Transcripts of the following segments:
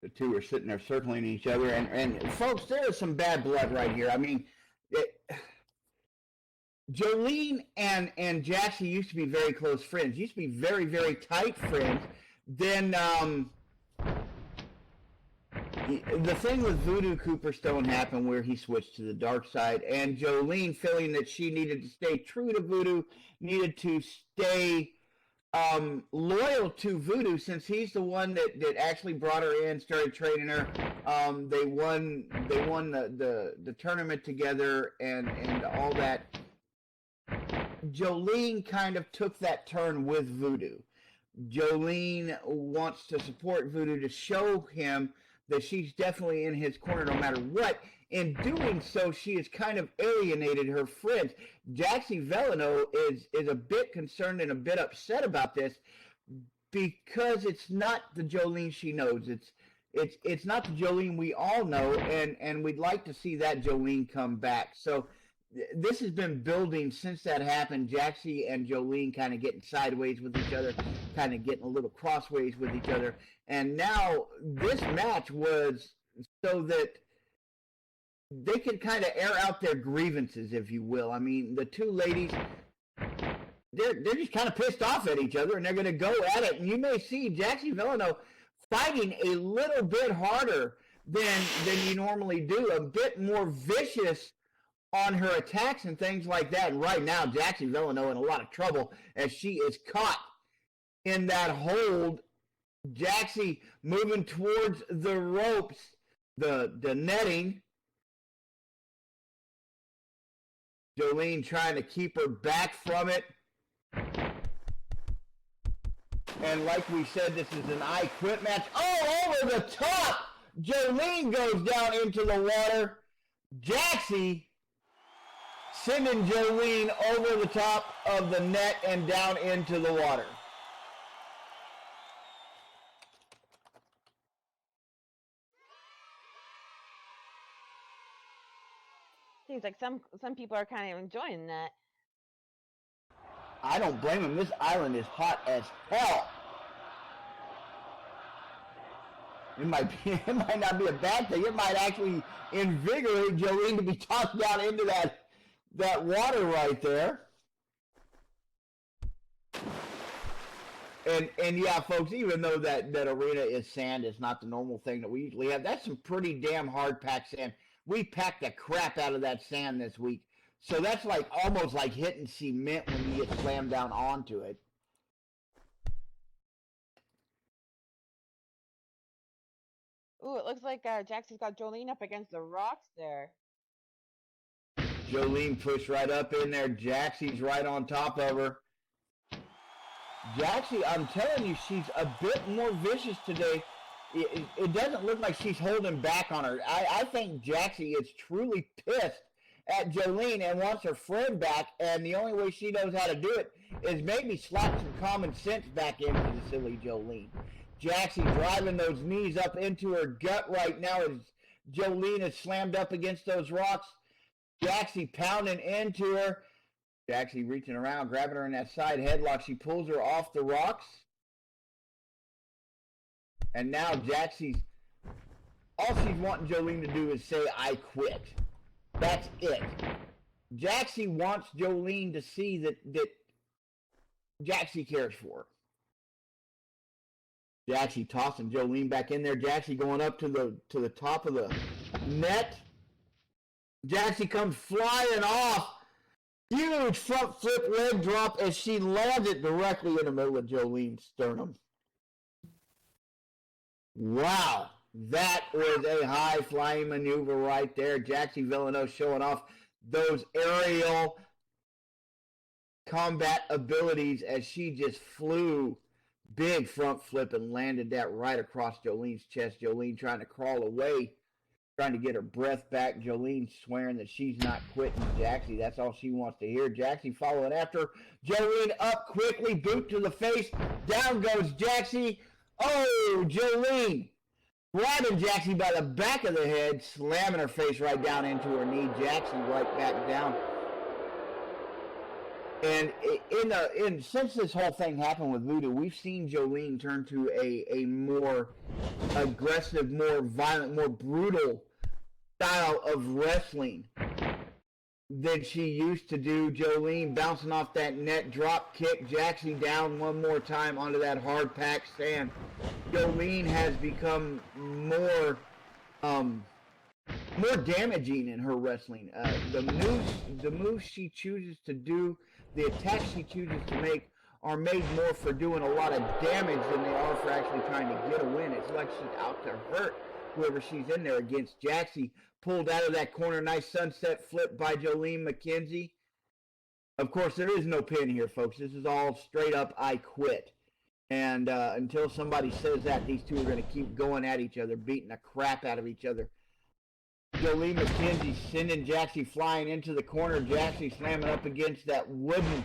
The two are sitting there circling each other. And folks, there is some bad blood right here. I mean, Jolene and Jaxi used to be very close friends. Used to be very, very tight friends. Then the thing with Voodoo Cooperstone happened where he switched to the dark side, and Jolene, feeling that she needed to stay true to Voodoo, needed to stay loyal to Voodoo, since he's the one that actually brought her in, started training her. They won the tournament together and all that. Jolene kind of took that turn with Voodoo. Jolene wants to support Voodoo to show him that she's definitely in his corner no matter what. In doing so, she has kind of alienated her friends. Jaxi Velineux is a bit concerned and a bit upset about this because it's not the Jolene she knows. It's not the Jolene we all know, and we'd like to see that Jolene come back. So this has been building since that happened. Jaxi and Jolene kind of getting sideways with each other, kind of getting a little crossways with each other. And now this match was so that they could kind of air out their grievances, if you will. I mean, the two ladies, they're just kind of pissed off at each other, and they're going to go at it. And you may see Jaxi Velineux fighting a little bit harder than you normally do, a bit more vicious on her attacks and things like that. And right now, Jaxi Velineux in a lot of trouble as she is caught in that hold. Jaxi moving towards the ropes, the netting. Jolene trying to keep her back from it. And like we said, this is an I Quit match. Oh, over the top! Jolene goes down into the water. Jaxi sending Jolene over the top of the net and down into the water. Seems like some people are kind of enjoying that. I don't blame them. This island is hot as hell. It might not be a bad thing. It might actually invigorate Jolene to be tossed down into that water right there. And yeah, folks, even though that arena is sand, it's not the normal thing that we usually have. That's some pretty damn hard packed sand. We packed the crap out of that sand this week. So that's like almost like hitting cement when you get slammed down onto it. Ooh, it looks like Jaxi's got Jolene up against the rocks there. Jolene pushed right up in there. Jaxi's right on top of her. Jaxi, I'm telling you, she's a bit more vicious today. It doesn't look like she's holding back on her. I think Jaxi is truly pissed at Jolene and wants her friend back, and the only way she knows how to do it is maybe slap some common sense back into the silly Jolene. Jaxi driving those knees up into her gut right now as Jolene is slammed up against those rocks. Jaxi pounding into her. Jaxi reaching around, grabbing her in that side headlock. She pulls her off the rocks. And now Jaxi's, all she's wanting Jolene to do is say, I quit. That's it. Jaxi wants Jolene to see that Jaxi cares for her. Jaxi tossing Jolene back in there. Jaxi going up to the top of the net. Jaxi comes flying off. Huge front flip leg drop as she lands it directly in the middle of Jolene's sternum. Wow, that was a high-flying maneuver right there. Jaxi Velineux showing off those aerial combat abilities as she just flew. Big front flip and landed that right across Jolene's chest. Jolene trying to crawl away, trying to get her breath back. Jolene swearing that she's not quitting Jaxi. That's all she wants to hear. Jaxi following after. Jolene up quickly, boot to the face. Down goes Jaxi. Oh, Jolene grabbing Jaxi by the back of the head, slamming her face right down into her knee. Jaxi right back down. And since this whole thing happened with Voodoo, we've seen Jolene turn to a more aggressive, more violent, more brutal style of wrestling than she used to do. Jolene bouncing off that net, drop kick, Jaxi down one more time onto that hard packed sand. Jolene has become more damaging in her wrestling. The moves she chooses to do, the attacks she chooses to make, are made more for doing a lot of damage than they are for actually trying to get a win. It's like she's out to hurt whoever she's in there against. Jaxi pulled out of that corner, nice sunset flip by Jolene McKenzie. Of course, there is no pin here, folks. This is all straight up, I quit. And until somebody says that, these two are going to keep going at each other, beating the crap out of each other. Jolene McKenzie sending Jaxi flying into the corner. Jaxi slamming up against that wooden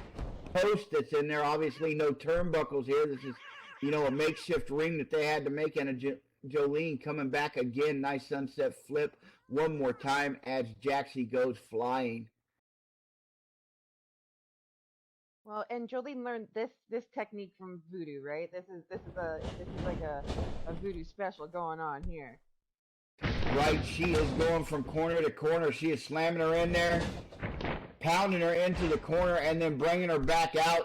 post that's in there. Obviously, no turnbuckles here. This is, a makeshift ring that they had to make. And Jolene coming back again. Nice sunset flip one more time as Jaxi goes flying. Well, and Jolene learned this technique from Voodoo, right? This is like a Voodoo special going on here. Right, she is going from corner to corner. She is slamming her in there, pounding her into the corner, and then bringing her back out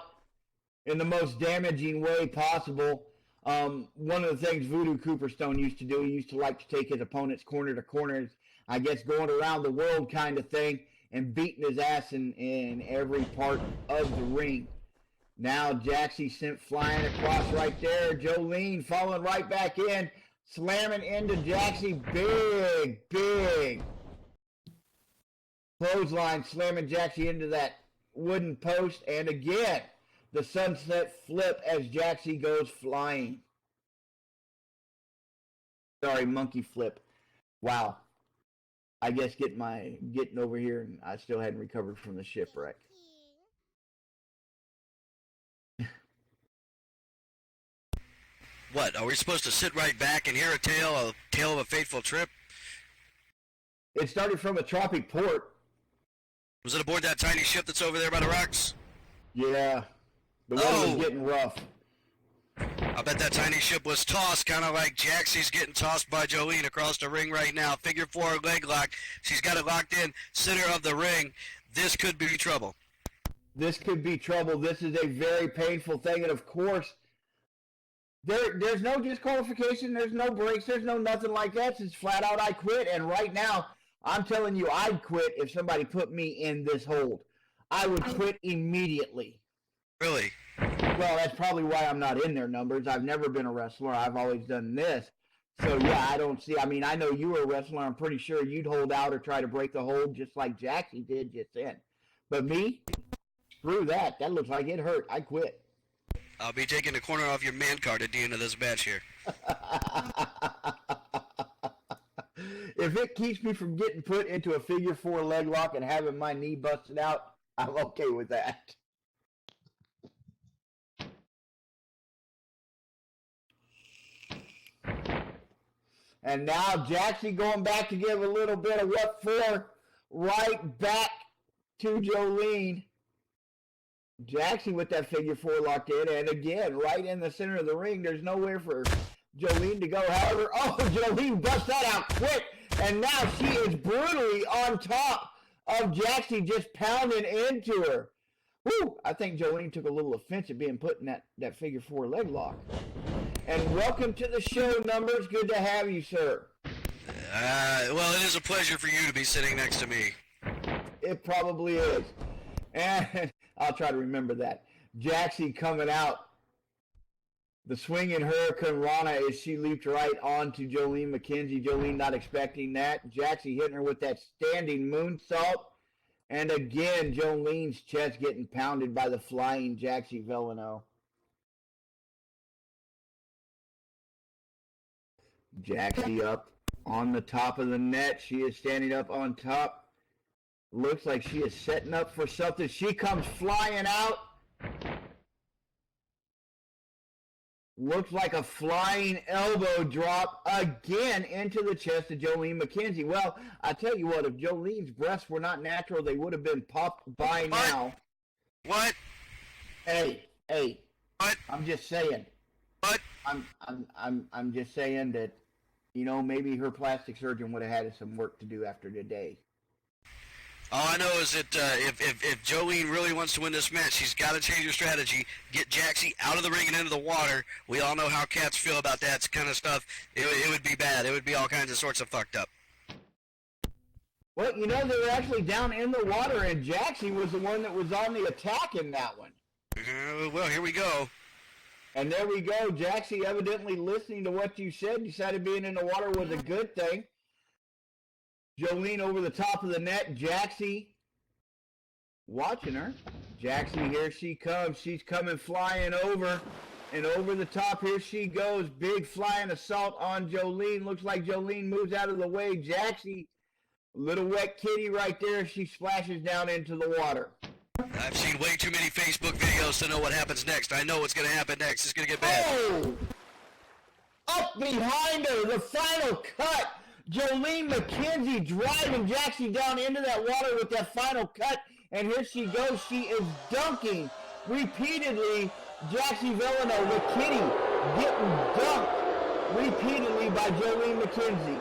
in the most damaging way possible. One of the things Voodoo Cooperstone used to do, he used to like to take his opponents corner to corner, I guess going around the world kind of thing, and beating his ass in every part of the ring. Now Jaxi sent flying across right there. Jolene falling right back in, slamming into Jaxi. Big clothesline, slamming Jaxi into that wooden post. And again, the sunset flip as Jaxi goes flying. Sorry, monkey flip. Wow. I guess getting over here, and I still hadn't recovered from the shipwreck. What, are we supposed to sit right back and hear a tale of a fateful trip? It started from a tropic port. Was it aboard that tiny ship that's over there by the rocks? Yeah. The weather was getting rough. I bet that tiny ship was tossed, kind of like Jaxi's getting tossed by Jolene across the ring right now. Figure 4 leg lock. She's got it locked in, center of the ring. This could be trouble. This could be trouble. This is a very painful thing. And of course, there's no disqualification. There's no breaks. There's no nothing like that. It's flat out, I quit. And right now, I'm telling you, I'd quit if somebody put me in this hold. I would quit immediately. Really? Well, that's probably why I'm not in their numbers. I've never been a wrestler. I've always done this. So, yeah, I don't see. I mean, I know you were a wrestler. I'm pretty sure you'd hold out or try to break the hold just like Jaxi did just then. But me, screw that. That looks like it hurt. I quit. I'll be taking the corner off your man card at the end of this match here. If it keeps me from getting put into a figure 4 leg lock and having my knee busted out, I'm okay with that. And now Jaxi going back to give a little bit of what for, right back to Jolene. Jaxi with that figure 4 locked in, and again, right in the center of the ring. There's nowhere for Jolene to go. However, Jolene busts that out quick, and now she is brutally on top of Jaxi, just pounding into her. Woo! I think Jolene took a little offense at being put in that figure 4 leg lock. And welcome to the show, Numbers. Good to have you, sir. Well, it is a pleasure for you to be sitting next to me. It probably is. And I'll try to remember that. Jaxi coming out. The swinging Hurricane Rana as she leaped right onto Jolene McKenzie. Jolene not expecting that. Jaxi hitting her with that standing moonsault. And again, Jolene's chest getting pounded by the flying Jaxi Velineux. Jaxi up on the top of the net. She is standing up on top. Looks like she is setting up for something. She comes flying out. Looks like a flying elbow drop again into the chest of Jolene McKenzie. Well, I tell you what, if Jolene's breasts were not natural, they would have been popped by now. What? Hey, What? I'm just saying. What? I'm just saying that, you know, maybe her plastic surgeon would have had some work to do after today. All I know is that if Jolene really wants to win this match, she's got to change her strategy, get Jaxi out of the ring and into the water. We all know how cats feel about that kind of stuff. It would be bad. It would be all kinds of sorts of fucked up. Well, you know, they were actually down in the water, and Jaxi was the one that was on the attack in that one. Well, here we go. And there we go. Jaxi, evidently listening to what you said, decided being in the water was a good thing. Jolene over the top of the net. Jaxi watching her. Jaxi, here she comes. She's coming flying over. And over the top, here she goes. Big flying assault on Jolene. Looks like Jolene moves out of the way. Jaxi, little wet kitty right there. She splashes down into the water. I've seen way too many Facebook videos to know what happens next. I know what's going to happen next. It's going to get bad. Oh! Up behind her, the final cut. Jolene McKenzie driving Jaxi down into that water with that final cut. And here she goes. She is dunking repeatedly. Jaxi Velineux, the kitty, getting dunked repeatedly by Jolene McKenzie.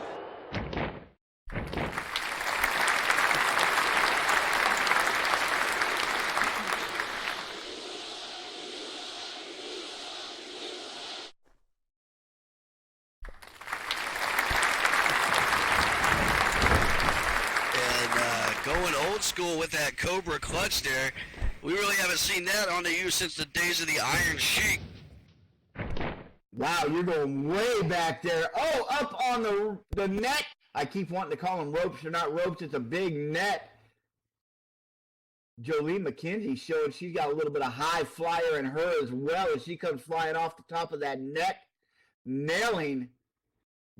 Going old school with that Cobra clutch there. We really haven't seen that on the U since the days of the Iron Sheik. Wow, you're going way back there. Oh, up on the net. I keep wanting to call them ropes. They're not ropes. It's a big net. Jolene McKenzie showed she's got a little bit of high flyer in her as well as she comes flying off the top of that net, nailing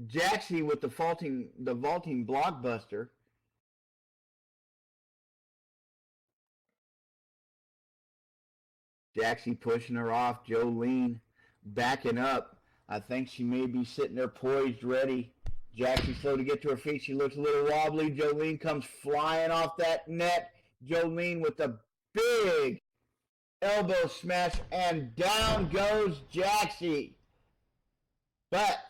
Jaxi with the vaulting blockbuster. Jaxi pushing her off. Jolene backing up. I think she may be sitting there poised, ready. Jaxi slow to get to her feet. She looks a little wobbly. Jolene comes flying off that net. Jolene with a big elbow smash, and down goes Jaxi. But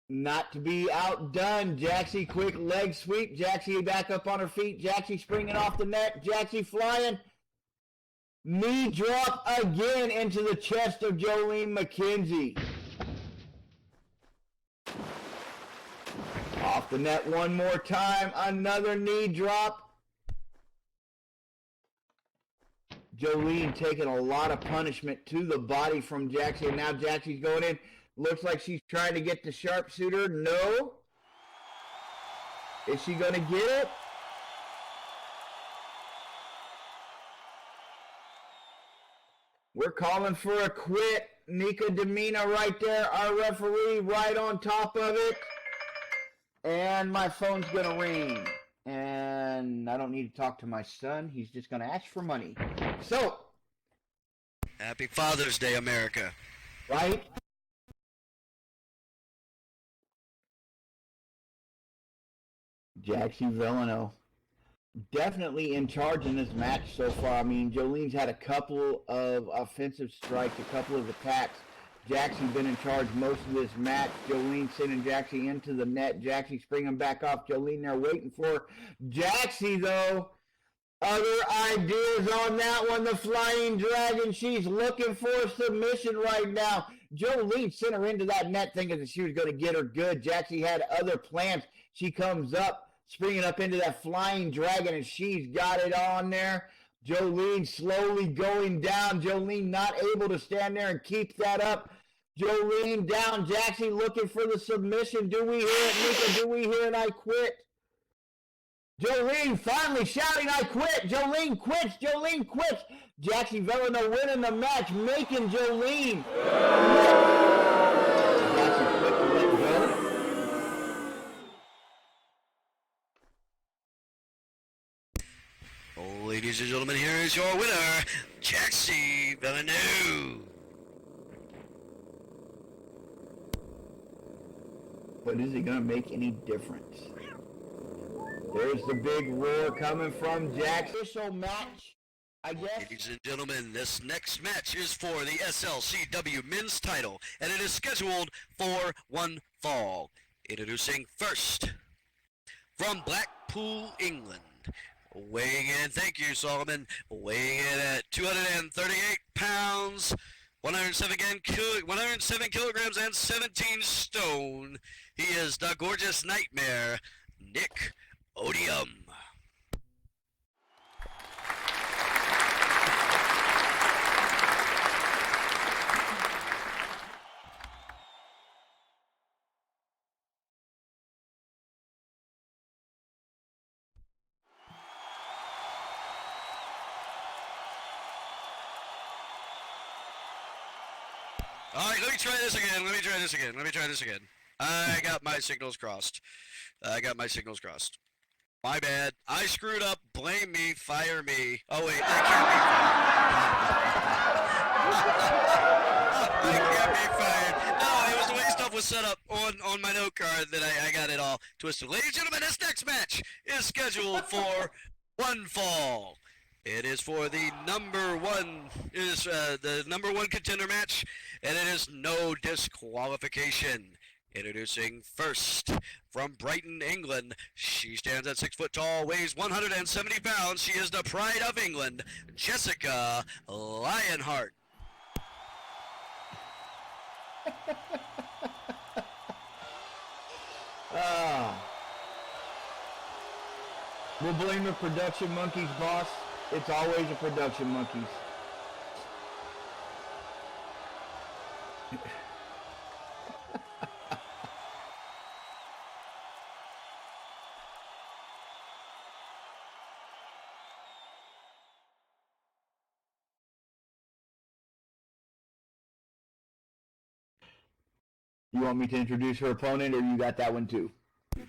not to be outdone. Jaxi quick leg sweep. Jaxi back up on her feet. Jaxi springing off the net. Jaxi flying. Knee drop again into the chest of Jolene McKenzie. Off the net one more time. Another knee drop. Jolene taking a lot of punishment to the body from Jaxi. And now Jaxi's going in. Looks like she's trying to get the sharpshooter. No. Is she going to get it? We're calling for a quit. Nika Demina right there, our referee, right on top of it. And my phone's going to ring. And I don't need to talk to my son. He's just going to ask for money. So. Happy Father's Day, America. Right? Jaxi Velineux. Definitely in charge in this match so far. I mean, Jolene's had a couple of offensive strikes, a couple of attacks. Jaxi's been in charge most of this match. Jolene sending Jaxi into the net. Jaxi springing back off. Jolene there waiting for Jaxi, though. Other ideas on that one. The Flying Dragon. She's looking for a submission right now. Jolene sent her into that net thinking that she was going to get her good. Jaxi had other plans. She comes up. Springing up into that Flying Dragon, and she's got it on there. Jolene slowly going down. Jolene not able to stand there and keep that up. Jolene down. Jaxi looking for the submission. Do we hear it, Nika? Do we hear it? I quit. Jolene finally shouting, I quit. Jolene quits. Jolene quits. Jaxi Velineux winning the match, making Jolene Jaxi quit to let go. Ladies and gentlemen, here is your winner, Jaxi Velineux. But is it going to make any difference? There's the big roar coming from Jaxi. Official match I guess. Ladies and gentlemen, this next match is for the SLCW men's title, and it is scheduled for one fall. Introducing first, from Blackpool, England, weighing in, thank you, Solomon, weighing in at 238 pounds, 107 kilograms and 17 stone. He is the gorgeous nightmare, Nick Odium. All right, let me try this again. I got my signals crossed. My bad. I screwed up. Blame me. Fire me. Oh, wait. I can't be fired. No, it was the way stuff was set up on my note card that I got it all twisted. Ladies and gentlemen, this next match is scheduled for one fall. It is for the number one contender match, and it is no disqualification. Introducing first, from Brighton, England, she stands at 6 foot tall, weighs 170 pounds. She is the pride of England, Jessica Lionheart. We'll blame the production monkeys, boss. It's always the production monkeys. You want me to introduce her opponent, or you got that one too?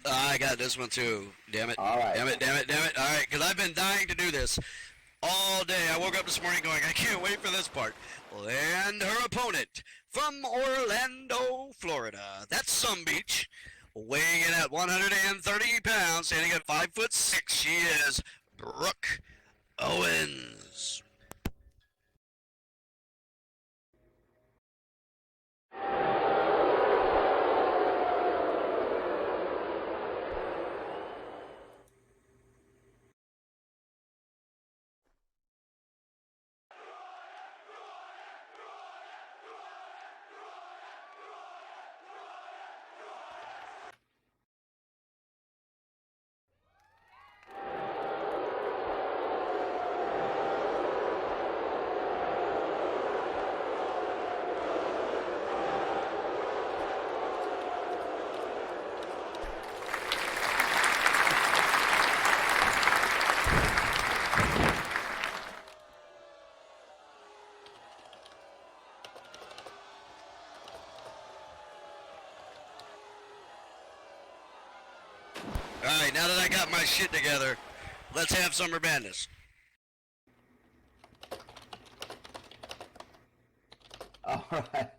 I got this one too. Damn it. All right. Damn it. All right, because I've been dying to do this all day. I woke up this morning going, I can't wait for this part. And her opponent from Orlando, Florida. That's Some Beach. Weighing in at 130 pounds, standing at 5'6", she is Brooke Owens. All right, now that I got my shit together, let's have Summer Madness. All right.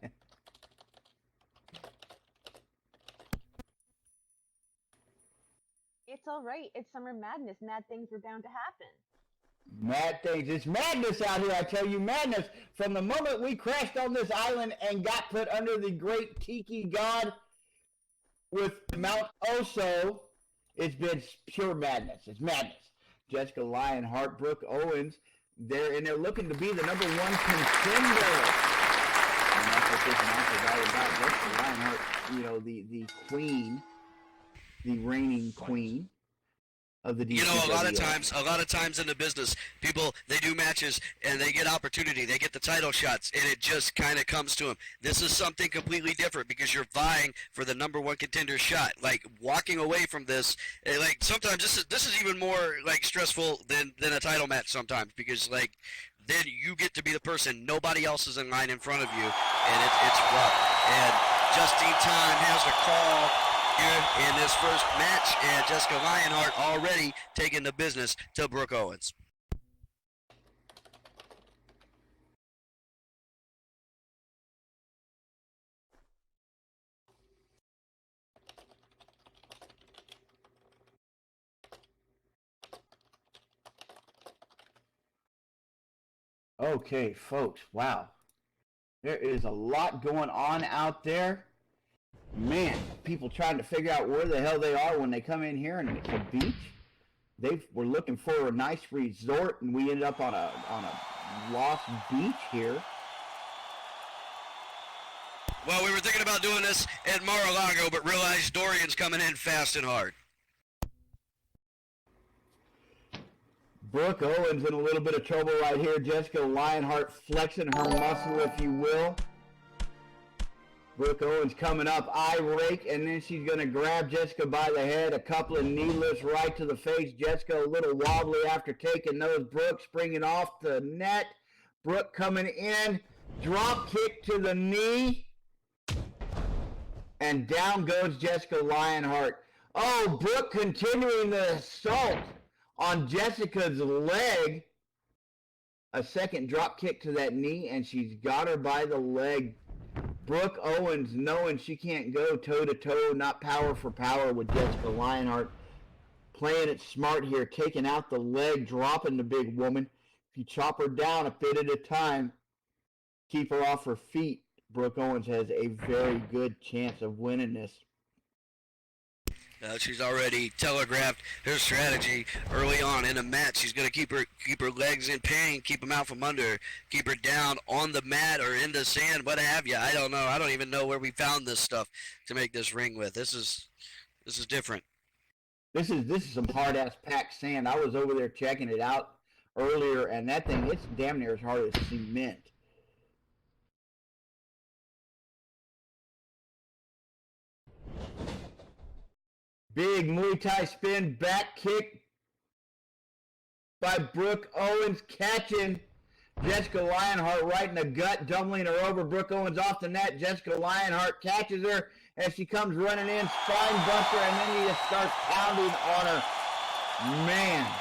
It's all right. It's Summer Madness. Mad things are bound to happen. Mad things. It's madness out here, I tell you, madness. From the moment we crashed on this island and got put under the great tiki god with Mount Oso, it's been pure madness. It's madness. Jessica Lionheart, Brooke Owens, they're looking to be the number one contender. And that's what this match is all about. Jessica Lionheart, you know, the queen, the reigning queen of the DCWF. You know, a lot of times in the business, people, they do matches and they get opportunity, they get the title shots, and it just kind of comes to them. This is something completely different because you're vying for the number one contender shot. Like, walking away from this, like, sometimes this is even more, like, stressful than a title match sometimes, because, like, then you get to be the person. Nobody else is in line in front of you, and it's rough. And Justine Time has the call here in this first match, and Jessica Lionheart already taking the business to Brooke Owens. Okay, folks, wow. There is a lot going on out there. Man, people trying to figure out where the hell they are when they come in here and it's a beach. They were looking for a nice resort and we ended up on a lost beach here. Well, we were thinking about doing this at Mar-a-Lago, but realized Dorian's coming in fast and hard. Brooke Owens in a little bit of trouble right here. Jessica Lionheart flexing her muscle, if you will. Brooke Owens coming up, eye rake, and then she's going to grab Jessica by the head. A couple of knee lifts right to the face. Jessica a little wobbly after taking those. Brooke springing off the net. Brooke coming in. Drop kick to the knee. And down goes Jessica Lionheart. Oh, Brooke continuing the assault on Jessica's leg. A second drop kick to that knee, and she's got her by the leg. Brooke Owens knowing she can't go toe-to-toe, not power for power with Jessica Lionheart. Playing it smart here, taking out the leg, dropping the big woman. If you chop her down a bit at a time, keep her off her feet, Brooke Owens has a very good chance of winning this. She's already telegraphed her strategy early on in the match. She's going to keep her legs in pain, keep them out from under, keep her down on the mat or in the sand, what have you. I don't know. I don't even know where we found this stuff to make this ring with. This is different. This is some hard ass packed sand. I was over there checking it out earlier, and that thing, it's damn near as hard as cement. Big Muay Thai spin back kick by Brooke Owens, catching Jessica Lionheart right in the gut, doubling her over. Brooke Owens off the net. Jessica Lionheart catches her as she comes running in, spine buster, and then he just starts pounding on her. Man,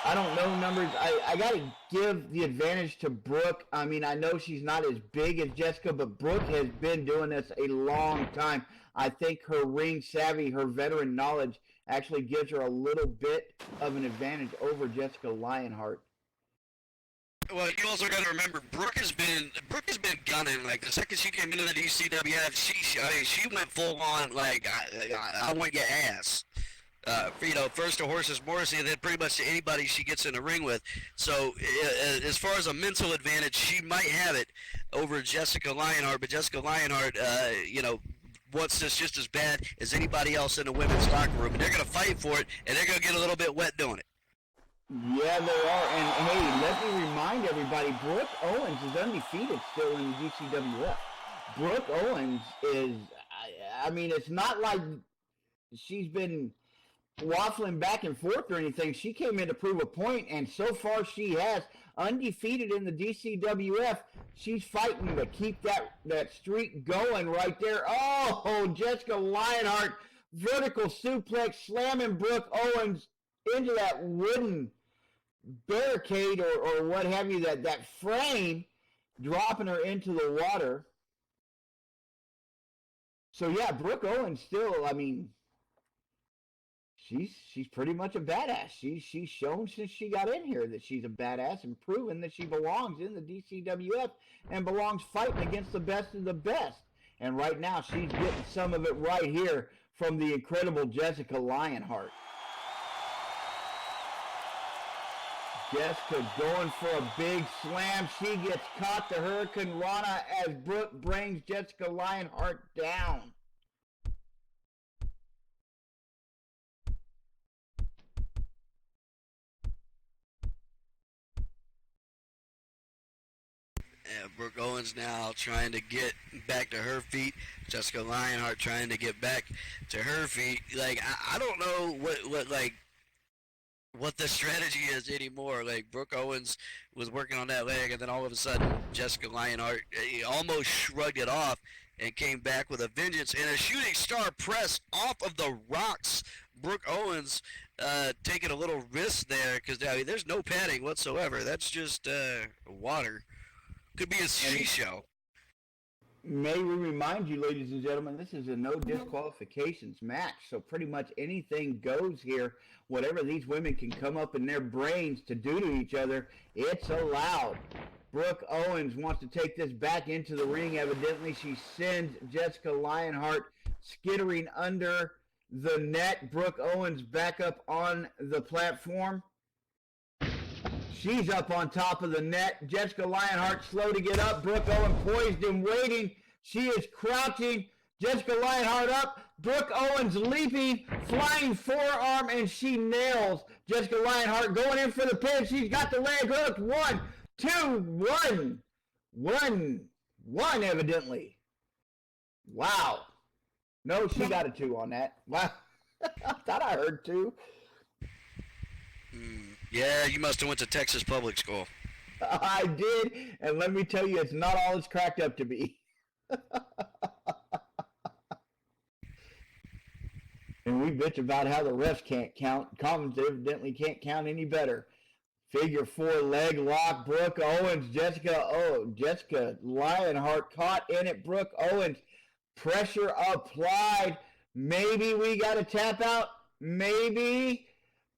I don't know numbers. I got to give the advantage to Brooke. I mean, I know she's not as big as Jessica, but Brooke has been doing this a long time. I think her ring savvy, her veteran knowledge actually gives her a little bit of an advantage over Jessica Lionheart. Well, you also got to remember, Brooke has been gunning. Like the second she came into the DCWF, she went full on. Like I want your ass. First to horses Morrissey, and then pretty much to anybody she gets in the ring with. So as far as a mental advantage, she might have it over Jessica Lionheart. But Jessica Lionheart, wants this just as bad as anybody else in the women's locker room, and they're going to fight for it, and they're going to get a little bit wet doing it. Yeah, they are. And hey, let me remind everybody, Brooke Owens is undefeated still in the DCWF. Brooke Owens is, I mean, it's not like she's been waffling back and forth or anything. She came in to prove a point, and so far she has. Undefeated in the DCWF. She's fighting to keep that streak going right there. Oh, Jessica Lionheart, vertical suplex, slamming Brooke Owens into that wooden barricade or what have you, that frame, dropping her into the water. So yeah, Brooke Owens still, I mean, she's pretty much a badass. She's shown since she got in here that she's a badass and proven that she belongs in the DCWF and belongs fighting against the best of the best. And right now she's getting some of it right here from the incredible Jessica Lionheart. Jessica going for a big slam. She gets caught, the Hurricane Rana, as Brooke brings Jessica Lionheart down. Brooke Owens now trying to get back to her feet. Jessica Lionheart trying to get back to her feet. Like, I don't know what the strategy is anymore. Like, Brooke Owens was working on that leg, and then all of a sudden, Jessica Lionheart almost shrugged it off and came back with a vengeance and a shooting star press off of the rocks. Brooke Owens taking a little risk there because there's no padding whatsoever. That's just water. Could be a sea show. May we remind you, ladies and gentlemen, this is a no disqualifications match, so pretty much anything goes here. Whatever these women can come up in their brains to do to each other, it's allowed. Brooke Owens wants to take this back into the ring. Evidently, she sends Jessica Lionheart skittering under the net. Brooke Owens back up on the platform. She's up on top of the net. Jessica Lionheart slow to get up. Brooke Owens poised and waiting. She is crouching. Jessica Lionheart up. Brooke Owens leaping, flying forearm, and she nails Jessica Lionheart going in for the pin. She's got the leg hooked. 1, 2, 1. 1, evidently. Wow. No, she got a 2 on that. Wow. I thought I heard 2. Yeah, you must have went to Texas public school. I did, and let me tell you, it's not all it's cracked up to be. And we bitch about how the refs can't count. Commons evidently can't count any better. Figure 4 leg lock. Brooke Owens, Jessica Lionheart caught in it. Brooke Owens, pressure applied. Maybe we got a tap out. Maybe.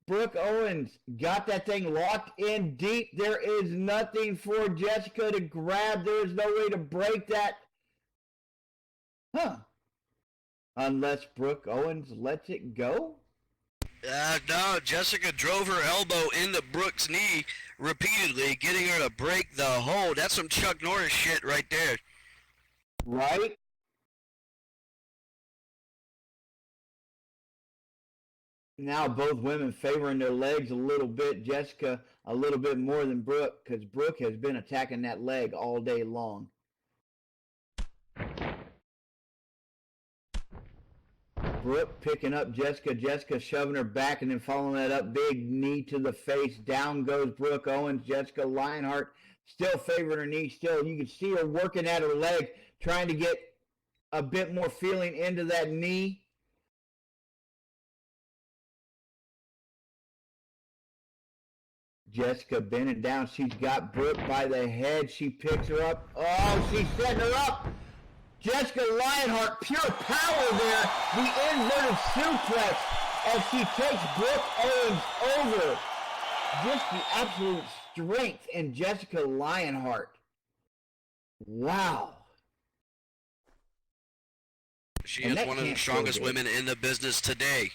Brooke Owens got that thing locked in deep. There is nothing for Jessica to grab. There is no way to break that. Unless Brooke Owens lets it go? No, Jessica drove her elbow into Brooke's knee repeatedly, getting her to break the hold. That's some Chuck Norris shit right there. Right? Now both women favoring their legs a little bit. Jessica a little bit more than Brooke, because Brooke has been attacking that leg all day long. Brooke picking up Jessica. Jessica shoving her back and then following that up. Big knee to the face. Down goes Brooke Owens. Jessica Lionheart still favoring her knee. Still, you can see her working at her leg, trying to get a bit more feeling into that knee. Jessica bending down. She's got Brooke by the head. She picks her up. Oh, she's setting her up. Jessica Lionheart, pure power there. The inverted suplex as she takes Brooke Owens over. Just the absolute strength in Jessica Lionheart. Wow. She is one of the strongest women in the business today.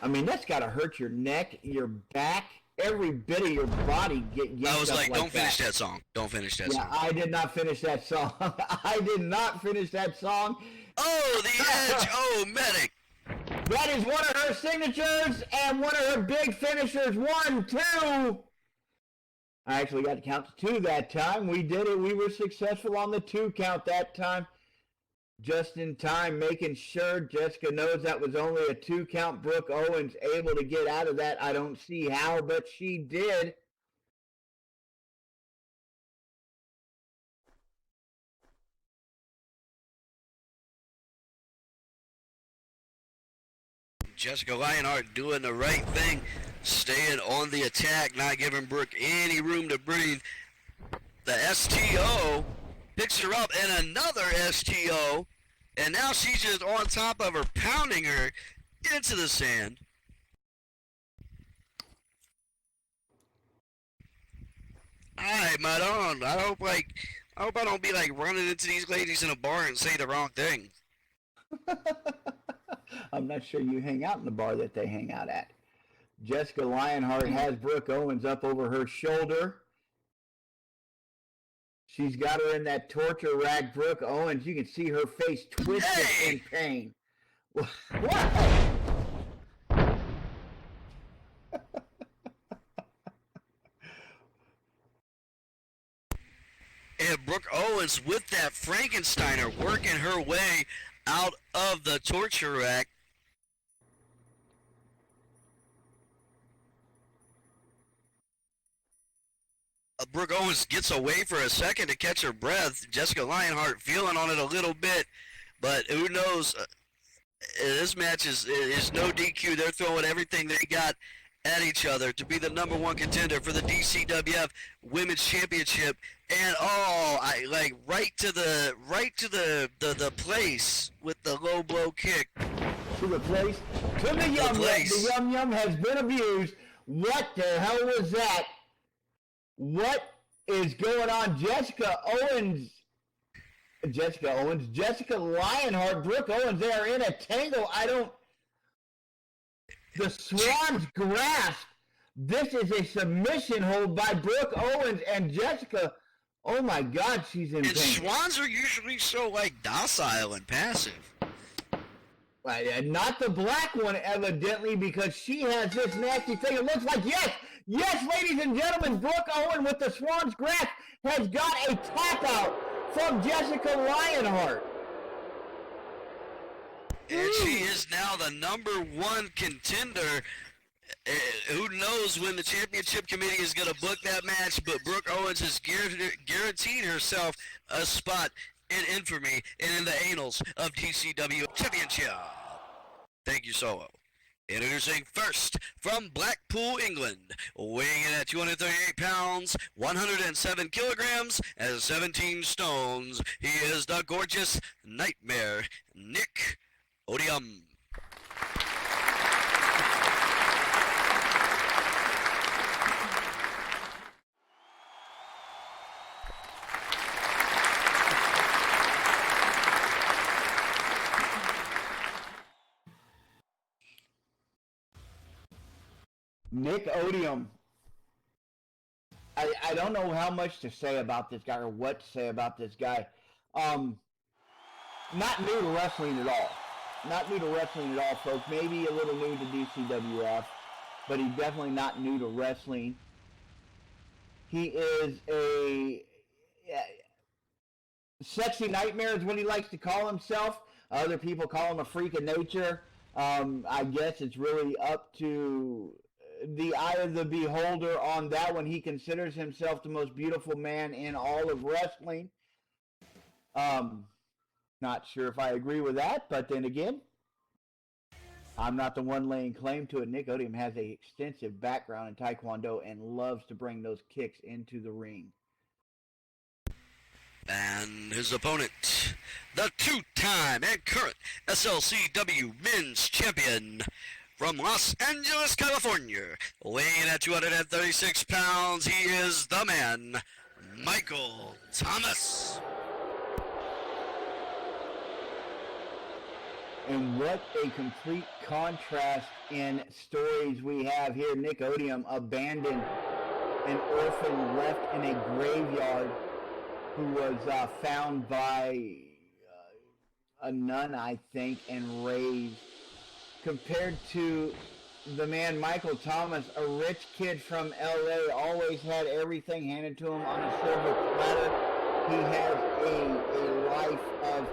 I mean, that's got to hurt your neck, your back, every bit of your body get yanked up. I was like, don't finish that song. Don't finish that song. Yeah, I did not finish that song. I did not finish that song. Oh, the Edge. Oh, medic. That is one of her signatures and one of her big finishers. 1, 2. I actually got to count to 2 that time. We did it. We were successful on the 2 count that time. Just in time, making sure Jessica knows that was only a 2 count. Brooke Owens able to get out of that. I don't see how, but she did. Jessica Lionheart doing the right thing, staying on the attack, not giving Brooke any room to breathe. The STO picks her up and another STO, and now she's just on top of her, pounding her into the sand. Alright, Madon, I hope I don't be like running into these ladies in a bar and say the wrong thing. I'm not sure you hang out in the bar that they hang out at. Jessica Lionheart has Brooke Owens up over her shoulder. She's got her in that torture rack. Brooke Owens, you can see her face twisted in pain. What? And Brooke Owens with that Frankensteiner working her way out of the torture rack. Brooke Owens gets away for a second to catch her breath. Jessica Lionheart feeling on it a little bit, but who knows? This match is no DQ. They're throwing everything they got at each other to be the #1 contender for the DCWF Women's Championship, and right to the place with the low blow kick. To the place, to the yum yum. The yum yum has been abused. What the hell was that? What is going on? Jessica Lionheart, Brooke Owens, they are in a tangle. The Swan's grasp. This is a submission hold by Brooke Owens and Jessica. Oh my God, she's in pain. And Swans are usually so docile and passive. Not the black one, evidently, because she has this nasty thing. It looks like, yes, ladies and gentlemen, Brooke Owens with the Swan's grasp has got a tap out from Jessica Lionheart. And she is now the #1 contender. Who knows when the championship committee is going to book that match, but Brooke Owens has guaranteed herself a spot in infamy and in the annals of DCW Championship. Thank you, Solo. Introducing first from Blackpool, England, weighing in at 238 pounds, 107 kilograms, and 17 stones. He is the gorgeous Nightmare, Nick Odium. Nick Odium. I don't know how much to say about this guy or what to say about this guy. Not new to wrestling at all. Not new to wrestling at all, folks. Maybe a little new to DCWF, but he's definitely not new to wrestling. He is a sexy nightmare is what he likes to call himself. Other people call him a freak of nature. I guess it's really up to the eye of the beholder on that one. He considers himself the most beautiful man in all of wrestling. Not sure if I agree with that, but then again, I'm not the one laying claim to it. Nick Odium has an extensive background in Taekwondo and loves to bring those kicks into the ring. And his opponent, the two-time and current SLCW Men's Champion from Los Angeles, California, weighing at 236 pounds, he is the man, Michael Tomas. And what a complete contrast in stories we have here. Nick Odium abandoned, an orphan left in a graveyard, who was found by a nun, I think, and raised. Compared to the man Michael Tomas, a rich kid from LA, always had everything handed to him on a silver platter. He has a life of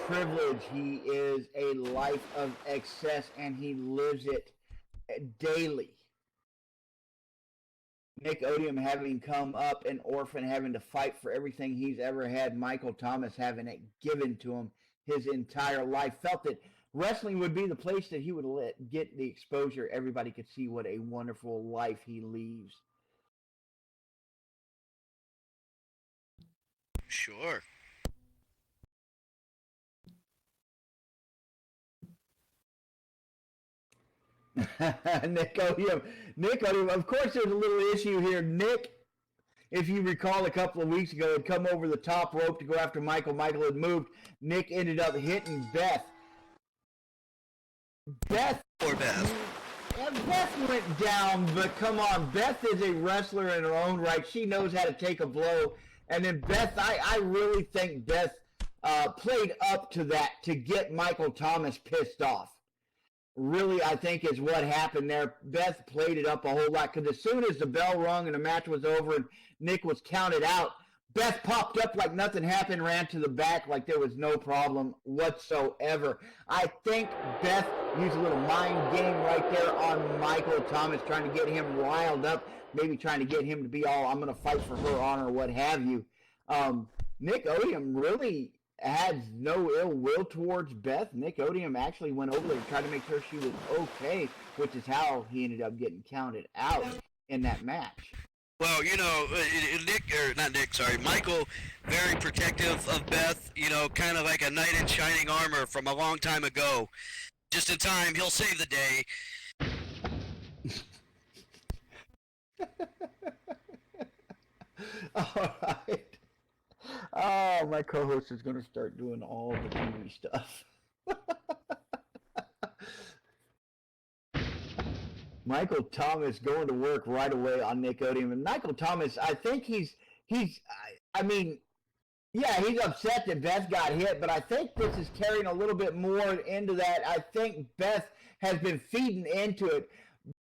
privilege. He is a life of excess, and he lives it daily. Nick Odium having come up an orphan, having to fight for everything he's ever had. Michael Tomas having it given to him his entire life. Felt that wrestling would be the place that he would get the exposure. Everybody could see what a wonderful life he leaves. Sure. Nick Odium, of course there's a little issue here. Nick, if you recall a couple of weeks ago, had come over the top rope to go after Michael. Michael had moved. Nick ended up hitting Beth. Beth went down, but come on, Beth is a wrestler in her own right. She knows how to take a blow. And then Beth, I really think Beth played up to that to get Michael Tomas pissed off. Really, I think is what happened there. Beth played it up a whole lot, because as soon as the bell rung and the match was over and Nick was counted out, Beth popped up like nothing happened, ran to the back like there was no problem whatsoever. I think Beth used a little mind game right there on Michael Tomas, trying to get him riled up, maybe trying to get him to be all, I'm going to fight for her honor or what have you. Nick Odium really has no ill will towards Beth. Nick Odium actually went over there and tried to make sure she was okay, which is how he ended up getting counted out in that match. Well, Michael, very protective of Beth, kind of like a knight in shining armor from a long time ago. Just in time, he'll save the day. All right. Oh, my co-host is going to start doing all the TV stuff. Michael Tomas going to work right away on Nick Odium. And Michael Tomas, I think he's upset that Beth got hit, but I think this is carrying a little bit more into that. I think Beth has been feeding into it.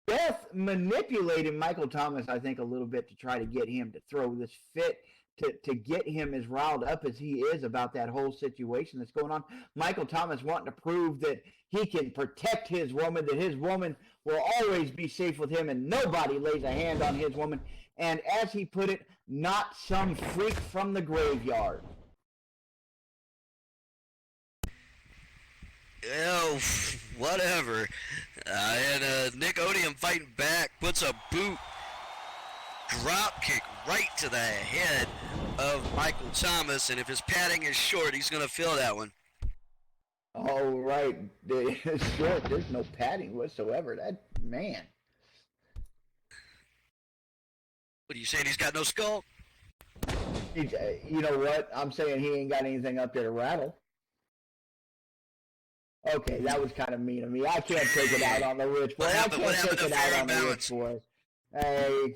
Beth manipulated Michael Tomas, I think, a little bit to try to get him to throw this fit, to get him as riled up as he is about that whole situation that's going on. Michael Tomas wanting to prove that he can protect his woman, that his woman will always be safe with him, and nobody lays a hand on his woman. And as he put it, not some freak from the graveyard. Oh, whatever. And Nick Odium fighting back, puts a boot, drop kick right to the head of Michael Tomas, and if his padding is short, he's going to feel that one. Oh, right. It's short. There's no padding whatsoever. That, man. What are you saying, he's got no skull? You know what? I'm saying he ain't got anything up there to rattle. Okay, that was kind of mean of me. I can't take it out on the rich boy. I can't take it out on the rich boy. Hey.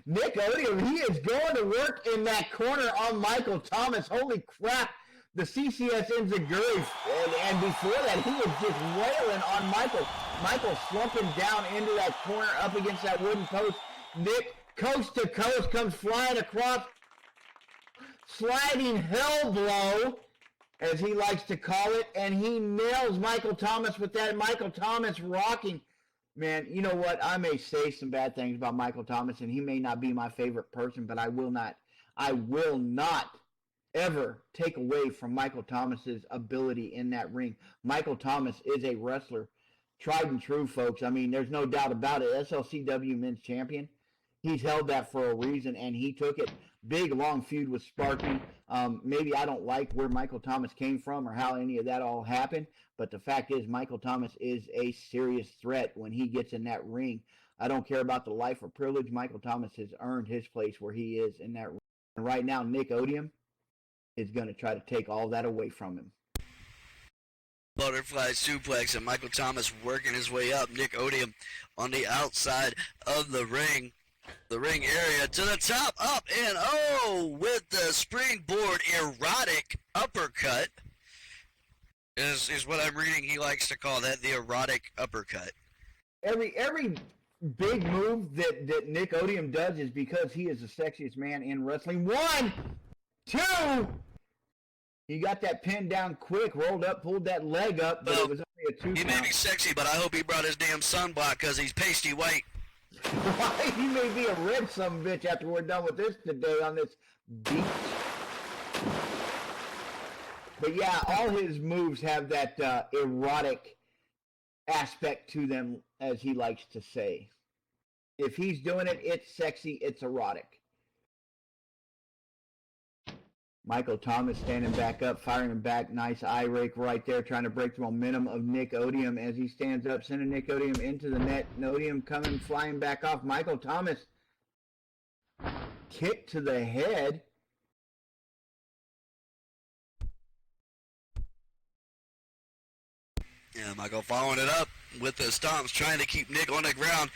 Nick Odium, he is going to work in that corner on Michael Tomas. Holy crap. The CCS Enziguri, and before that, he was just wailing on Michael. Michael slumping down into that corner up against that wooden post. Nick, coast to coast, comes flying across. Sliding hell blow, as he likes to call it, and he nails Michael Tomas with that. Michael Tomas rocking. Man, you know what? I may say some bad things about Michael Tomas, and he may not be my favorite person, but I will not ever take away from Michael Thomas's ability in that ring. Michael Tomas is a wrestler, tried and true, folks. I mean, there's no doubt about it. SLCW Men's Champion. He's held that for a reason, and he took it. Big, long feud with Sparky. Maybe I don't like where Michael Tomas came from or how any of that all happened, but the fact is Michael Tomas is a serious threat when he gets in that ring. I don't care about the life or privilege. Michael Tomas has earned his place where he is in that ring. And right now, Nick Odium is going to try to take all that away from him. Butterfly suplex, and Michael Tomas working his way up. Nick Odium on the outside of the ring area to the top, up, and with the springboard erotic uppercut is what I'm reading. He likes to call that the erotic uppercut. Every big move that Nick Odium does is because he is the sexiest man in wrestling. 1, 2. He got that pin down quick, rolled up, pulled that leg up, but it was only a 2 He may be sexy, but I hope he brought his damn sunblock because he's pasty white. He may be a red sumbitch after we're done with this today on this beach. But yeah, all his moves have that erotic aspect to them, as he likes to say. If he's doing it, it's sexy, it's erotic. Michael Tomas standing back up, firing him back. Nice eye rake right there, trying to break the momentum of Nick Odium as he stands up, sending Nick Odium into the net. Odium coming, flying back off. Michael Tomas, kick to the head. Yeah, Michael following it up with the stomps, trying to keep Nick on the ground.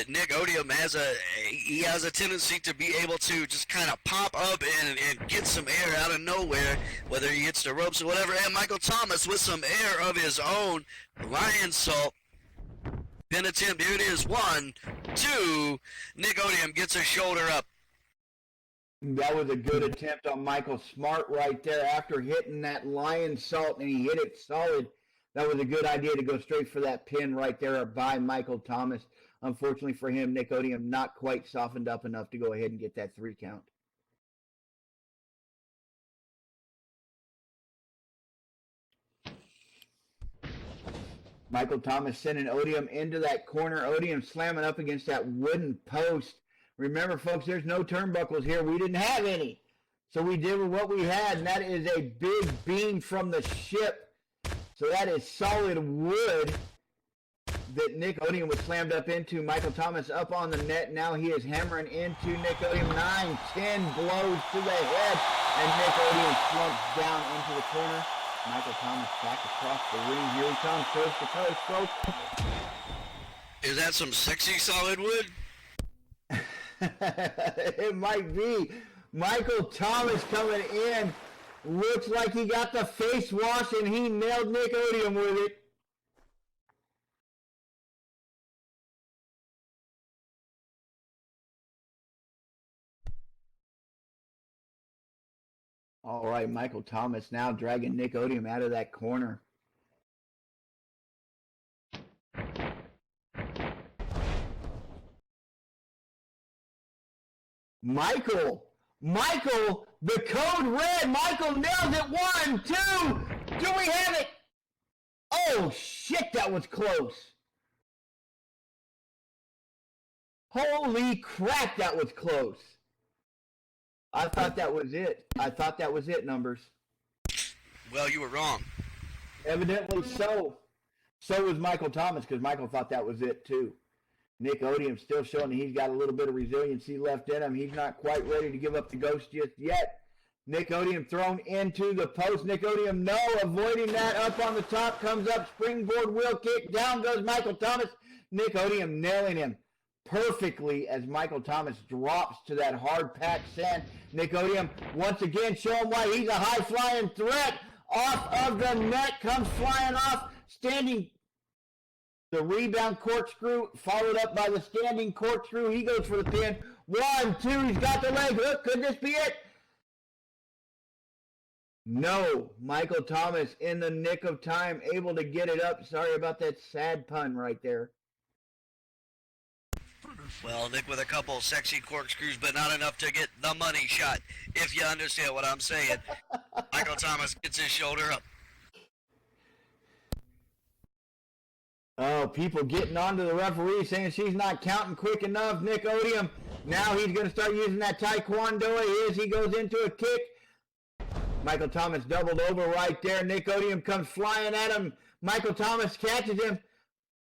Nick Odium has a tendency to be able to just kind of pop up and get some air out of nowhere, whether he hits the ropes or whatever. And Michael Tomas with some air of his own. Lion Salt. Pin attempt. Here it is. 1, 2. Nick Odium gets a shoulder up. That was a good attempt on Michael Smart right there after hitting that Lion Salt, and he hit it solid. That was a good idea to go straight for that pin right there by Michael Tomas. Unfortunately for him, Nick Odium not quite softened up enough to go ahead and get that 3 count. Michael Tomas sending Odium into that corner. Odium slamming up against that wooden post. Remember, folks, there's no turnbuckles here. We didn't have any. So we did with what we had, and that is a big beam from the ship. So that is solid wood that Nick Odium was slammed up into. Michael Tomas up on the net. Now he is hammering into Nick Odium. 9, 10 blows to the head, and Nick Odium slumps down into the corner. Michael Tomas back across the ring. Here he comes, coast to coast, folks. Is that some sexy solid wood? It might be. Michael Tomas coming in. Looks like he got the face wash, and he nailed Nick Odium with it. All right, Michael Tomas now dragging Nick Odium out of that corner. Michael, the code red. Michael nails it. 1, 2. Do we have it? Oh, shit, that was close. Holy crap, that was close. I thought that was it. Numbers. Well, you were wrong. Evidently so. So was Michael Tomas, because Michael thought that was it too. Nick Odium still showing that he's got a little bit of resiliency left in him. He's not quite ready to give up the ghost just yet. Nick Odium thrown into the post. Nick Odium, no, avoiding that. Up on the top, comes up, springboard wheel kick. Down goes Michael Tomas. Nick Odium nailing him perfectly as Michael Tomas drops to that hard-packed sand. Nick Odium once again showing why he's a high-flying threat. Off of the net, comes flying off, standing. The rebound corkscrew, followed up by the standing corkscrew. He goes for the pin. 1, 2, he's got the leg hook. Could this be it? No. Michael Tomas in the nick of time, able to get it up. Sorry about that sad pun right there. Well, Nick with a couple sexy corkscrews, but not enough to get the money shot, if you understand what I'm saying. Michael Tomas gets his shoulder up. Oh, people getting onto the referee saying she's not counting quick enough. Nick Odium, now he's going to start using that taekwondo. He goes into a kick. Michael Tomas doubled over right there. Nick Odium comes flying at him. Michael Tomas catches him.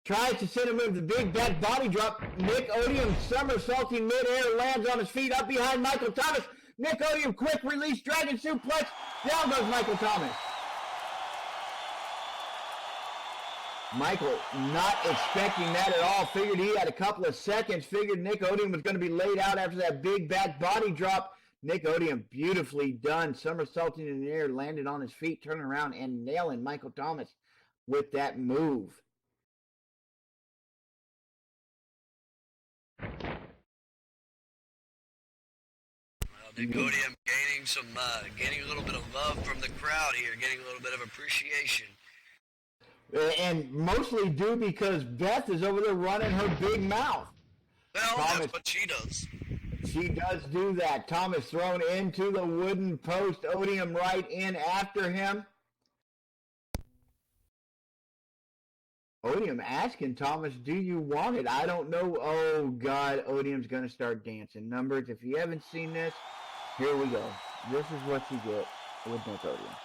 Tries to send him with the big back body drop. Nick Odium somersaulting midair, lands on his feet up behind Michael Tomas. Nick Odium quick release, dragon suplex. Down goes Michael Tomas. Michael not expecting that at all. Figured he had a couple of seconds. Figured Nick Odium was going to be laid out after that big back body drop. Nick Odium beautifully done. Somersaulting in the air, landed on his feet, turning around and nailing Michael Tomas with that move. Well, Nick Odium gaining a little bit of love from the crowd here, getting a little bit of appreciation. And mostly due because Beth is over there running her big mouth. Well, Tomas, that's what she does. She does do that. Tomas thrown into the wooden post. Odium right in after him. Odium asking Tomas, do you want it? I don't know. Oh, God. Odium's going to start dancing. Numbers, if you haven't seen this, here we go. This is what you get with Nick Odium.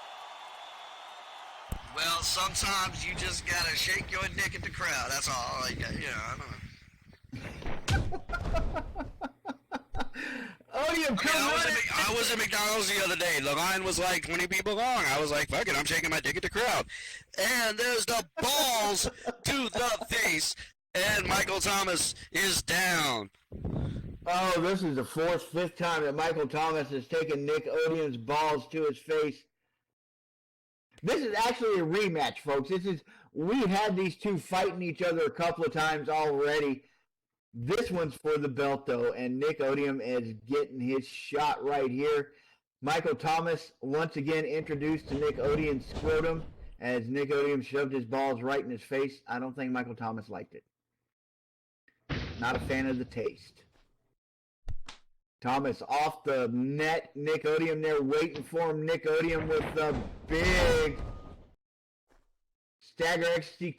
Well, sometimes you just gotta shake your dick at the crowd. That's all. I don't know. Odium, I was at McDonald's the other day. The line was like 20 people long. I was like, fuck it, I'm shaking my dick at the crowd. And there's the balls to the face, and Michael Tomas is down. Oh, this is the fifth time that Michael Tomas has taken Nick Odium's balls to his face. This is actually a rematch, folks. We had these two fighting each other a couple of times already. This one's for the belt, though, and Nick Odium is getting his shot right here. Michael Tomas, once again, introduced to Nick Odium's scrotum as Nick Odium shoved his balls right in his face. I don't think Michael Tomas liked it. Not a fan of the taste. Tomas off the net. Nick Odium there waiting for him. Nick Odium with the big Stagger XT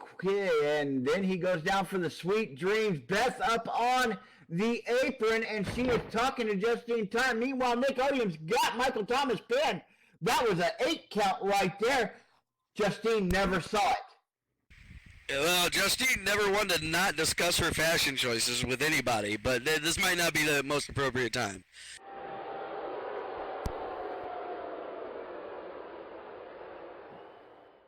and then he goes down for the Sweet Dreams. Beth up on the apron, and she is talking to Justine Time. Meanwhile, Nick Odium's got Michael Tomas pinned. That was an 8 count right there. Justine never saw it. Well, Justine never wanted to not discuss her fashion choices with anybody, but this might not be the most appropriate time.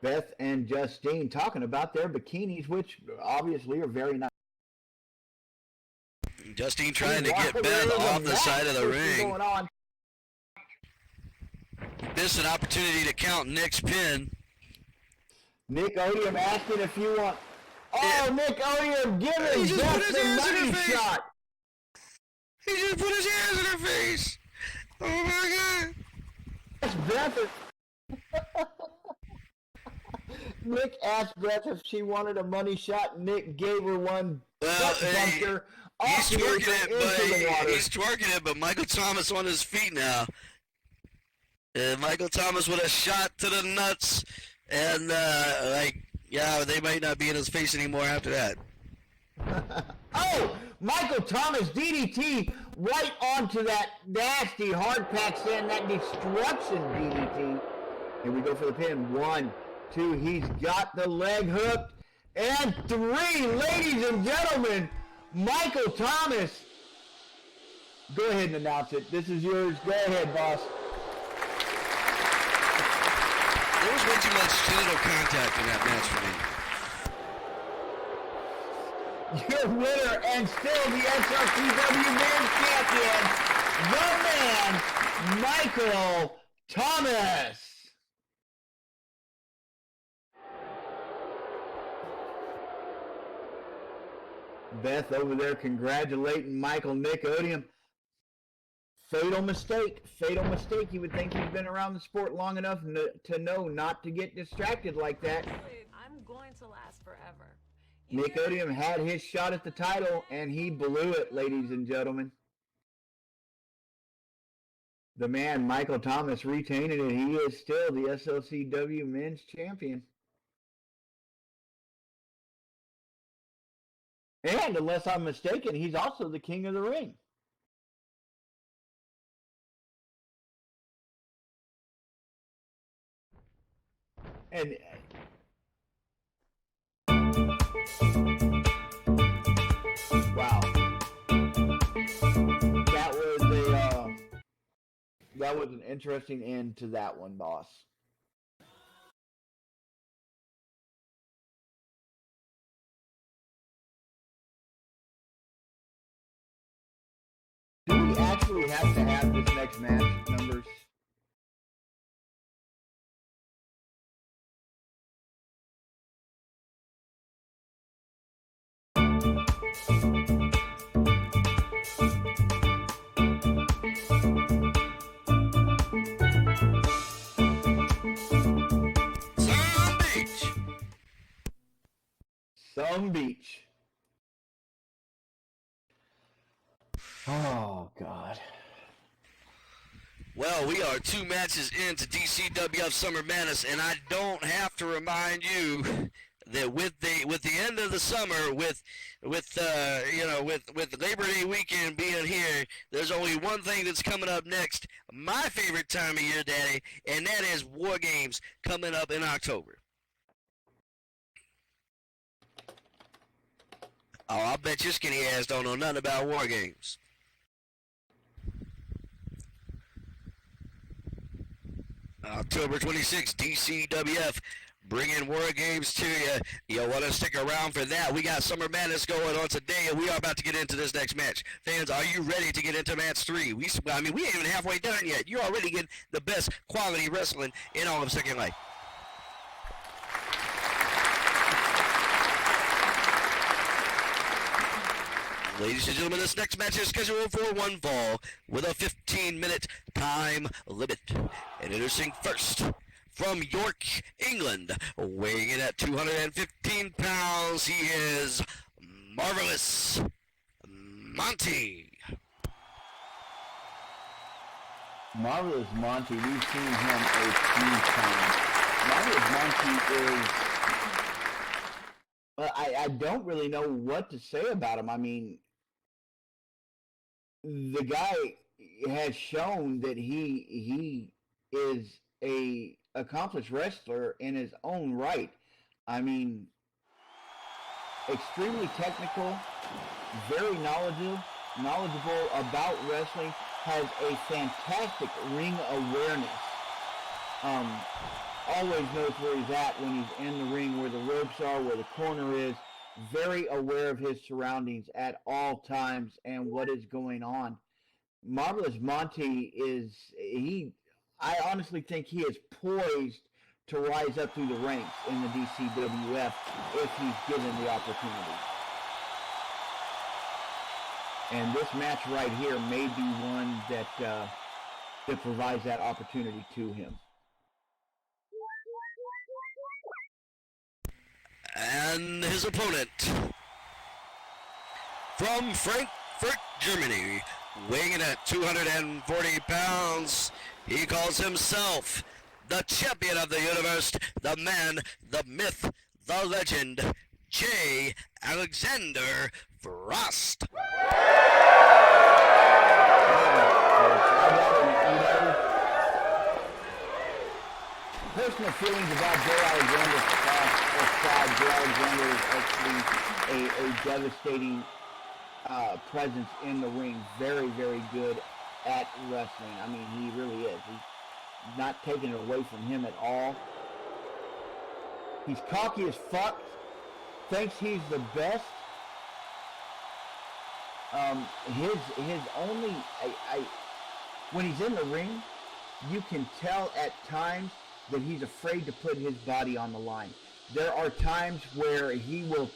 Beth and Justine talking about their bikinis, which obviously are very nice. Justine trying to get Beth off the side of the ring. This is an opportunity to count Nick's pin. Nick Odium asking if you want. Oh, Nick Odium giving Beth the money shot. He just put his hands in her face. Oh my God. Beth. Nick asked Beth if she wanted a money shot. Nick gave her one. Well, he's twerking it, but Michael Tomas on his feet now. Michael Tomas with a shot to the nuts, and they might not be in his face anymore after that. Oh, Michael Tomas DDT right onto that nasty hard pack sand, that destruction DDT. Here we go for the pin. 1, 2, he's got the leg hooked, and 3, ladies and gentlemen, Michael Tomas. Go ahead and announce it. This is yours. Go ahead, boss. There was way too much genital contact in that match for me. Your winner and still the SLTW Men's Champion, the man, Michael Tomas. Beth over there congratulating Michael. Nick Odium. Fatal mistake. Fatal mistake. You would think he's been around the sport long enough to know not to get distracted like that. I'm going to last forever. Nick Odium had his shot at the title, and he blew it, ladies and gentlemen. The man, Michael Tomas, retaining it. He is still the SLCW Men's Champion. And unless I'm mistaken, he's also the King of the Ring. And wow, that was an interesting end to that one, boss. Do we actually have to have this next match, numbers? Some Beach. Oh, God. Well, we are 2 matches into DCWF Summer Madness, and I don't have to remind you that with the end of the summer, with Labor Day weekend being here, there's only one thing that's coming up next. My favorite time of year, Daddy, and that is War Games coming up in October. Oh, I bet your skinny ass don't know nothing about War Games. October 26th, DCWF, bringing War Games to you. You want to stick around for that. We got Summer Madness going on today, and we are about to get into this next match. Fans, are you ready to get into match 3? We ain't even halfway done yet. You're already getting the best quality wrestling in all of Second Life. Ladies and gentlemen, this next match is scheduled for 1 fall with a 15-minute time limit. And introducing first from York, England, weighing in at 215 pounds, he is Marvelous Monty. Marvelous Monty, we've seen him a few times. Marvelous Monty is I don't really know what to say about him. I mean, the guy has shown that he is a accomplished wrestler in his own right. I mean, extremely technical, very knowledgeable about wrestling, has a fantastic ring awareness. Always knows where he's at when he's in the ring, where the ropes are, where the corner is. Very aware of his surroundings at all times and what is going on. Marvelous Monty I honestly think he is poised to rise up through the ranks in the DCWF if he's given the opportunity. And this match right here may be one that provides that opportunity to him. And his opponent, from Frankfurt, Germany, weighing in at 240 pounds, he calls himself the champion of the universe, the man, the myth, the legend, J. Alexander Frost. Personal feelings about J. Alexander aside, J. Alexander is actually a devastating presence in the ring. Very, very good at wrestling. I mean, he really is. He's not taking it away from him at all. He's cocky as fuck. Thinks he's the best. His only when he's in the ring, you can tell at times that he's afraid to put his body on the line. There are times where he will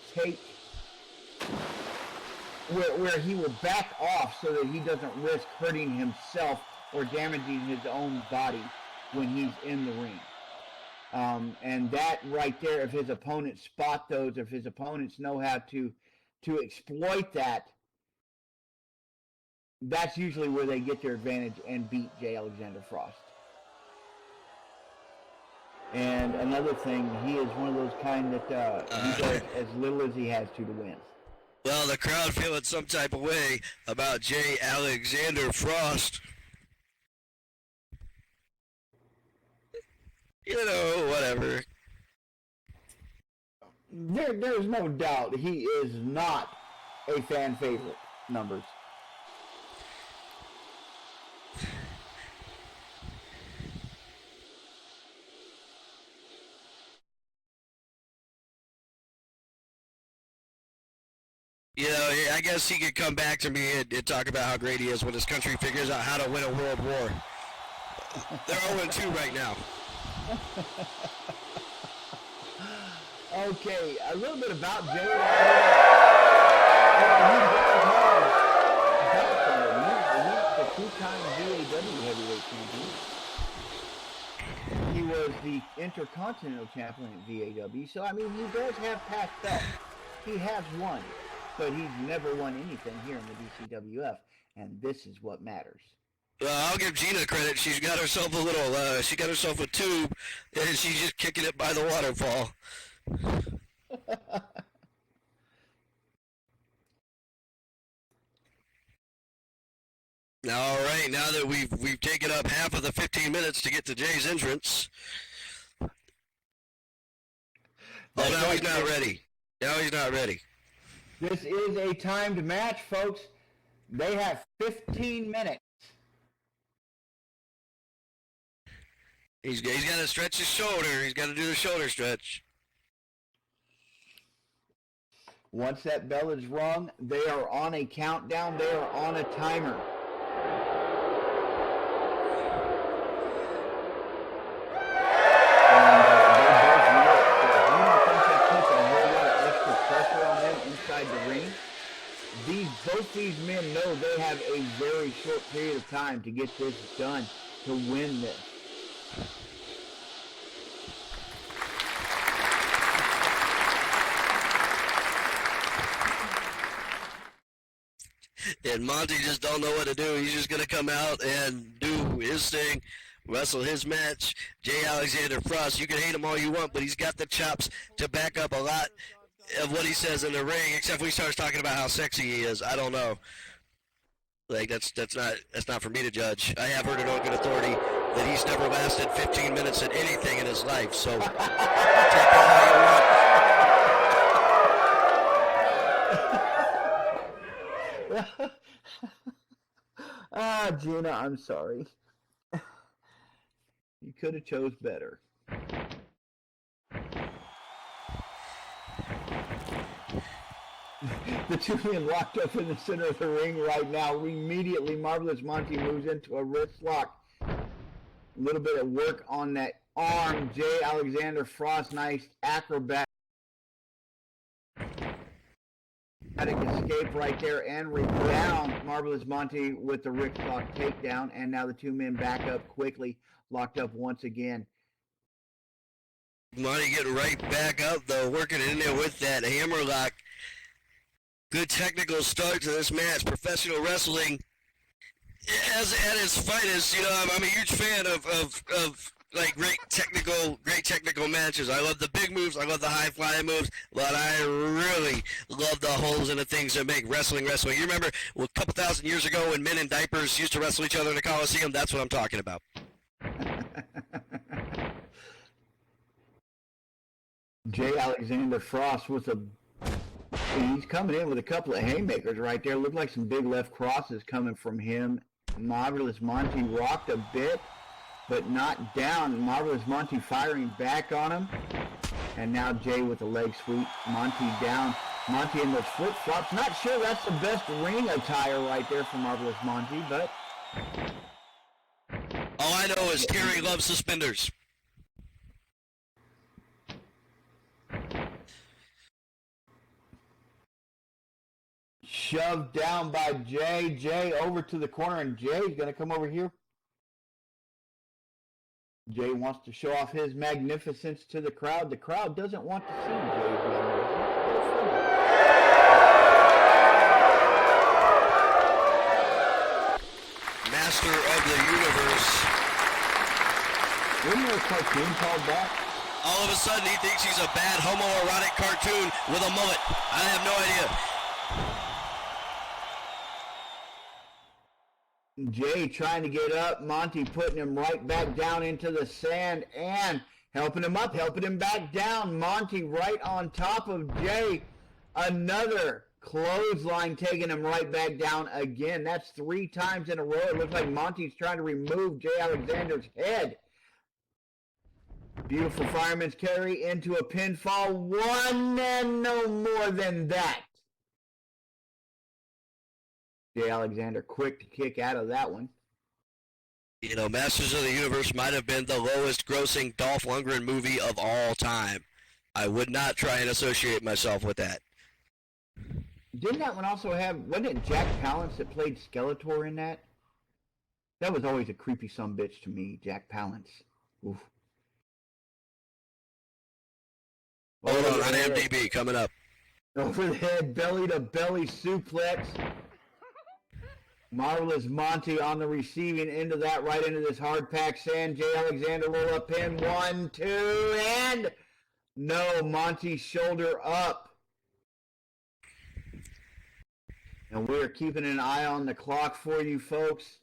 where he will back off so that he doesn't risk hurting himself or damaging his own body when he's in the ring. And that right there, if his opponents spot those, if his opponents know how to exploit that, that's usually where they get their advantage and beat J. Alexander Frost. And another thing, he is one of those kind that he does as little as he has to win. Well, the crowd feeling some type of way about J. Alexander Frost. You know, whatever. There's no doubt he is not a fan favorite, Numbers. You know, I guess he could come back to me and talk about how great he is when his country figures out how to win a world war. They're 0-2 right now. Okay, a little bit about Jay. He's the two-time DAW heavyweight champion. He was the Intercontinental champion at DAW, so I mean, he does have past belts. He has won, but he's never won anything here in the DCWF, and this is what matters. I'll give Gina credit. She's got herself a little, she got herself a tube, and she's just kicking it by the waterfall. All right, now that we've taken up half of the 15 minutes to get to Jay's entrance. Oh, now he's not ready. Now he's not ready. This is a timed match, folks. They have 15 minutes. He's got to stretch his shoulder. He's got to do the shoulder stretch. Once that bell is rung, they are on a countdown. They are on a timer. And they both know it. So if you don't think that puts a whole lot of extra pressure on them inside the ring, both these men know they have a very short period of time to get this done, to win this. And Monty just don't know what to do. He's just going to come out and do his thing, wrestle his match. J. Alexander Frost, you can hate him all you want, but he's got the chops to back up a lot of what he says in the ring, except when he starts talking about how sexy he is. I don't know. Like that's not for me to judge. I have heard it on good authority that he's never lasted 15 minutes at anything in his life. So take that how you want. Gina, I'm sorry. You could have chose better. The two men locked up in the center of the ring right now. Immediately, Marvelous Monty moves into a wrist lock. A little bit of work on that arm. J. Alexander Frost, nice acrobat. Escape right there and down Marvelous Monty with the wrist lock takedown. And now the two men back up quickly, locked up once again. Monty getting right back up, though, working in there with that hammerlock. Good technical start to this match. Professional wrestling, as at its finest. You know, I'm a huge fan of like great technical matches. I love the big moves. I love the high flying moves. But I really love the holes in the things that make wrestling. You remember a couple thousand years ago when men in diapers used to wrestle each other in the Coliseum? That's what I'm talking about. J. Alexander Frost with he's coming in with a couple of haymakers right there. Look like some big left crosses coming from him. Marvelous Monty rocked a bit, but not down. Marvelous Monty firing back on him. And now Jay with a leg sweep. Monty down. Monty in those flip-flops. Not sure that's the best ring attire right there for Marvelous Monty, but... All I know is Terry loves suspenders. Shoved down by Jay. Jay over to the corner, and Jay's going to come over here. Jay wants to show off his magnificence to the crowd. The crowd doesn't want to see Jay's magnificence. Master of the Universe. Wasn't there a cartoon called that? All of a sudden, he thinks he's a bad homoerotic cartoon with a mullet. I have no idea. Jay trying to get up. Monty putting him right back down into the sand and helping him up, helping him back down. Monty right on top of Jay. Another clothesline taking him right back down again. That's 3 times in a row. It looks like Monty's trying to remove Jay Alexander's head. Beautiful fireman's carry into a pinfall. 1 and no more than that. Jay Alexander quick to kick out of that one. You know, Masters of the Universe might have been the lowest grossing Dolph Lundgren movie of all time. I would not try and associate myself with that. Didn't that one also have, wasn't it Jack Palance that played Skeletor in that? That was always a creepy sumbitch to me, Jack Palance. Oof. Hold on IMDb, coming up. Over the head, belly to belly suplex. Marvelous Monty on the receiving end of that, right into this hard packed sand. Jay Alexander roll up pin. 1, 2, and no, Monty's shoulder up. And we are keeping an eye on the clock for you folks.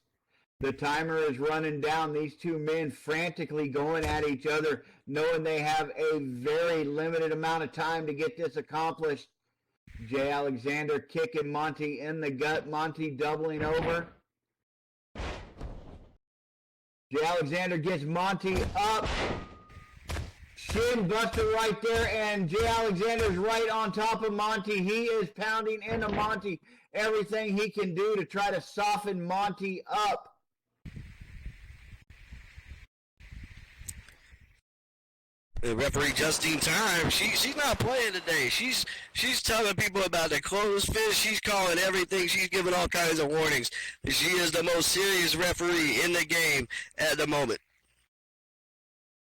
The timer is running down. These two men frantically going at each other, knowing they have a very limited amount of time to get this accomplished. Jay Alexander kicking Monty in the gut. Monty doubling over. Jay Alexander gets Monty up. Shin buster right there, and Jay Alexander's right on top of Monty. He is pounding into Monty. Everything he can do to try to soften Monty up. The referee Justine Time, she's not playing today. She's telling people about the closed fist. She's calling everything. She's giving all kinds of warnings. She is the most serious referee in the game at the moment.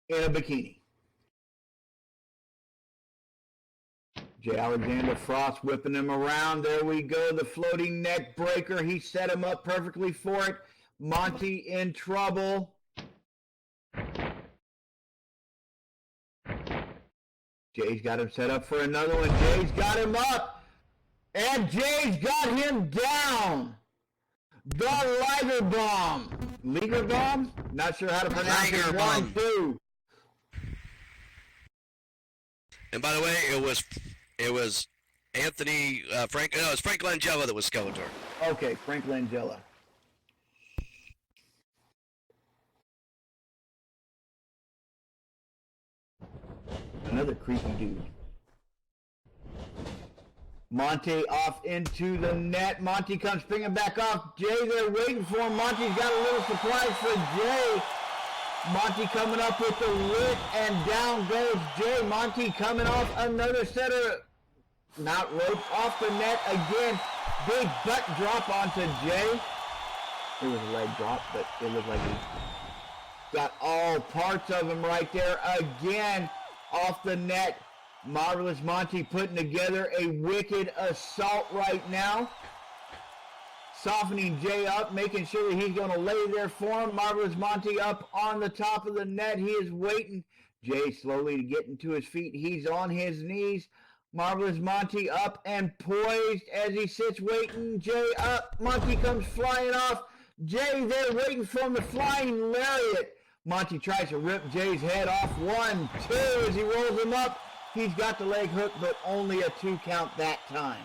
In a bikini. Jay Alexander Frost whipping him around. There we go. The floating neck breaker. He set him up perfectly for it. Monty in trouble. Jay's got him set up for another one. Jay's got him up. And Jay's got him down. The Liger Bomb. Liger Bomb? Not sure how to pronounce it. Liger Bomb. 1-2. And by the way, it was Anthony Frank. No, it's Frank Langella that was Skeletor. Okay, Frank Langella. Another creepy dude. Monty off into the net. Monty comes springing back off. Jay there waiting for him. Monty's got a little surprise for Jay. Monty coming up with the lick, and down goes Jay. Monty coming off another set of mount ropes off the net again. Big butt drop onto Jay. It was a leg drop, but it looked like he got all parts of him right there again off the net. Marvelous Monty putting together a wicked assault right now. Softening Jay up, making sure that he's going to lay there for him. Marvelous Monty up on the top of the net. He is waiting. Jay slowly getting to his feet. He's on his knees. Marvelous Monty up and poised as he sits waiting. Jay up. Monty comes flying off. Jay there waiting for him, the flying lariat. Monty tries to rip Jay's head off. 1, 2 as he rolls him up. He's got the leg hook, but only a 2 count that time.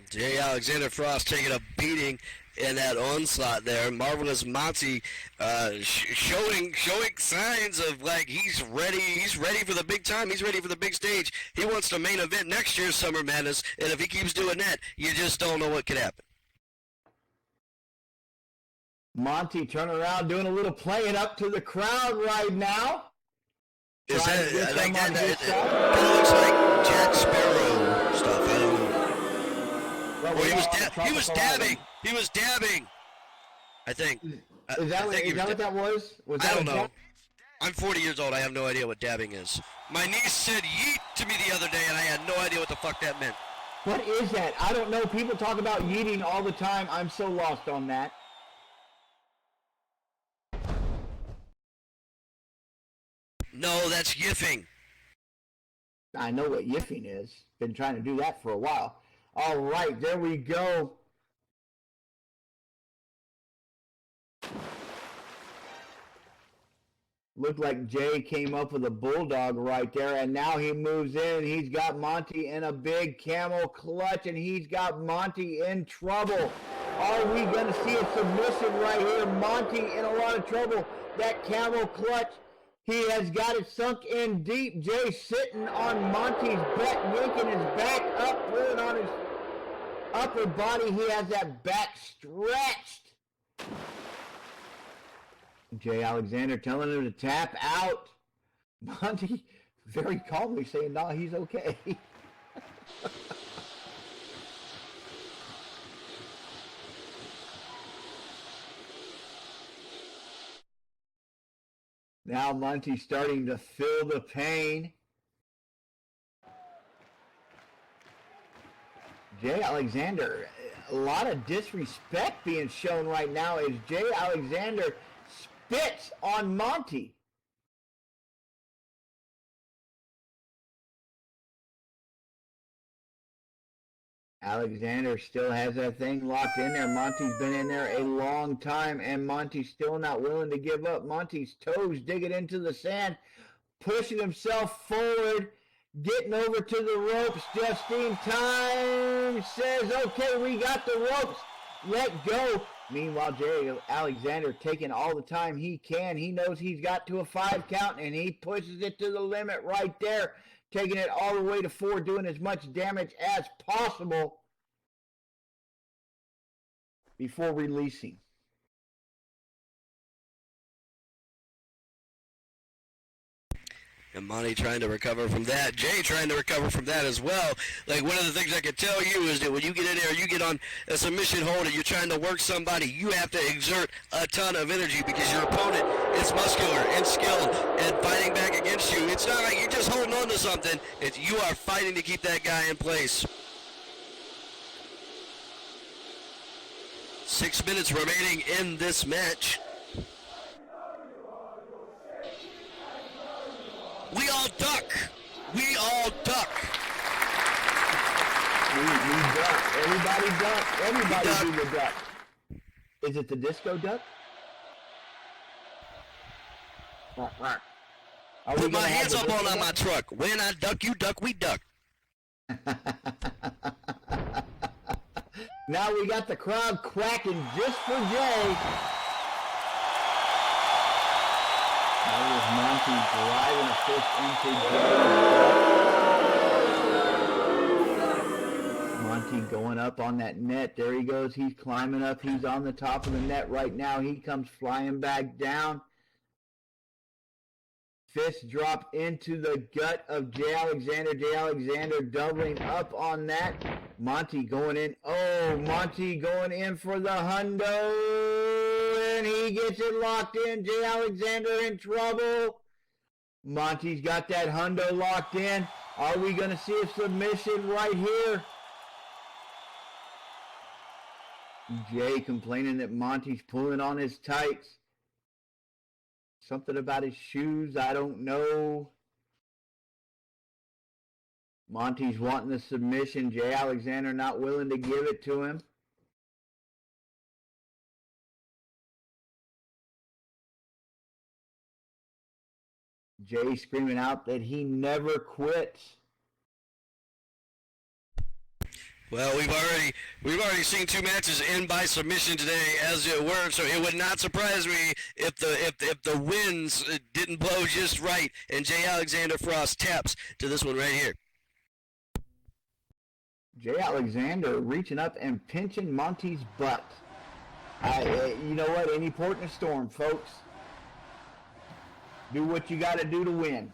Jay Alexander Frost taking a beating in that onslaught there. Marvelous Monty showing signs of like he's ready. He's ready for the big time. He's ready for the big stage. He wants to main event next year's Summer Madness, and if he keeps doing that, you just don't know what could happen. Monty turning around, doing a little playing up to the crowd right now. Is Trying that, to get I think some on his it side. kind of looks like Jack Sparrow stuff. I don't know. Well, Or he was tropical dabbing. island. He was dabbing. I think. Is that, I what, think he is that what that was? Was that I don't a know. dab? I'm 40 years old. I have no idea what dabbing is. My niece said yeet to me the other day, and I had no idea what the fuck that meant. What is that? I don't know. People talk about yeeting all the time. I'm so lost on that. No, that's yiffing. I know what yiffing is. Been trying to do that for a while. All right, there we go. Looked like Jay came up with a bulldog right there, and now he moves in. He's got Monty in a big camel clutch, and he's got Monty in trouble. Are we going to see a submission right here? Monty in a lot of trouble. That camel clutch, he has got it sunk in deep. Jay sitting on Monty's butt, yanking his back up, pulling on his upper body. He has that back stretched. Jay Alexander telling him to tap out. Monty very calmly saying, no, he's okay. Now Monty's starting to feel the pain. Jay Alexander, a lot of disrespect being shown right now as Jay Alexander spits on Monty. Alexander still has that thing locked in there. Monty's been in there a long time, and Monty's still not willing to give up. Monty's toes digging into the sand, pushing himself forward, getting over to the ropes just in time. Says, okay, we got the ropes. Let go. Meanwhile, Jay Alexander taking all the time he can. He knows he's got to a 5 count, and he pushes it to the limit right there, taking it all the way to 4, doing as much damage as possible before releasing. And Monty trying to recover from that. Jay trying to recover from that as well. Like, one of the things I can tell you is that when you get in there, you get on a submission hold and you're trying to work somebody, you have to exert a ton of energy because your opponent is muscular and skilled and fighting back against you. It's not like you're just holding on to something. You are fighting to keep that guy in place. 6 minutes remaining in this match. We all Everybody duck. Everybody do the duck. Is it the disco duck? Put my hands up on my truck. When I duck, you duck, we duck. Now we got the crowd quacking just for Jay. That was Monty driving a fist into Jay. Monty going up on that net. There he goes. He's climbing up. He's on the top of the net right now. He comes flying back down. Fist drop into the gut of Jay Alexander. Jay Alexander doubling up on that. Monty going in. Oh, Monty going in for the hundo. And he gets it locked in. Jay Alexander in trouble. Monty's got that hundo locked in. Are we going to see a submission right here? Jay complaining that Monty's pulling on his tights. Something about his shoes, I don't know. Monty's wanting the submission. Jay Alexander not willing to give it to him. Jay screaming out that he never quits. Well, we've already seen 2 matches end by submission today, as it were. So it would not surprise me if the winds didn't blow just right, and Jay Alexander Frost taps to this one right here. Jay Alexander reaching up and pinching Monty's butt. You know what? Any port in a storm, folks. Do what you got to do to win.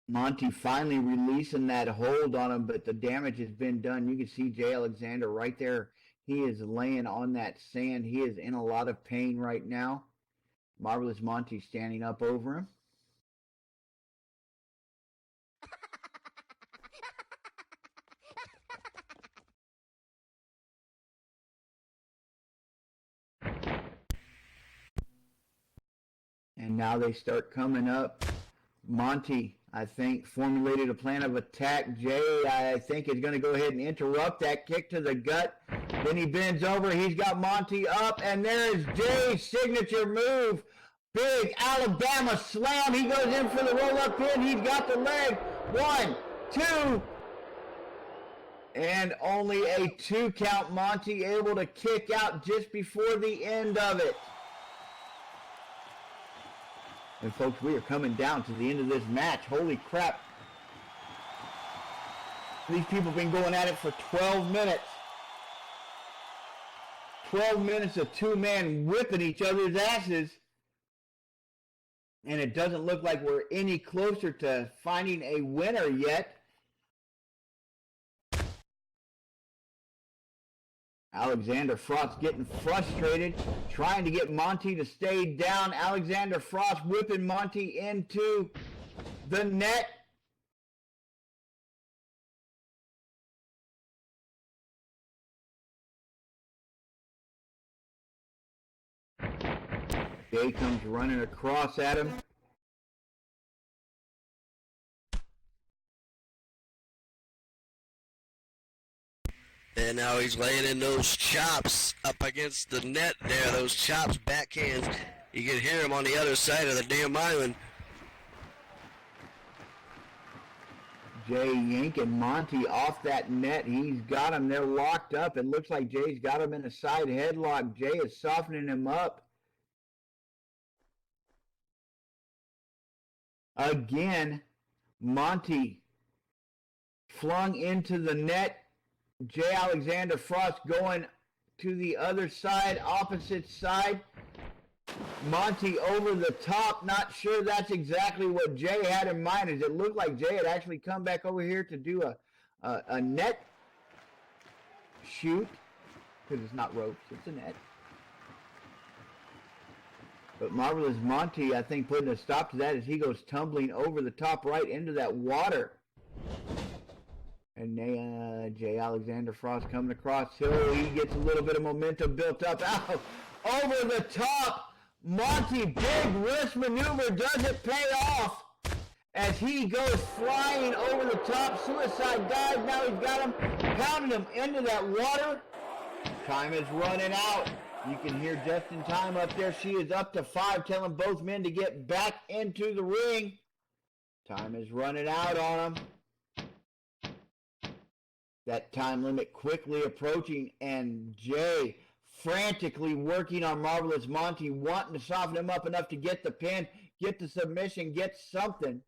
Monty finally releasing that hold on him, but the damage has been done. You can see Jay Alexander right there. He is laying on that sand. He is in a lot of pain right now. Marvelous Monty standing up over him. And now they start coming up. Monty, I think, formulated a plan of attack. Jay, I think, is going to go ahead and interrupt that kick to the gut. Then he bends over. He's got Monty up, and there's Jay's signature move. Big Alabama slam. He goes in for the roll-up pin. He's got the leg. 1, 2. And only a 2 count. Monty able to kick out just before the end of it. And folks, we are coming down to the end of this match. Holy crap. These people have been going at it for 12 minutes. 12 minutes of 2 men whipping each other's asses. And it doesn't look like we're any closer to finding a winner yet. Alexander Frost getting frustrated, trying to get Monty to stay down. Alexander Frost whipping Monty into the net. Jay comes running across at him. And now he's laying in those chops up against the net there. Those chops, backhands. You can hear him on the other side of the damn island. Jay yanking Monty off that net. He's got him there locked up. It looks like Jay's got him in a side headlock. Jay is softening him up. Again, Monty flung into the net. Jay Alexander Frost going to the other side, opposite side. Monty over the top. Not sure that's exactly what Jay had in mind. As it looked like Jay had actually come back over here to do a net shoot. Because it's not ropes, it's a net. But Marvelous Monty, I think, putting a stop to that as he goes tumbling over the top right into that water. And Jay Alexander Frost coming across hill. He gets a little bit of momentum built up. Out over the top. Monty, big wrist maneuver, doesn't pay off as he goes flying over the top. Suicide dive. Now he's got him, pounding him into that water. Time is running out. You can hear just in time up there. She is up to 5, telling both men to get back into the ring. Time is running out on them. That time limit quickly approaching, and Jay frantically working on Marvelous Monty, wanting to soften him up enough to get the pin, get the submission, get something.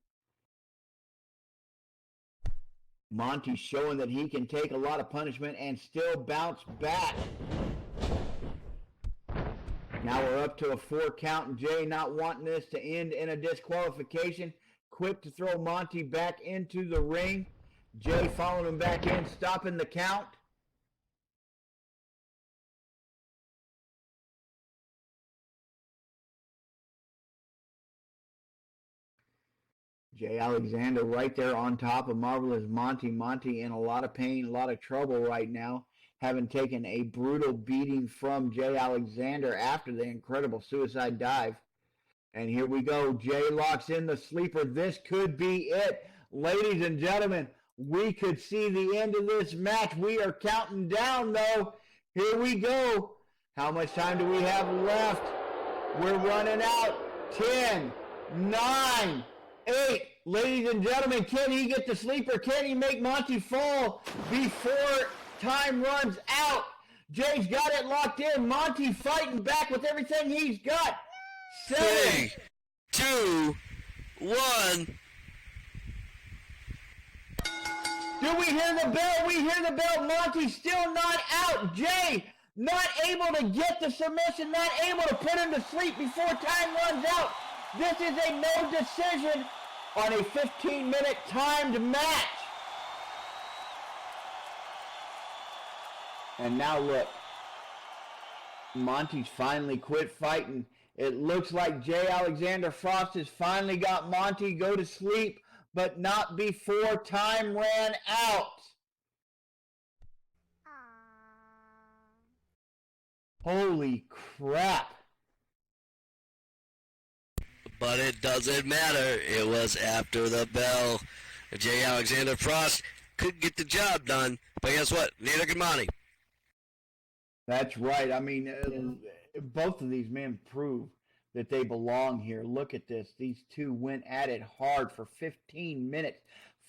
Monty showing that he can take a lot of punishment and still bounce back. Now we're up to a 4 count, and Jay not wanting this to end in a disqualification. Quick to throw Monty back into the ring. Jay following him back in, stopping the count. Jay Alexander right there on top of Marvelous Monty. Monty in a lot of pain, a lot of trouble right now, having taken a brutal beating from Jay Alexander after the incredible suicide dive. And here we go. Jay locks in the sleeper. This could be it. Ladies and gentlemen, we could see the end of this match. We are counting down, though. Here we go. How much time do we have left? We're running out. 10, 9, 8. Ladies and gentlemen, can he get the sleeper? Can he make Monty fall before time runs out? Jay's got it locked in. Monty fighting back with everything he's got. 7, 3, 2, 1. Do we hear the bell? We hear the bell. Monty still not out. Jay not able to get the submission, not able to put him to sleep before time runs out. This is a no decision on a 15-minute timed match. And now look, Monty's finally quit fighting. It looks like Jay Alexander Frost has finally got Monty go to sleep, but not before time ran out. Holy crap. But it doesn't matter. It was after the bell. Jay Alexander Frost couldn't get the job done, but guess what? Neither could Monty. That's right. I mean, both of these men prove that they belong here. Look at this. These two went at it hard for 15 minutes.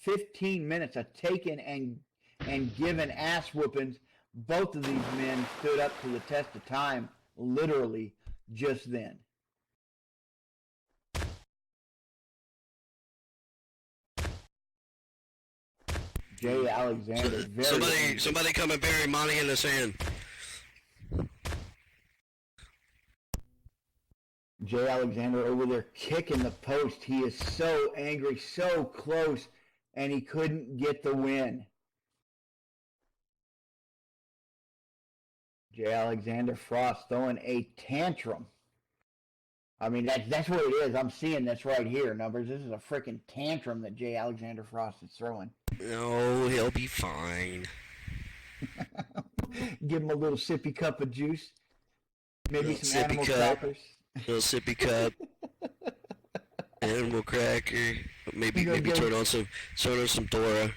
15 minutes of taking and giving ass whoopings. Both of these men stood up to the test of time, literally, just then. Jay Alexander, Somebody come and bury Monty in the sand. Jay Alexander over there kicking the post. He is so angry, so close, and he couldn't get the win. Jay Alexander Frost throwing a tantrum. I mean, that's what it is. I'm seeing this right here, numbers. This is a freaking tantrum that Jay Alexander Frost is throwing. No, he'll be fine. Give him a little sippy cup of juice. Maybe some animal cup. crackers. Little sippy cup. Animal cracker. Maybe turn on some Dora.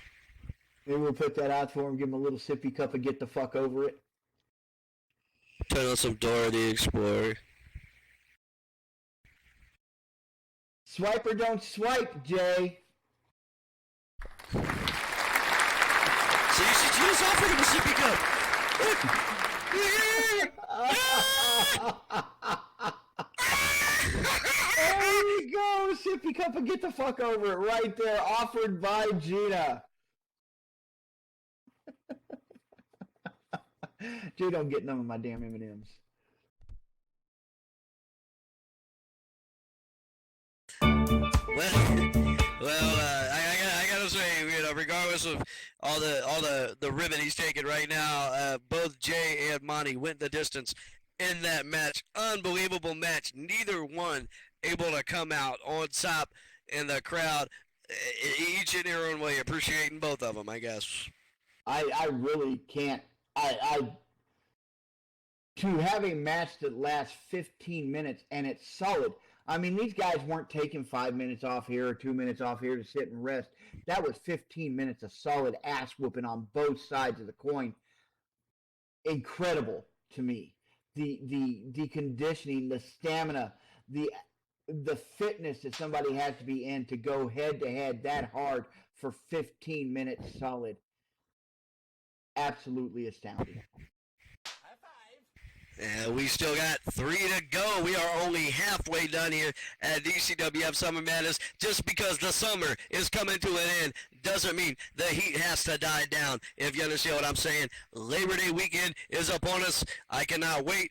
Maybe we'll put that out for him. Give him a little sippy cup and get the fuck over it. Turn on some Dora the Explorer. Swipe or don't swipe, Jay. So you just offered him a sippy cup. There you go, sippy cup and get the fuck over it right there, offered by Gina. Jay don't get none of my damn M&Ms. I gotta say, regardless of all the ribbon he's taking right now, both Jay and Monty went the distance in that match. Unbelievable match. Neither one able to come out on top in the crowd, each in their own way, appreciating both of them, I guess. I really can't. I to have a match that lasts 15 minutes and it's solid. I mean, these guys weren't taking 5 minutes off here or 2 minutes off here to sit and rest. That was 15 minutes of solid ass whooping on both sides of the coin. Incredible to me. The conditioning, the stamina, the fitness that somebody has to be in to go head to head that hard for 15 minutes solid. Absolutely astounding. We still got 3 to go. We are only halfway done here at DCWF Summer Madness. Just because the summer is coming to an end doesn't mean the heat has to die down, if you understand what I'm saying. Labor Day weekend is upon us. I cannot wait.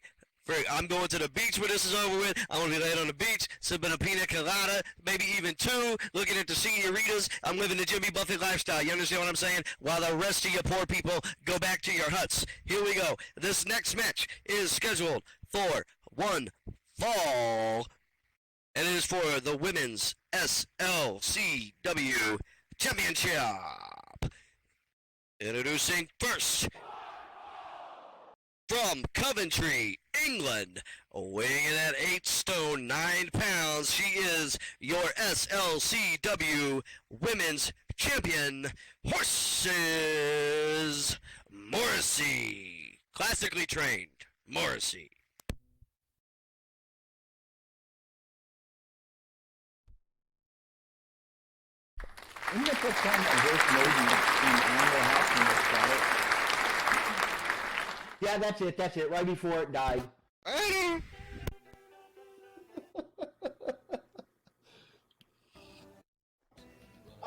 I'm going to the beach when this is over with. I'm going to be laid on the beach, sipping a pina colada, maybe even 2, looking at the senoritas. I'm living the Jimmy Buffett lifestyle. You understand what I'm saying? While the rest of you poor people go back to your huts. Here we go. This next match is scheduled for one fall, and it is for the Women's SLCW Championship. Introducing first, from Coventry, England, weighing in at 8 stone, 9 pounds, she is your SLCW Women's Champion, Horses Morrissey. Classically trained, Morrissey. Isn't it the time that Horse Maiden in Animal House when they shot it? Yeah, that's it, right before it died. I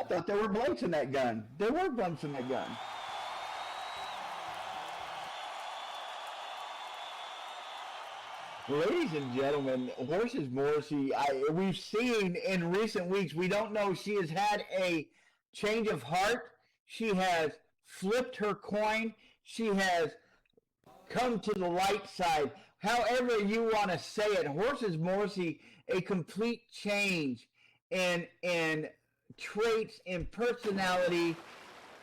thought there were blunts in that gun. There were blunts in that gun. Ladies and gentlemen, Horses Morrissey, we've seen in recent weeks, we don't know, she has had a change of heart. She has flipped her coin. She has come to the light side. However you want to say it, Horses Morrissey, a complete change in traits, in personality,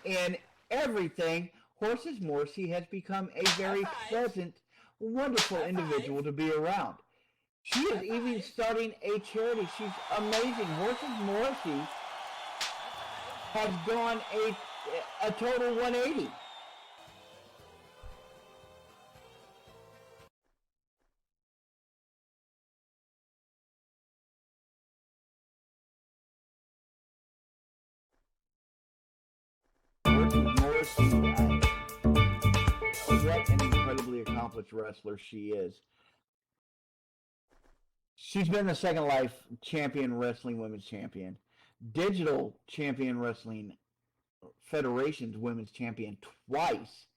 in everything. Horses Morrissey has become a very pleasant, wonderful individual to be around. She is even starting a charity. She's amazing. Horses Morrissey has gone a total 180. What an incredibly accomplished wrestler she is. She's been the Second Life Champion Wrestling Women's Champion, Digital Champion Wrestling Federation's Women's Champion twice.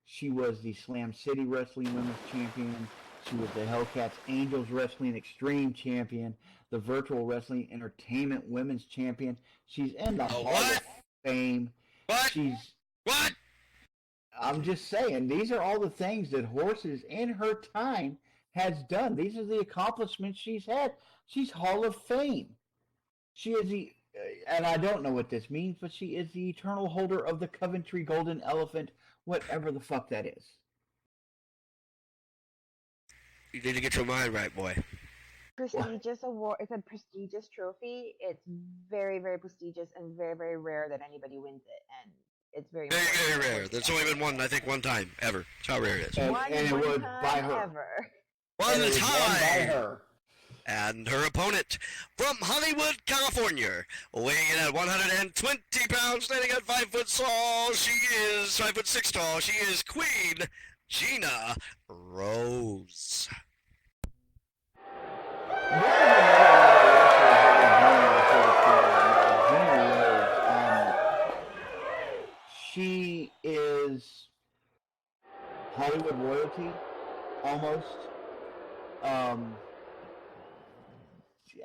She was the Slam City Wrestling Women's Champion. She was the Hellcats Angels Wrestling Extreme Champion, the Virtual Wrestling Entertainment Women's Champion. She's in the Hall of Fame. What? What? I'm just saying, these are all the things that Horses in her time has done. These are the accomplishments she's had. She's Hall of Fame. She is the, and I don't know what this means, but she is the eternal holder of the Coventry Golden Elephant, whatever the fuck that is. You need to get your mind right, boy. Prestigious award. It's a prestigious trophy. It's very, very prestigious and very, very rare that anybody wins it, and it's very, very rare. There's only been one time ever. That's how rare it is. And it was by her. Ever. One By time. her. And her opponent from Hollywood, California, weighing in at 120 pounds, standing at 5 foot tall. She is 5 foot 6 tall. She is Queen Gina Rose. She is Hollywood royalty, almost.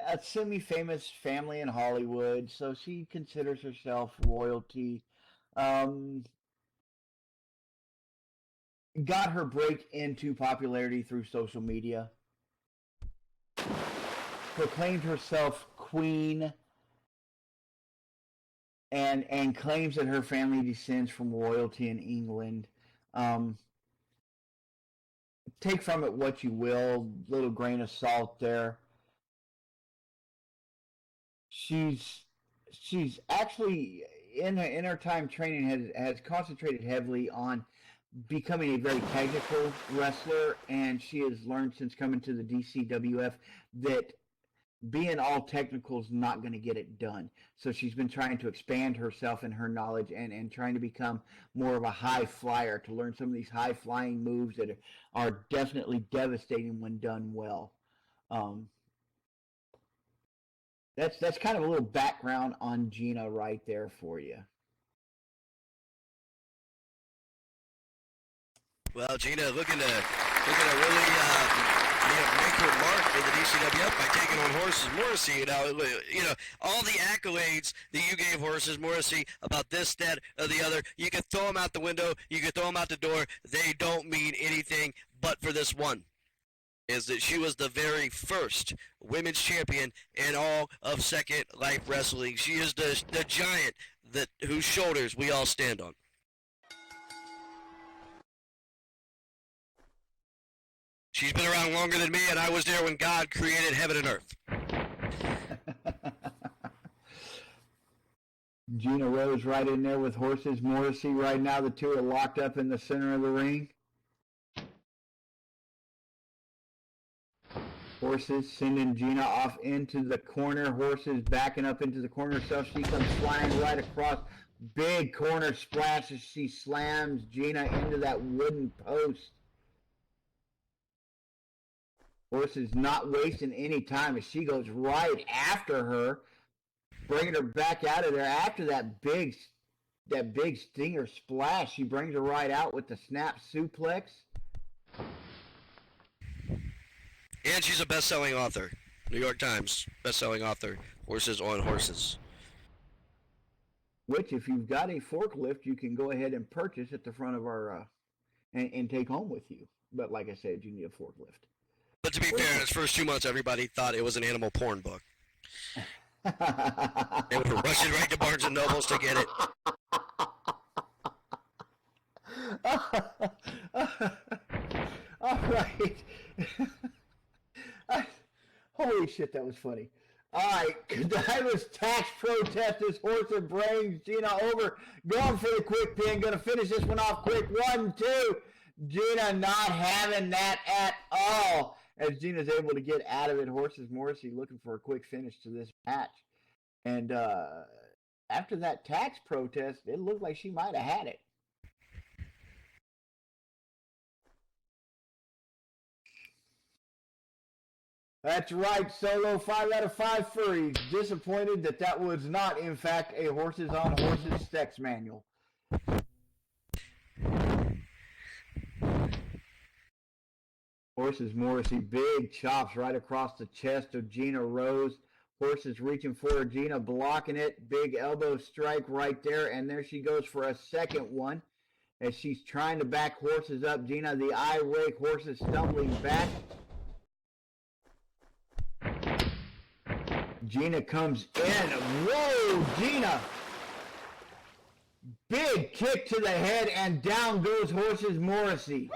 A semi-famous family in Hollywood, so she considers herself royalty. Got her break into popularity through social media. Proclaimed herself queen, and claims that her family descends from royalty in England. take from it what you will, little grain of salt there. She's actually in her time training has concentrated heavily on becoming a very technical wrestler, and she has learned since coming to the DCWF that being all technical is not going to get it done. So she's been trying to expand herself and her knowledge and trying to become more of a high flyer, to learn some of these high flying moves that are definitely devastating when done well. That's kind of a little background on Gina right there for you. Well, Gina looking to really make her mark in the DCWF by taking on Horses Morrissey. Now, all the accolades that you gave Horses Morrissey about this, that, or the other, you can throw them out the window, you can throw them out the door. They don't mean anything but for this one, is that she was the very first women's champion in all of Second Life Wrestling. She is the giant whose shoulders we all stand on. She's been around longer than me, and I was there when God created heaven and earth. Gina Rose right in there with Horses Morrissey right now. The two are locked up in the center of the ring. Horses sending Gina off into the corner. Horses backing up into the corner herself. She comes flying right across. Big corner splash as she slams Gina into that wooden post. Horses not wasting any time as she goes right after her, bringing her back out of there after that big stinger splash. She brings her right out with the snap suplex. And she's a best-selling author. New York Times best-selling author. Horses on Horses. Which, if you've got a forklift, you can go ahead and purchase at the front of our and take home with you. But like I said, you need a forklift. But to be fair, in its first 2 months, everybody thought it was an animal porn book. They were rushing right to Barnes & Nobles to get it. All right. Holy shit, that was funny. All right, Godiva's tax protest. This horse and brings Gina over. Going for the quick pin. Going to finish this one off quick. 1, 2. Gina not having that at all. As Gina's able to get out of it, Horses Morrissey looking for a quick finish to this match. And after that tax protest, it looked like she might have had it. That's right, Solo. 5 out of 5 furries. Disappointed that was not, in fact, a Horses on Horses sex manual. Horses Morrissey, big chops right across the chest of Gina Rose. Horses reaching for her, Gina blocking it. Big elbow strike right there, and there she goes for a second one. As she's trying to back Horses up, Gina, the eye rake, Horses stumbling back. Gina comes in. Whoa, Gina! Big kick to the head, and down goes Horses Morrissey.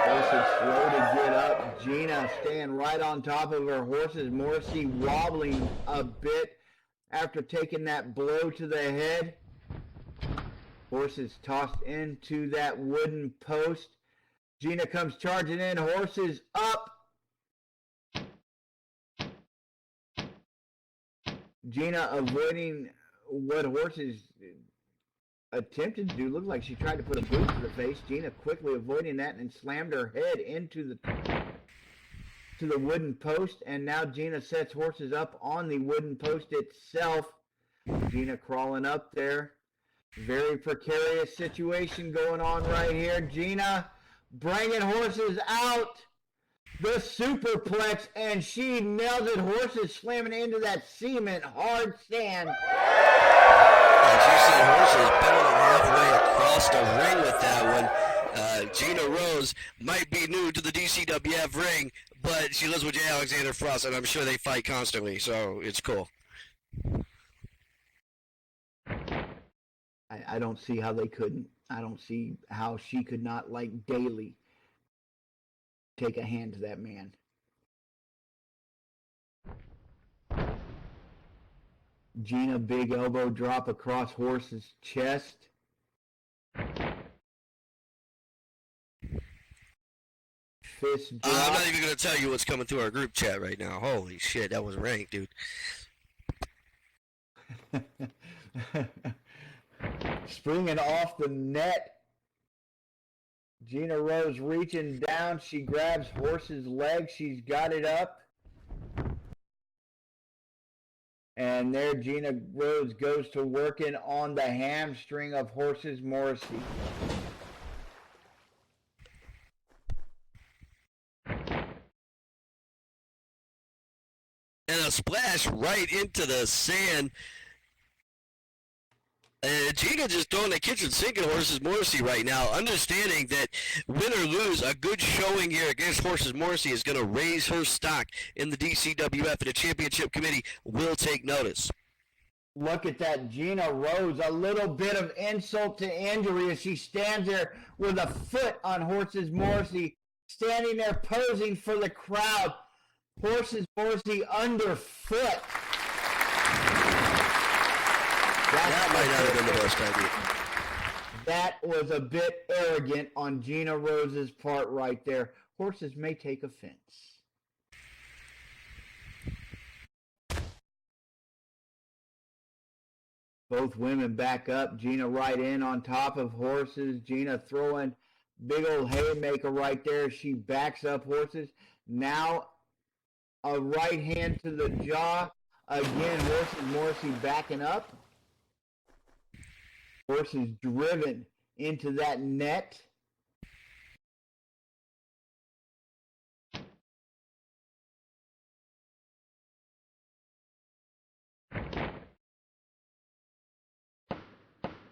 Horses slow to get up. Gina staying right on top of her. Horses Morrissey wobbling a bit after taking that blow to the head. Horses tossed into that wooden post. Gina comes charging in. Horses up. Gina avoiding what Horses attempted to do. Looked like she tried to put a boot to the face. Gina quickly avoiding that and slammed her head into the wooden post. And now Gina sets Horses up on the wooden post itself. Gina crawling up there. Very precarious situation going on right here. Gina bringing Horses out. The superplex, and she nails it. Horses slamming into that cement hard sand. And she said Horses bellowing halfway across the ring with that one. Gina Rose might be new to the DCWF ring, but she lives with J. Alexander Frost, and I'm sure they fight constantly, so it's cool. I don't see how they couldn't. I don't see how she could not, like, daily take a hand to that man. Gina, big elbow drop across Horse's chest. Fist drop. I'm not even going to tell you what's coming through our group chat right now. Holy shit, that was rank, dude. Springing off the net. Gina Rose reaching down. She grabs Horse's leg. She's got it up. And there Gina Rose goes to working on the hamstring of Horse's Morrissey. And a splash right into the sand. Gina just throwing the kitchen sink at Horses Morrissey right now, understanding that win or lose, a good showing here against Horses Morrissey is going to raise her stock in the DCWF, and the championship committee will take notice. Look at that, Gina Rose, a little bit of insult to injury as she stands there with a foot on Horses Morrissey, standing there posing for the crowd. Horses Morrissey underfoot. That might not have been the best idea. That was a bit arrogant on Gina Rose's part right there. Horses may take offense. Both women back up. Gina right in on top of Horses. Gina throwing big old haymaker right there. She backs up Horses. Now a right hand to the jaw. Again, Horses Morrissey backing up. Horses driven into that net.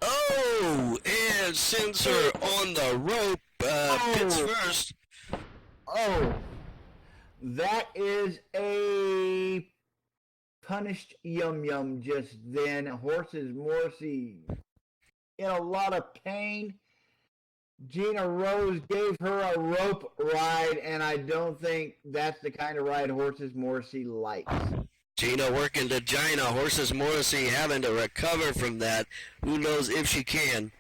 Oh, and sends her on the rope. Pits first. Oh, that is a punished yum-yum just then. Horses Morrissey in a lot of pain. Gina Rose gave her a rope ride, and I don't think that's the kind of ride Horses Morrissey likes. Gina working to Gina. Horses Morrissey having to recover from that. Who knows if she can.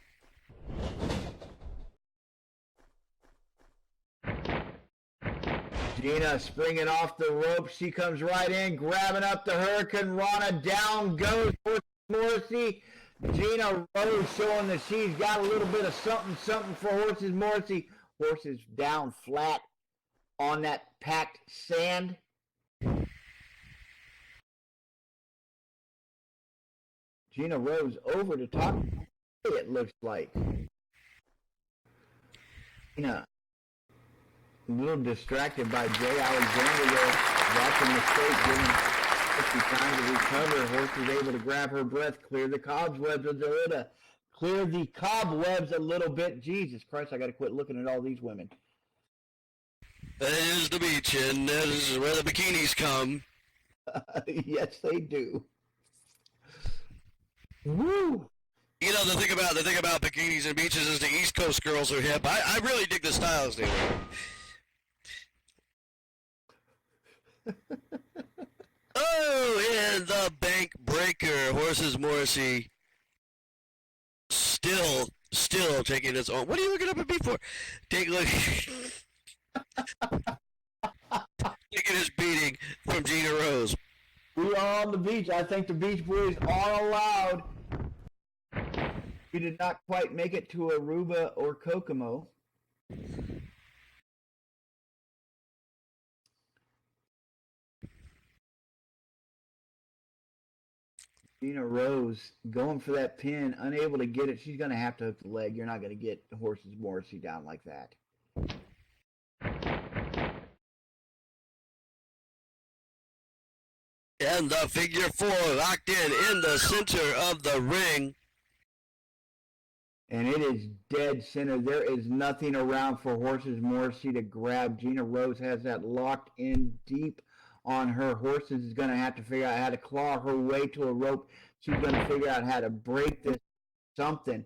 Gina springing off the rope. She comes right in, grabbing up the Hurricane Rana. Down goes Horses Morrissey. Gina Rose showing that she's got a little bit of something for Horses Morrissey. Horses down flat on that packed sand. Gina Rose over the top. It looks like. Gina, a little distracted by Jay Alexander there, watching the state, giving 50 time to recover. Horse is able to grab her breath, clear the cobwebs a little bit. Jesus Christ, I got to quit looking at all these women. That is the beach, and that is where the bikinis come. Yes, they do. Woo! You know, the thing about bikinis and beaches is the East Coast girls are hip. I really dig the styles they wear. Oh, and the bank breaker. Horses Morrissey still taking his own. What are you looking up at me for? Taking his beating from Gina Rose. We are on the beach. I think the Beach Boys are allowed. We did not quite make it to Aruba or Kokomo. Gina Rose going for that pin, unable to get it. She's going to have to hook the leg. You're not going to get Horses Morrissey down like that. And the figure four locked in the center of the ring. And it is dead center. There is nothing around for Horses Morrissey to grab. Gina Rose has that locked in deep on her. Horses is going to have to figure out how to claw her way to a rope. She's going to figure out how to break this something.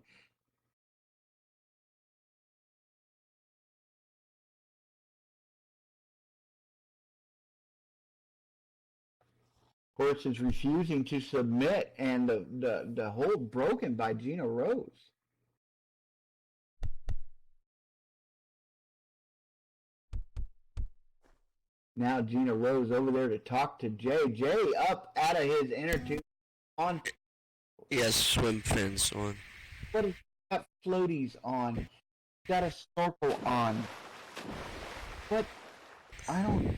Horse is refusing to submit, and the hold broken by Gina Rose. Now Gina Rose over there to talk to Jay. Jay up out of his inner tube on. Yes, swim fins on. What has got floaties on? Got a snorkel on. What? I don't.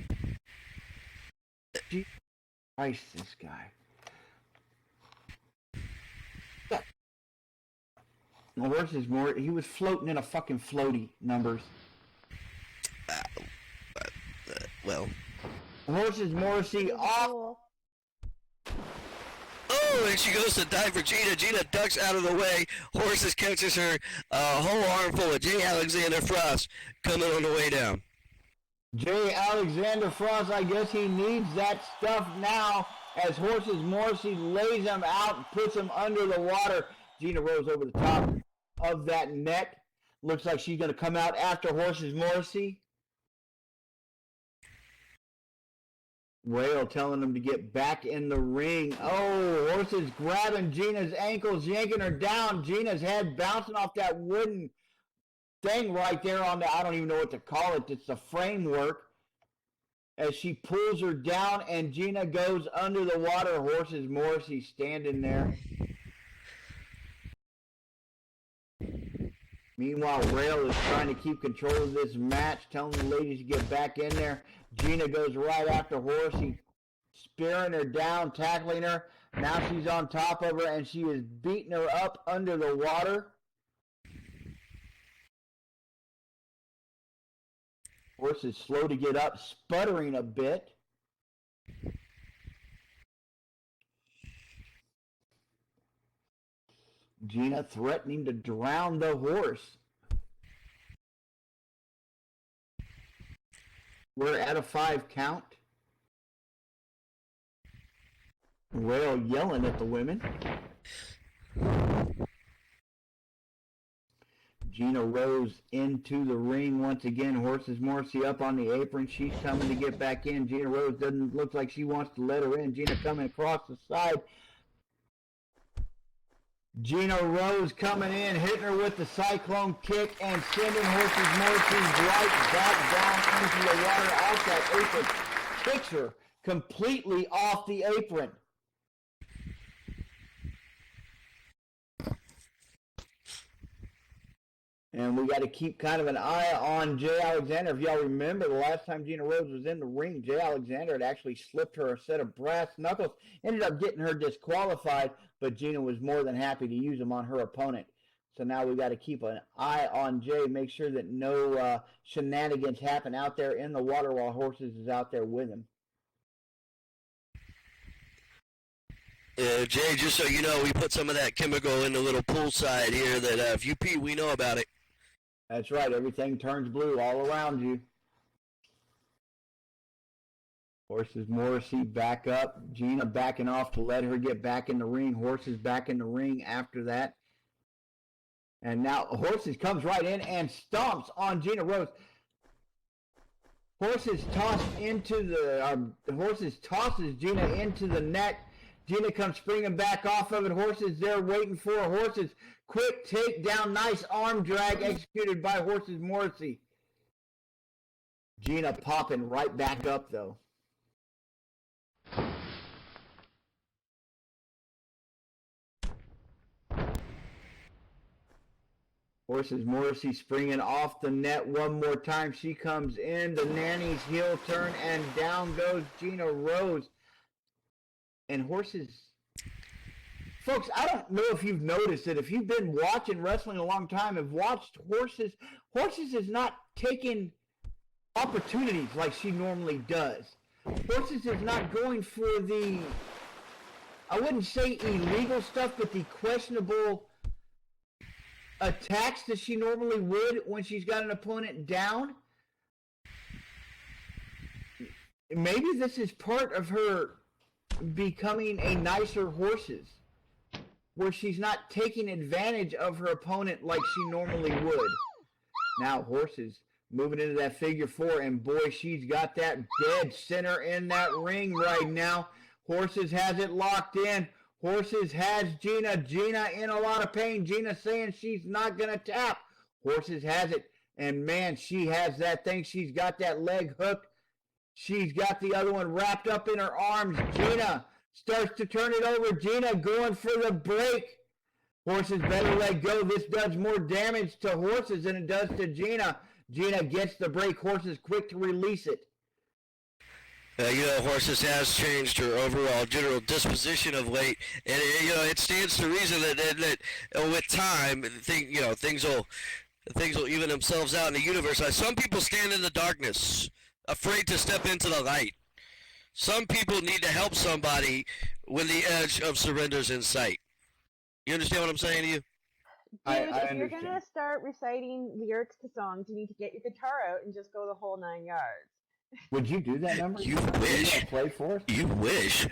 Jesus Christ, this guy. Yeah. The horse is more. He was floating in a fucking floaty. Numbers. Well. The horse is Morrissey off. Oh, and she goes to dive for Gina. Gina ducks out of the way. Horses catches her whole armful of Jay Alexander Frost coming on the way down. Jay Alexander Frost, I guess he needs that stuff now as Horses Morrissey lays him out and puts him under the water. Gina Rose over the top of that net. Looks like she's going to come out after Horses Morrissey. Whale telling him to get back in the ring. Oh, Horses grabbing Gina's ankles, yanking her down. Gina's head bouncing off that wooden thing right there on the, I don't even know what to call it. It's the framework. As she pulls her down and Gina goes under the water. Horses Morrissey standing there. Meanwhile, Rail is trying to keep control of this match, telling the ladies to get back in there. Gina goes right after Horsey, spearing her down, tackling her. Now she's on top of her, and she is beating her up under the water. Horse is slow to get up, sputtering a bit. Gina threatening to drown the horse. We're at a 5 count. Rail yelling at the women. Gina Rose into the ring once again. Horses Morrissey up on the apron. She's coming to get back in. Gina Rose doesn't look like she wants to let her in. Gina coming across the side. Gina Rose coming in, hitting her with the cyclone kick and sending Horses Morrissey right back down into the water off that apron. Kicks her completely off the apron. And we got to keep kind of an eye on Jay Alexander. If y'all remember, the last time Gina Rose was in the ring, Jay Alexander had actually slipped her a set of brass knuckles. Ended up getting her disqualified, but Gina was more than happy to use them on her opponent. So now we got to keep an eye on Jay, make sure that no shenanigans happen out there in the water while Horses is out there with him. Jay, just so you know, we put some of that chemical in the little poolside here that if you pee, we know about it. That's right. Everything turns blue all around you. Horses Morrissey back up. Gina backing off to let her get back in the ring. Horses back in the ring after that. And now Horses comes right in and stomps on Gina Rose. Horses tosses tosses Gina into the net. Gina comes springing back off of it. Horses there waiting for her. Horses quick takedown, nice arm drag executed by Horses Morrissey. Gina popping right back up though. Horses Morrissey springing off the net one more time. She comes in, the nanny's heel turn, and down goes Gina Rose. And Horses, folks, I don't know if you've noticed it. If you've been watching wrestling a long time, have watched Horses, Horses is not taking opportunities like she normally does. Horses is not going for the, I wouldn't say illegal stuff, but the questionable attacks that she normally would when she's got an opponent down. Maybe this is part of her becoming a nicer Horses, where she's not taking advantage of her opponent like she normally would. Now Horses moving into that figure 4, and boy, she's got that dead center in that ring right now. Horses has it locked in. Horses has Gina. Gina in a lot of pain. Gina saying she's not going to tap. Horses has it. And man, she has that thing. She's got that leg hooked. She's got the other one wrapped up in her arms. Gina starts to turn it over. Gina going for the break. Horses better let go. This does more damage to Horses than it does to Gina. Gina gets the break. Horses quick to release it. Horses has changed her overall general disposition of late, and it stands to reason that with time, things will even themselves out in the universe. Some people stand in the darkness, afraid to step into the light. Some people need to help somebody when the edge of surrender's in sight. You understand what I'm saying to you? Dude, if you're going to start reciting lyrics to songs, you need to get your guitar out and just go the whole 9 yards. Would you do that number? You wish. Play for us? You wish.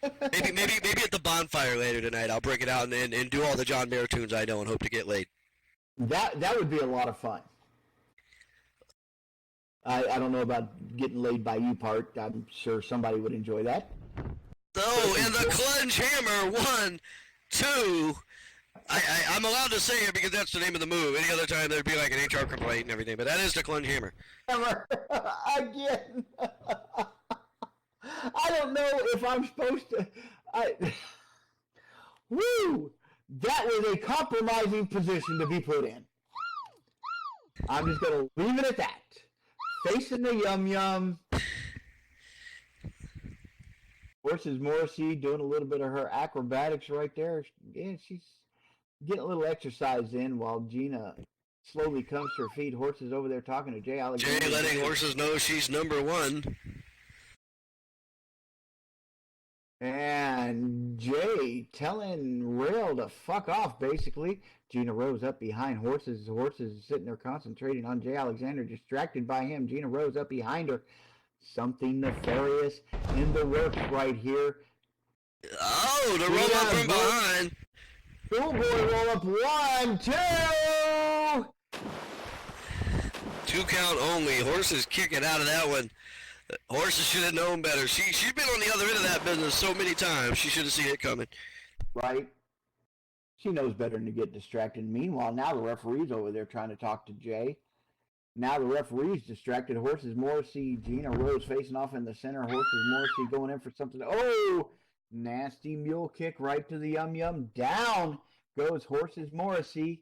maybe at the bonfire later tonight, I'll break it out and do all the John Mayer tunes I know and hope to get laid. That would be a lot of fun. I don't know about getting laid by you part. I'm sure somebody would enjoy that. Oh, and the clunge hammer, 1, 2. I'm allowed to say it because that's the name of the move. Any other time there'd be like an HR complaint and everything, but that is the clunge hammer. Again. I don't know if I'm supposed to. Woo! That was a compromising position to be put in. I'm just going to leave it at that. Facing the yum-yum. Horses Morrissey doing a little bit of her acrobatics right there. Yeah, she's getting a little exercise in while Gina slowly comes to her feet. Horses over there talking to Jay Alexander. Jay letting Horses know she's number 1. And Jay telling Rail to fuck off, basically. Gina Rose up behind Horses. Horses is sitting there concentrating on Jay Alexander, distracted by him. Gina Rose up behind her. Something nefarious in the works right here. Oh, the roll up from behind. Schoolboy roll up. 1, 2. 2 count only. Horses kicking out of that one. Horses should have known better. She's been on the other end of that business so many times. She should have seen it coming. Right. She knows better than to get distracted. Meanwhile, now the referee's over there trying to talk to Jay. Now the referee's distracted. Horses Morrissey, Gina Rose facing off in the center. Horses Morrissey going in for something. Oh! Nasty mule kick right to the yum-yum. Down goes Horses Morrissey.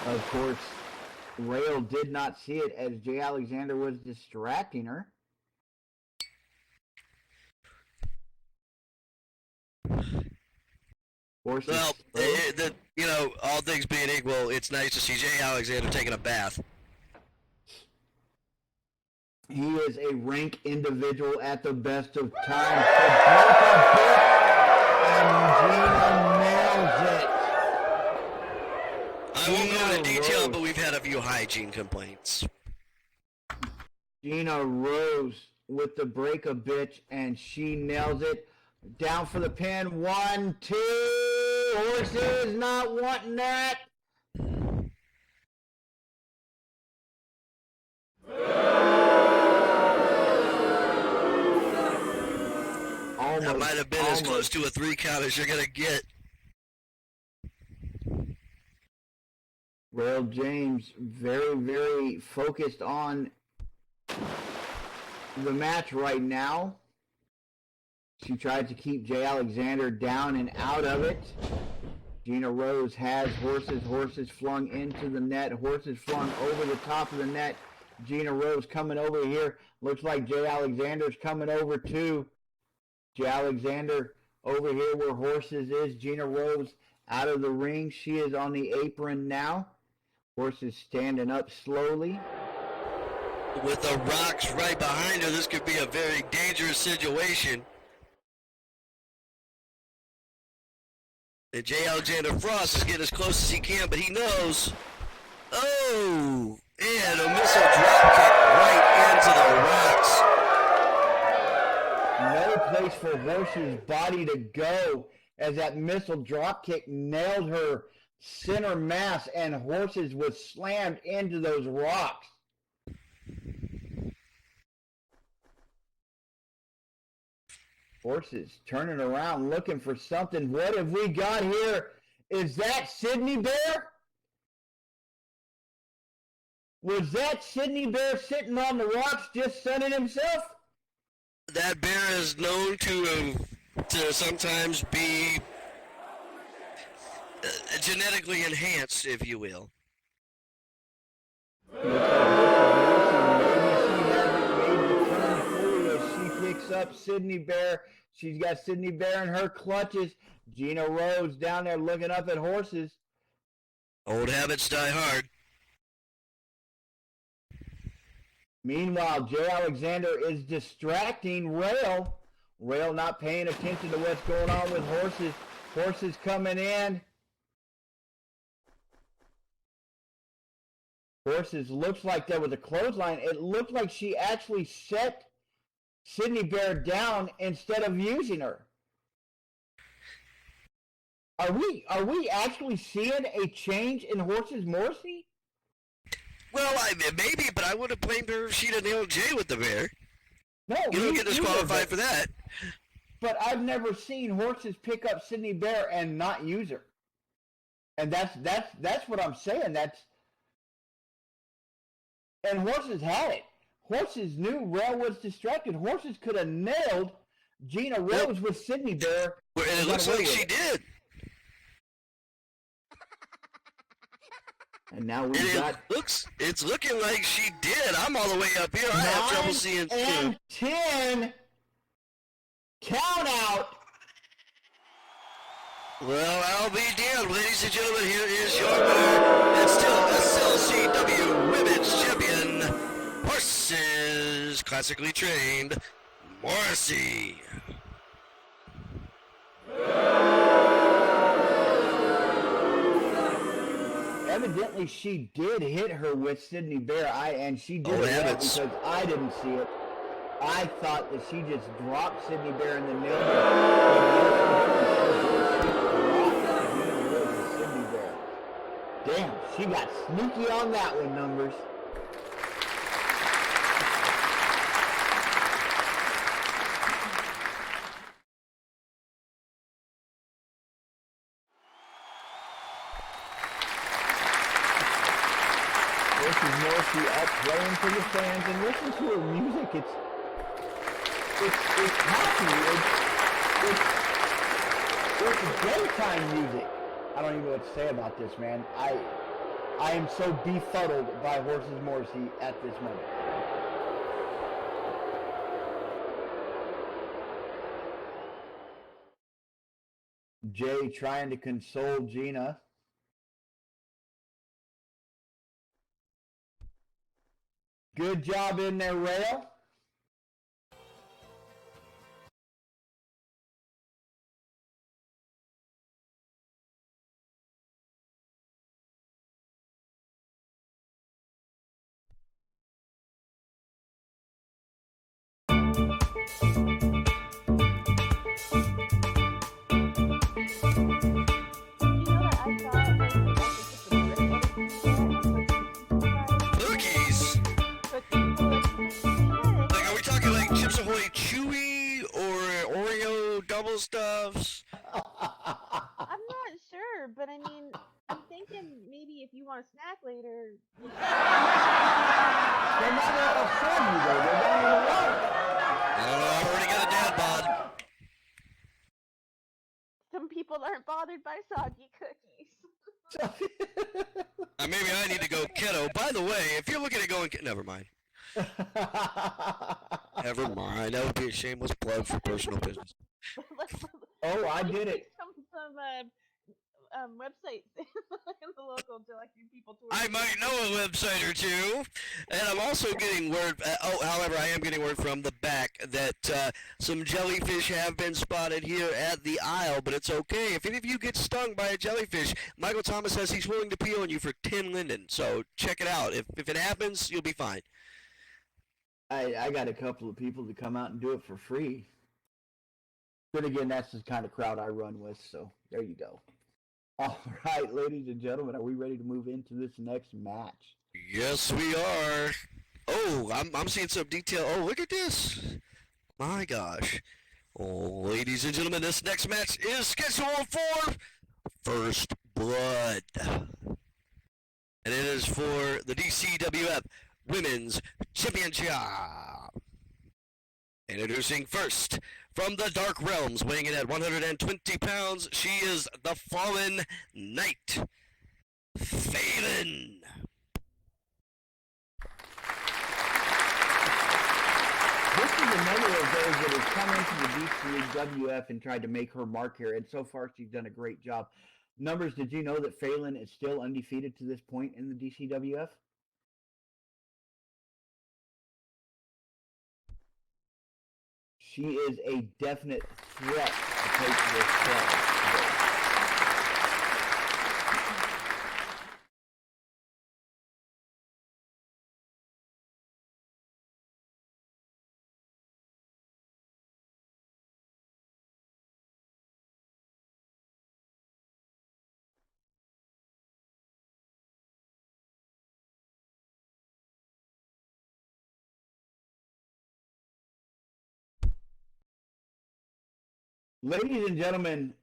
Of course, Rail did not see it as Jay Alexander was distracting her. Horses. Well, all things being equal, it's nice to see Jay Alexander taking a bath. He is a rank individual at the best of times. And Gina nails it. I won't go into detail, but we've had a few hygiene complaints. Gina Rose with the break a bitch, and she nails it. Down for the pin. 1, 2. Horses not wanting that. That might have been as close to a 3 count as you're going to get. Rail James very, very focused on the match right now. She tried to keep Jay Alexander down and out of it. Gina Rose has Horses. Horses flung into the net. Horses flung over the top of the net. Gina Rose coming over here. Looks like Jay Alexander's coming over too. Jay Alexander over here where Horses is. Gina Rose out of the ring. She is on the apron now. Horses standing up slowly. With the rocks right behind her, this could be a very dangerous situation. And Jay Alexander Frost is getting as close as he can, but he knows. Oh! And a missile drop kick right into the rocks. No place for Horse's body to go as that missile drop kick nailed her center mass, and Horses was slammed into those rocks. Horses turning around looking for something. What have we got here? Is that Sydney Bear? Was that Sydney Bear sitting on the rocks just sunning himself? That bear is known to sometimes be genetically enhanced, if you will. She picks up Sydney Bear. She's got Sydney Bear in her clutches. Gina Rose down there looking up at Horses. Old habits die hard. Meanwhile, Jay Alexander is distracting Rail. Rail not paying attention to what's going on with Horses. Horses coming in. Horses looks like there was a clothesline. It looked like she actually set Sydney Bear down instead of using her. Are we actually seeing a change in Horses Morrissey? Well, maybe, but I would have blamed her if she'd have nailed Jay with the bear. No, you don't get disqualified for that. But I've never seen Horses pick up Sydney Bear and not use her. And that's what I'm saying. And Horses had it. Horses knew Rail was distracted. Horses could have nailed Gina Rose with Sydney Bear. And it looks like she did. And now it's looking like she did. I'm all the way up here. I have trouble seeing 10. Count out. Well, I'll be damned, ladies and gentlemen. Here is your winner, and still SLCW Women's Champion, Horses, classically trained, Morrissey. Evidently, she did hit her with Sydney Bear, and she did it well because I didn't see it. I thought that she just dropped Sydney Bear in the nailed her. Damn, she got sneaky on that one, Numbers. Morrissey up playing for the fans, and listen to her music. It's happy. It's daytime music. I don't even know what to say about this, man. I am so befuddled by Horses Morrissey at this moment. Jay trying to console Gina. Good job in there, Rail. Stuffs. I'm not sure, but I mean, I'm thinking maybe if you want a snack later. They're not going to afford you, though. They're not going to want it. I already got a dad bod. Some people aren't bothered by soggy cookies. Maybe I need to go keto. By the way, if you're looking at going never mind. Never mind. That would be a shameless plug for personal business. Oh, I did it. Some websites in the local people. I might know a website or two, and I'm also getting word. However, I am getting word from the back that some jellyfish have been spotted here at the aisle, but it's okay. If any of you get stung by a jellyfish, Michael Tomas says he's willing to pee on you for 10 linden. So check it out. If it happens, you'll be fine. I got a couple of people to come out and do it for free. But again, that's the kind of crowd I run with, so there you go. All right, ladies and gentlemen, are we ready to move into this next match? Yes, we are. Oh, I'm seeing some detail. Oh, look at this. My gosh. Oh, ladies and gentlemen, this next match is scheduled for First Blood. And it is for the DCWF Women's Championship. Introducing first, from the Dark Realms, weighing in at 120 pounds, she is the Fallen Knight, Faylen. This is another of those that has come into the DCWF and tried to make her mark here, and so far she's done a great job. Numbers, did you know that Faylen is still undefeated to this point in the DCWF? She is a definite threat to take this show. Ladies and gentlemen,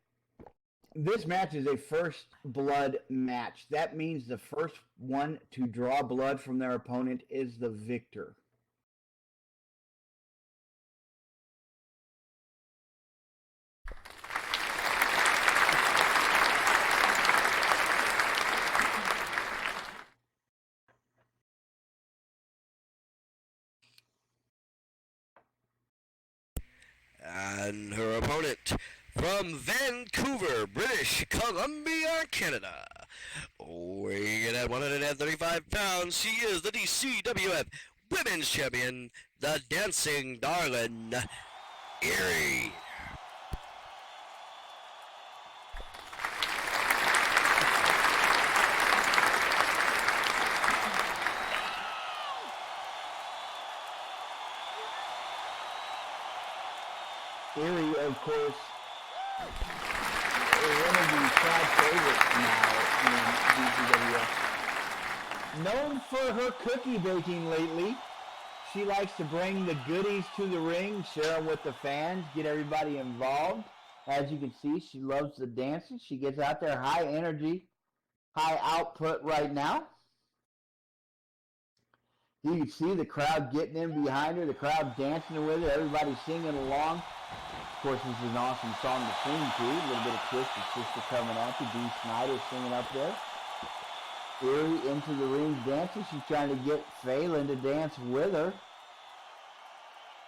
this match is a first blood match. That means the first one to draw blood from their opponent is the victor. And her opponent from Vancouver, British Columbia, Canada, weighing in at 135 pounds, she is the DCWF Women's Champion, the Dancing Darling, Erie. Erie, of course, is one of the crowd favorites now in DCWF. Known for her cookie baking lately, she likes to bring the goodies to the ring, share them with the fans, get everybody involved. As you can see, she loves the dancing. She gets out there high energy, high output right now. You can see the crowd getting in behind her, the crowd dancing with her, everybody singing along. Of course, this is an awesome song to sing to. A little bit of Twisted Sister coming at you. Dee Snider singing up there. Erie into the ring dancing. She's trying to get Faylen to dance with her.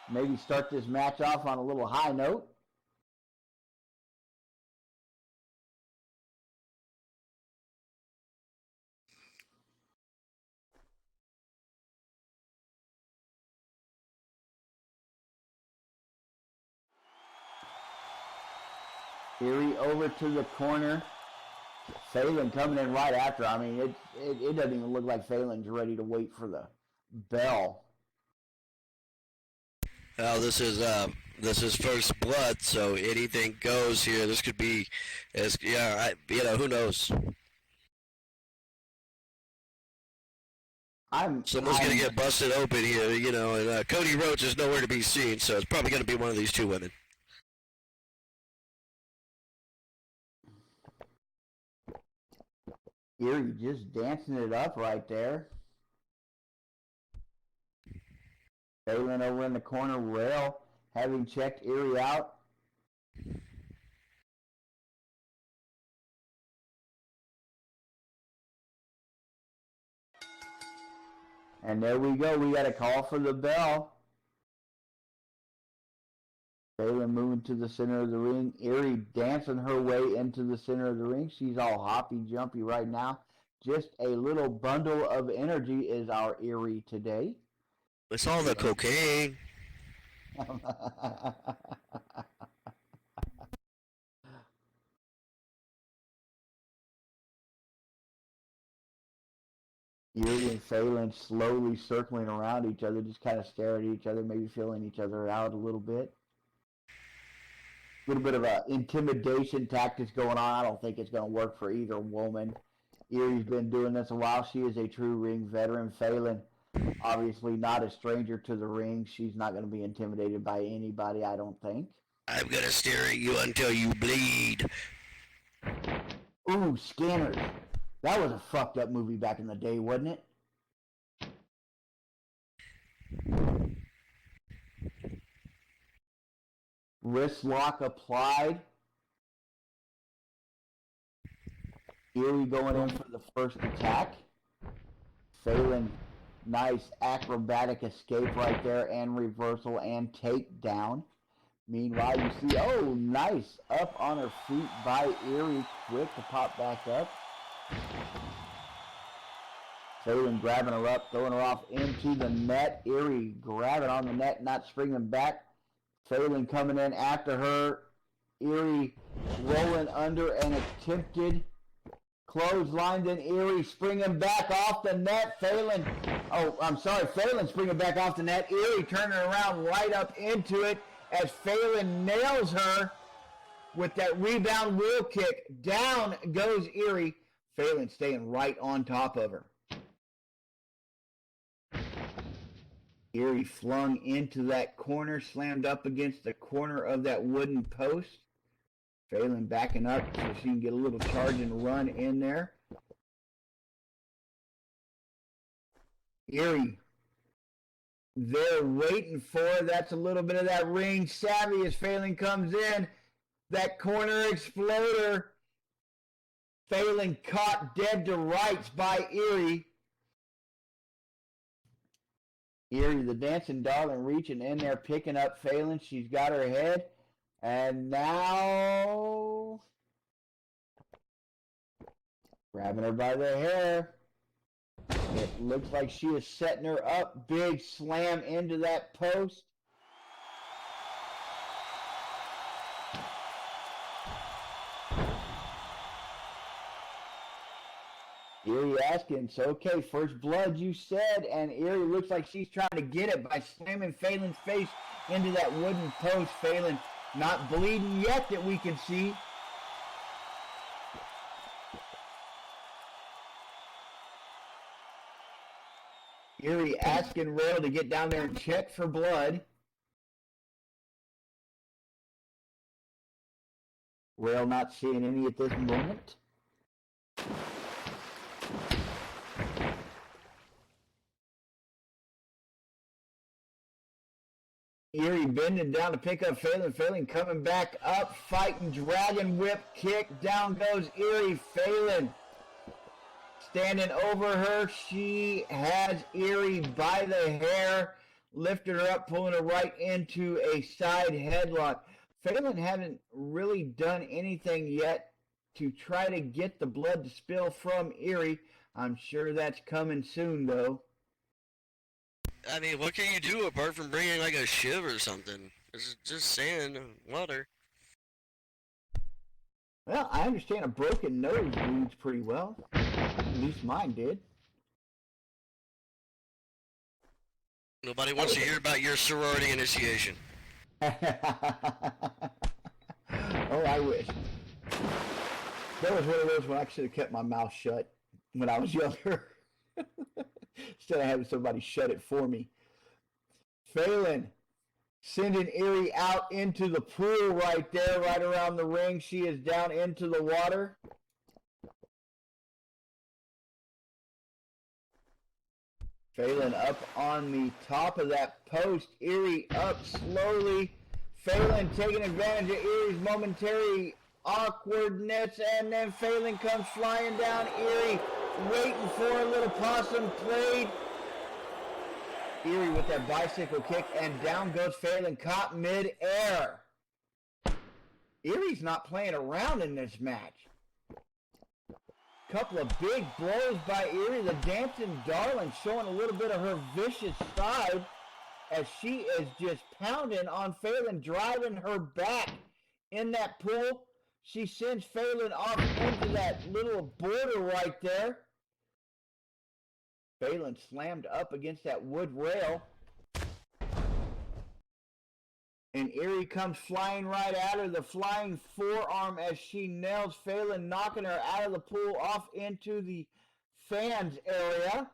Maybe start this match off on a little high note. Erie over to the corner. Faylen coming in right after. I mean, it doesn't even look like Phelan's ready to wait for the bell. Well, this is First Blood, so anything goes here. This could be, who knows? Someone's going to get busted open here, and Cody Rhodes is nowhere to be seen, so it's probably going to be one of these two women. Erie just dancing it up right there. Faylen over in the corner rail, having checked Erie out. And there we go. We got a call for the bell. Faylen moving to the center of the ring. Erie dancing her way into the center of the ring. She's all hoppy, jumpy right now. Just a little bundle of energy is our Erie today. It's all the cocaine. Erie and Faylen slowly circling around each other, just kind of staring at each other, maybe feeling each other out a little bit. little bit of a intimidation tactics going on. I don't think it's going to work for either woman. Erie's been doing this a while. She is a true ring veteran. Faylen, obviously not a stranger to the ring. She's not going to be intimidated by anybody, I don't think. I'm going to stare at you until you bleed. Ooh, Scanners. That was a fucked up movie back in the day, wasn't it? Wrist lock applied. Erie going in for the first attack. Faylen, nice acrobatic escape right there, and reversal and takedown. Meanwhile, you see, oh, nice, up on her feet by Erie, quick to pop back up. Faylen grabbing her up, throwing her off into the net. Erie grabbing on the net, not springing back. Faylen coming in after her. Erie rolling under an attempted clothesline. Then Erie springing back off the net. Faylen springing back off the net. Erie turning around right up into it as Faylen nails her with that rebound wheel kick. Down goes Erie. Faylen staying right on top of her. Erie flung into that corner, slammed up against the corner of that wooden post. Faylen backing up so she can get a little charge and run in there. Erie, they're waiting for. That's a little bit of that ring savvy as Faylen comes in. That corner exploder. Faylen caught dead to rights by Erie. Erie, the dancing darling, reaching in there, picking up Faylen. She's got her head. And now grabbing her by the hair. It looks like she is setting her up. Big slam into that post. Erie asking, so okay, first blood you said, and Erie looks like she's trying to get it by slamming Faylen's face into that wooden post. Faylen not bleeding yet that we can see. Erie asking Rail to get down there and check for blood. Rail not seeing any at this moment. Erie bending down to pick up Faylen. Faylen coming back up, fighting dragon whip kick. Down goes Erie. Faylen standing over her. She has Erie by the hair, lifted her up, pulling her right into a side headlock. Faylen hasn't really done anything yet to try to get the blood to spill from Erie. I'm sure that's coming soon, though. I mean, what can you do apart from bringing like a shiv or something? It's just sand, water. Well, I understand a broken nose bleeds pretty well. At least mine did. Nobody wants to hear about your sorority initiation. Oh, I wish. That was one of those when I should have kept my mouth shut when I was younger. Instead of having somebody shut it for me. Faylen sending Erie out into the pool right there, right around the ring. She is down into the water. Faylen up on the top of that post. Erie up slowly. Faylen taking advantage of Erie's momentary awkwardness, and then Faylen comes flying down. Erie waiting for a little possum played. Erie with that bicycle kick, and down goes Faylen, caught mid-air. Erie's not playing around in this match. Couple of big blows by Erie. The dancing darling showing a little bit of her vicious side as she is just pounding on Faylen, driving her back in that pool. She sends Faylen off into that little border right there. Faylen slammed up against that wood rail. And Erie comes flying right at her, the flying forearm as she nails Faylen, knocking her out of the pool off into the fans area.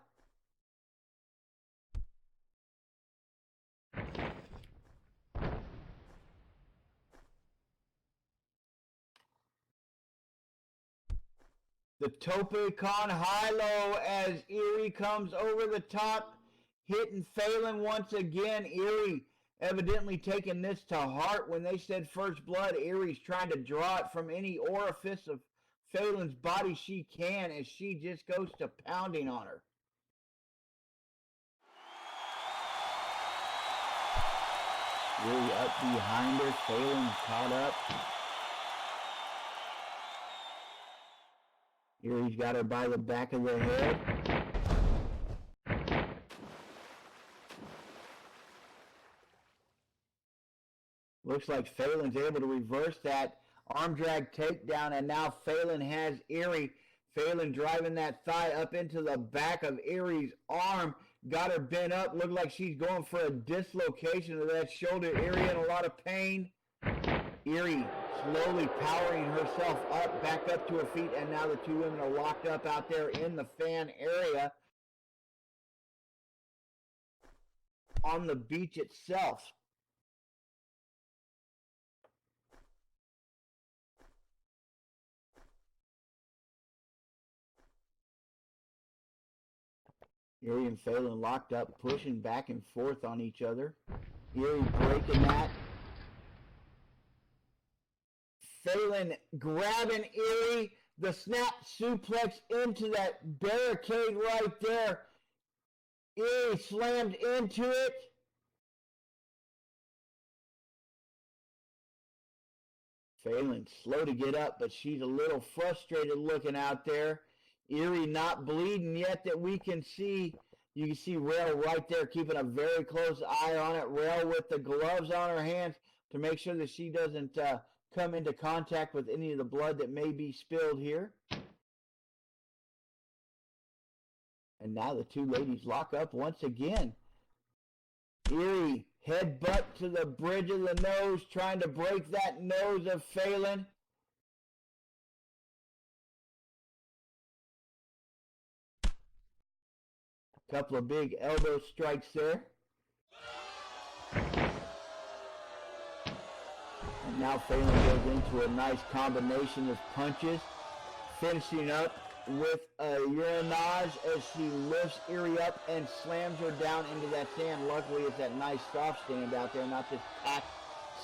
The tope con high-low as Erie comes over the top, hitting Faylen once again. Erie evidently taking this to heart. When they said first blood, Erie's trying to draw it from any orifice of Faylen's body she can as she just goes to pounding on her. Erie up behind her, Faylen caught up. Erie's got her by the back of the head. Looks like Faylen's able to reverse that arm drag takedown, and now Faylen has Erie. Faylen driving that thigh up into the back of Erie's arm. Got her bent up. Looked like she's going for a dislocation of that shoulder. Erie in a lot of pain. Erie slowly powering herself up, back up to her feet, and now the two women are locked up out there in the fan area on the beach itself. Erie and Faylen locked up, pushing back and forth on each other. Erie breaking that. Faylen grabbing Erie, the snap suplex into that barricade right there. Erie slammed into it. Faylen slow to get up, but she's a little frustrated looking out there. Erie not bleeding yet that we can see. You can see Rail right there keeping a very close eye on it. Rail with the gloves on her hands to make sure that she doesn't come into contact with any of the blood that may be spilled here. And now the two ladies lock up once again. Erie headbutt to the bridge of the nose, trying to break that nose of Faylen. Couple of big elbow strikes there. And now Faylen goes into a nice combination of punches, finishing up with a urinage as she lifts Erie up and slams her down into that sand. Luckily, it's that nice soft sand out there, not this packed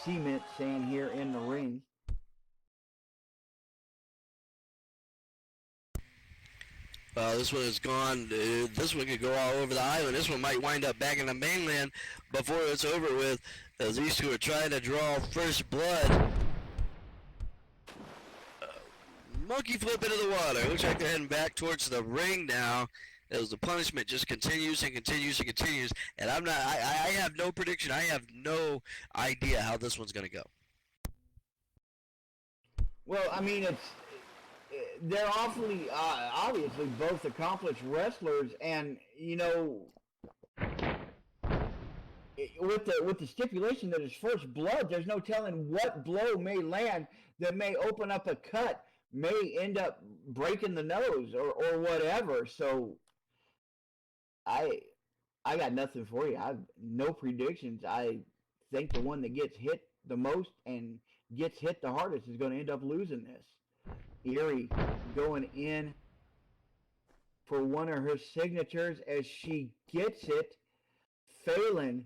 cement sand here in the ring. This one is gone. This one could go all over the island. This one might wind up back in the mainland before it's over with, as these two are trying to draw first blood. Monkey flip into the water. Looks like they're heading back towards the ring now, as the punishment just continues and continues and continues. And I have no prediction. I have no idea how this one's going to go. Well, I mean, they're awfully, obviously both accomplished wrestlers, and, you know, with the stipulation that it's first blood, there's no telling what blow may land that may open up a cut, may end up breaking the nose or whatever. So I got nothing for you. I have no predictions. I think the one that gets hit the most and gets hit the hardest is going to end up losing this. Erie going in for one of her signatures as she gets it. Faylen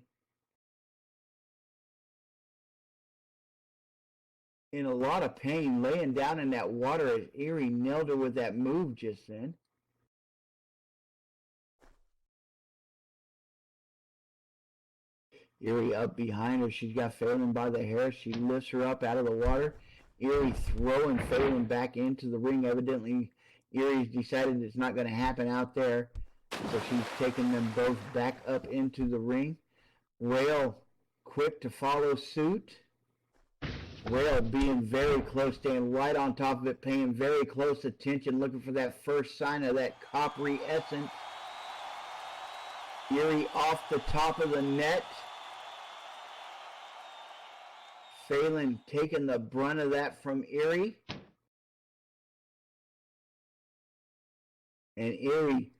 in a lot of pain, laying down in that water as Erie nailed her with that move just then. Erie up behind her. She's got Faylen by the hair. She lifts her up out of the water. Erie throwing Faylen back into the ring. Evidently, Erie's decided it's not going to happen out there. So she's taking them both back up into the ring. Rail quick to follow suit. Rail being very close, staying right on top of it, paying very close attention, looking for that first sign of that coppery essence. Erie off the top of the net. Faylen taking the brunt of that from Erie. And Erie,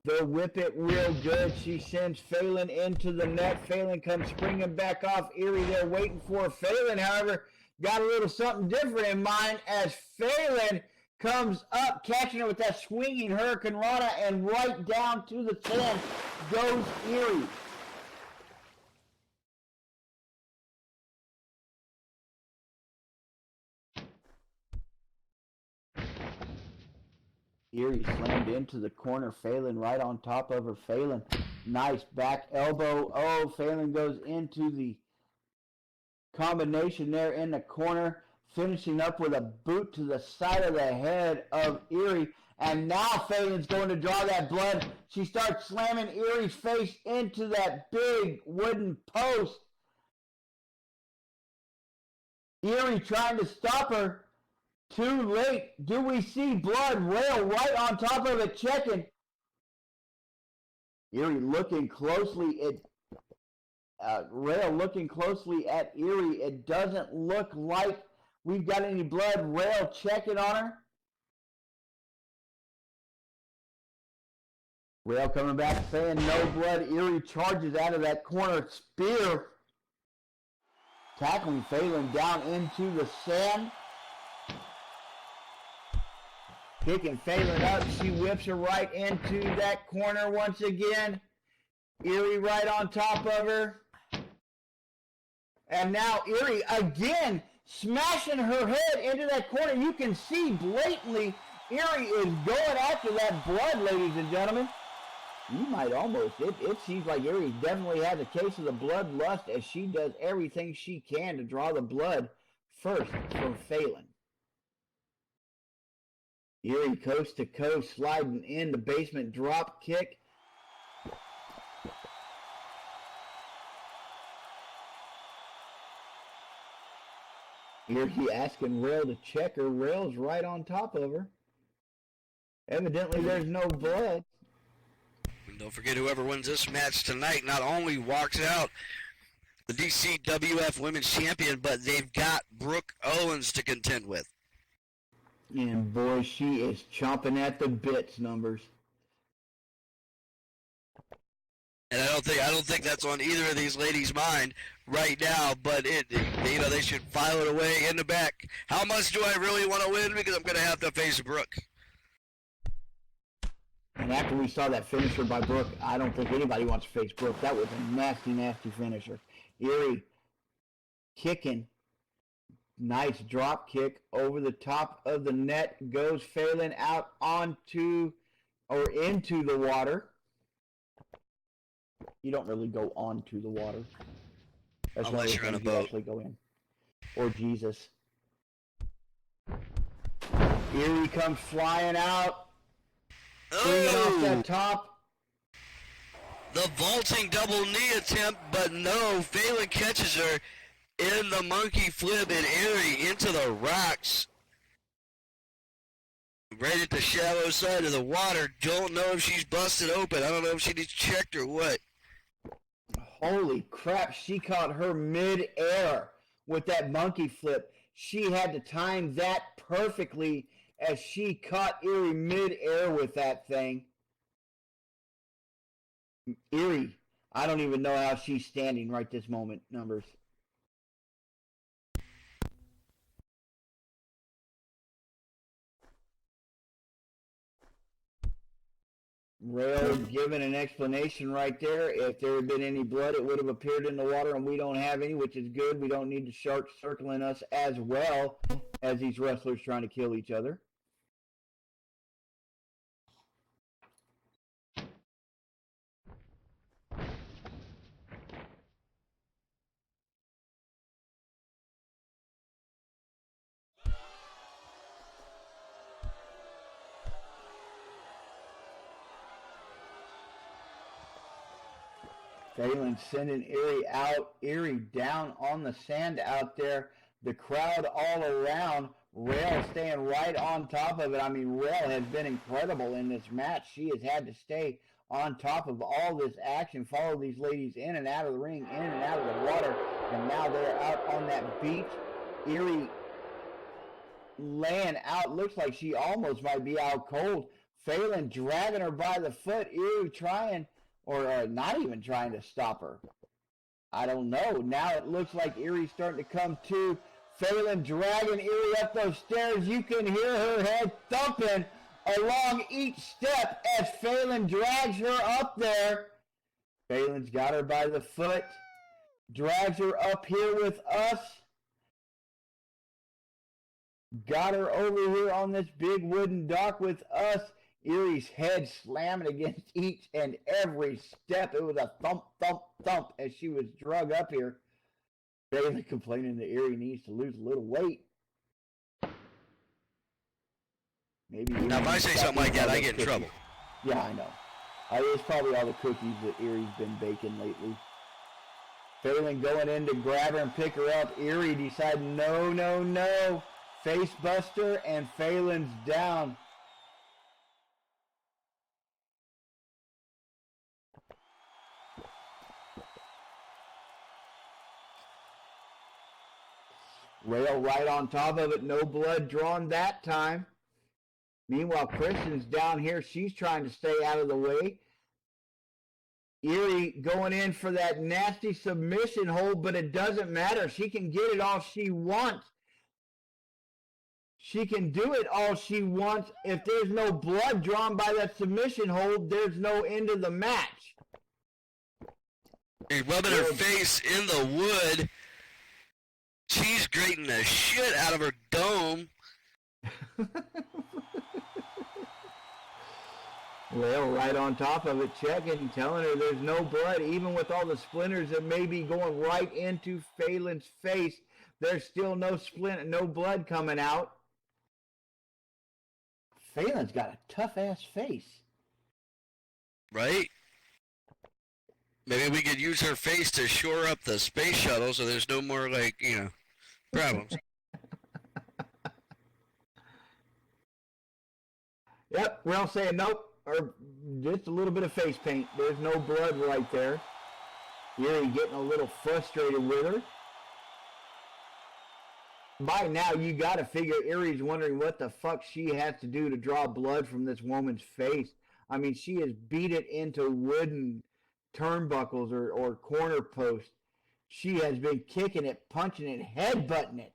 they'll whip it real good. She sends Faylen into the net. Faylen comes springing back off. Erie there waiting for Faylen, however, got a little something different in mind as Faylen comes up, catching it with that swinging Hurricane Rana, and right down to the sand goes Erie. Erie slammed into the corner. Faylen right on top of her. Faylen, nice back elbow. Oh, Faylen goes into the combination there in the corner, finishing up with a boot to the side of the head of Erie. And now Faylen's going to draw that blood. She starts slamming Erie's face into that big wooden post. Erie trying to stop her. Too late. Do we see blood? Rail right on top of it, checking. Erie looking closely at Rail looking closely at Erie. It doesn't look like we've got any blood. Rail checking on her. Rail coming back saying no blood. Erie charges out of that corner. Spear tackling Faylen down into the sand. Picking Faylen up, she whips her right into that corner once again. Erie right on top of her. And now Erie again smashing her head into that corner. You can see blatantly Erie is going after that blood, ladies and gentlemen. You might almost, it seems like Erie definitely has a case of the bloodlust as she does everything she can to draw the blood first from Faylen. Erie coast to coast, sliding in the basement drop kick. Erie asking Rail to check her. Rail's right on top of her. Evidently there's no blood. And don't forget, whoever wins this match tonight not only walks out the DCWF Women's Champion, but they've got Brooke Owens to contend with. And boy, she is chomping at the bits, Numbers. And I don't think that's on either of these ladies' mind right now, but they should file it away in the back. How much do I really want to win? Because I'm going to have to face Brooke. And after we saw that finisher by Brooke, I don't think anybody wants to face Brooke. That was a nasty, nasty finisher. Erie kicking. Nice drop kick over the top of the net. Goes Faylen out onto or into the water. You don't really go onto the water. That's Unless you're on a boat. Actually go in. Or Jesus. Erie comes flying out. Bringing off that top. The vaulting double knee attempt, but no, Faylen catches her in the monkey flip and Erie into the rocks. Right at the shallow side of the water. Don't know if she's busted open. I don't know if she needs checked or what. Holy crap, she caught her mid-air with that monkey flip. She had to time that perfectly as she caught Erie mid-air with that thing. Erie, I don't even know how she's standing right this moment, Numbers. Rail giving an explanation right there. If there had been any blood, it would have appeared in the water, and we don't have any, which is good. We don't need the sharks circling us as well as these wrestlers trying to kill each other. Faylen sending Erie out. Erie down on the sand out there. The crowd all around. Rail staying right on top of it. I mean, Rail has been incredible in this match. She has had to stay on top of all this action, follow these ladies in and out of the ring, in and out of the water, and now they're out on that beach. Erie laying out, looks like she almost might be out cold. Faylen dragging her by the foot, Erie trying, or not even trying to stop her. I don't know. Now it looks like Erie's starting to come to. Faylen dragging Erie up those stairs. You can hear her head thumping along each step as Faylen drags her up there. Faylen's got her by the foot. Drags her up here with us. Got her over here on this big wooden dock with us. Erie's head slamming against each and every step. It was a thump, thump, thump as she was drug up here. Faylen complaining that Erie needs to lose a little weight. Maybe. Now, if I say something like that, I get in trouble. Yeah, I know. It's probably all the cookies that Erie's been baking lately. Faylen going in to grab her and pick her up. Erie decided, no, no, no. Face buster, and Faylen's down. Rail right on top of it. No blood drawn that time. Meanwhile, Kristen's down here. She's trying to stay out of the way. Erie going in for that nasty submission hold, but it doesn't matter. She can get it all she wants. She can do it all she wants. If there's no blood drawn by that submission hold, there's no end of the match. She's rubbing her face in the wood. She's grating the shit out of her dome. Well, right on top of it, checking, telling her there's no blood. Even with all the splinters that may be going right into Faylen's face, there's still no blood coming out. Faylen's got a tough-ass face. Right? Maybe we could use her face to shore up the space shuttle so there's no more, problems. Yep, we're all saying nope, or just a little bit of face paint. There's no blood right there. Erie getting a little frustrated with her. By now, you got to figure Erie's wondering what the fuck she has to do to draw blood from this woman's face. I mean, she has beat it into wooden turnbuckles or corner posts. She has been kicking it, punching it, headbutting it.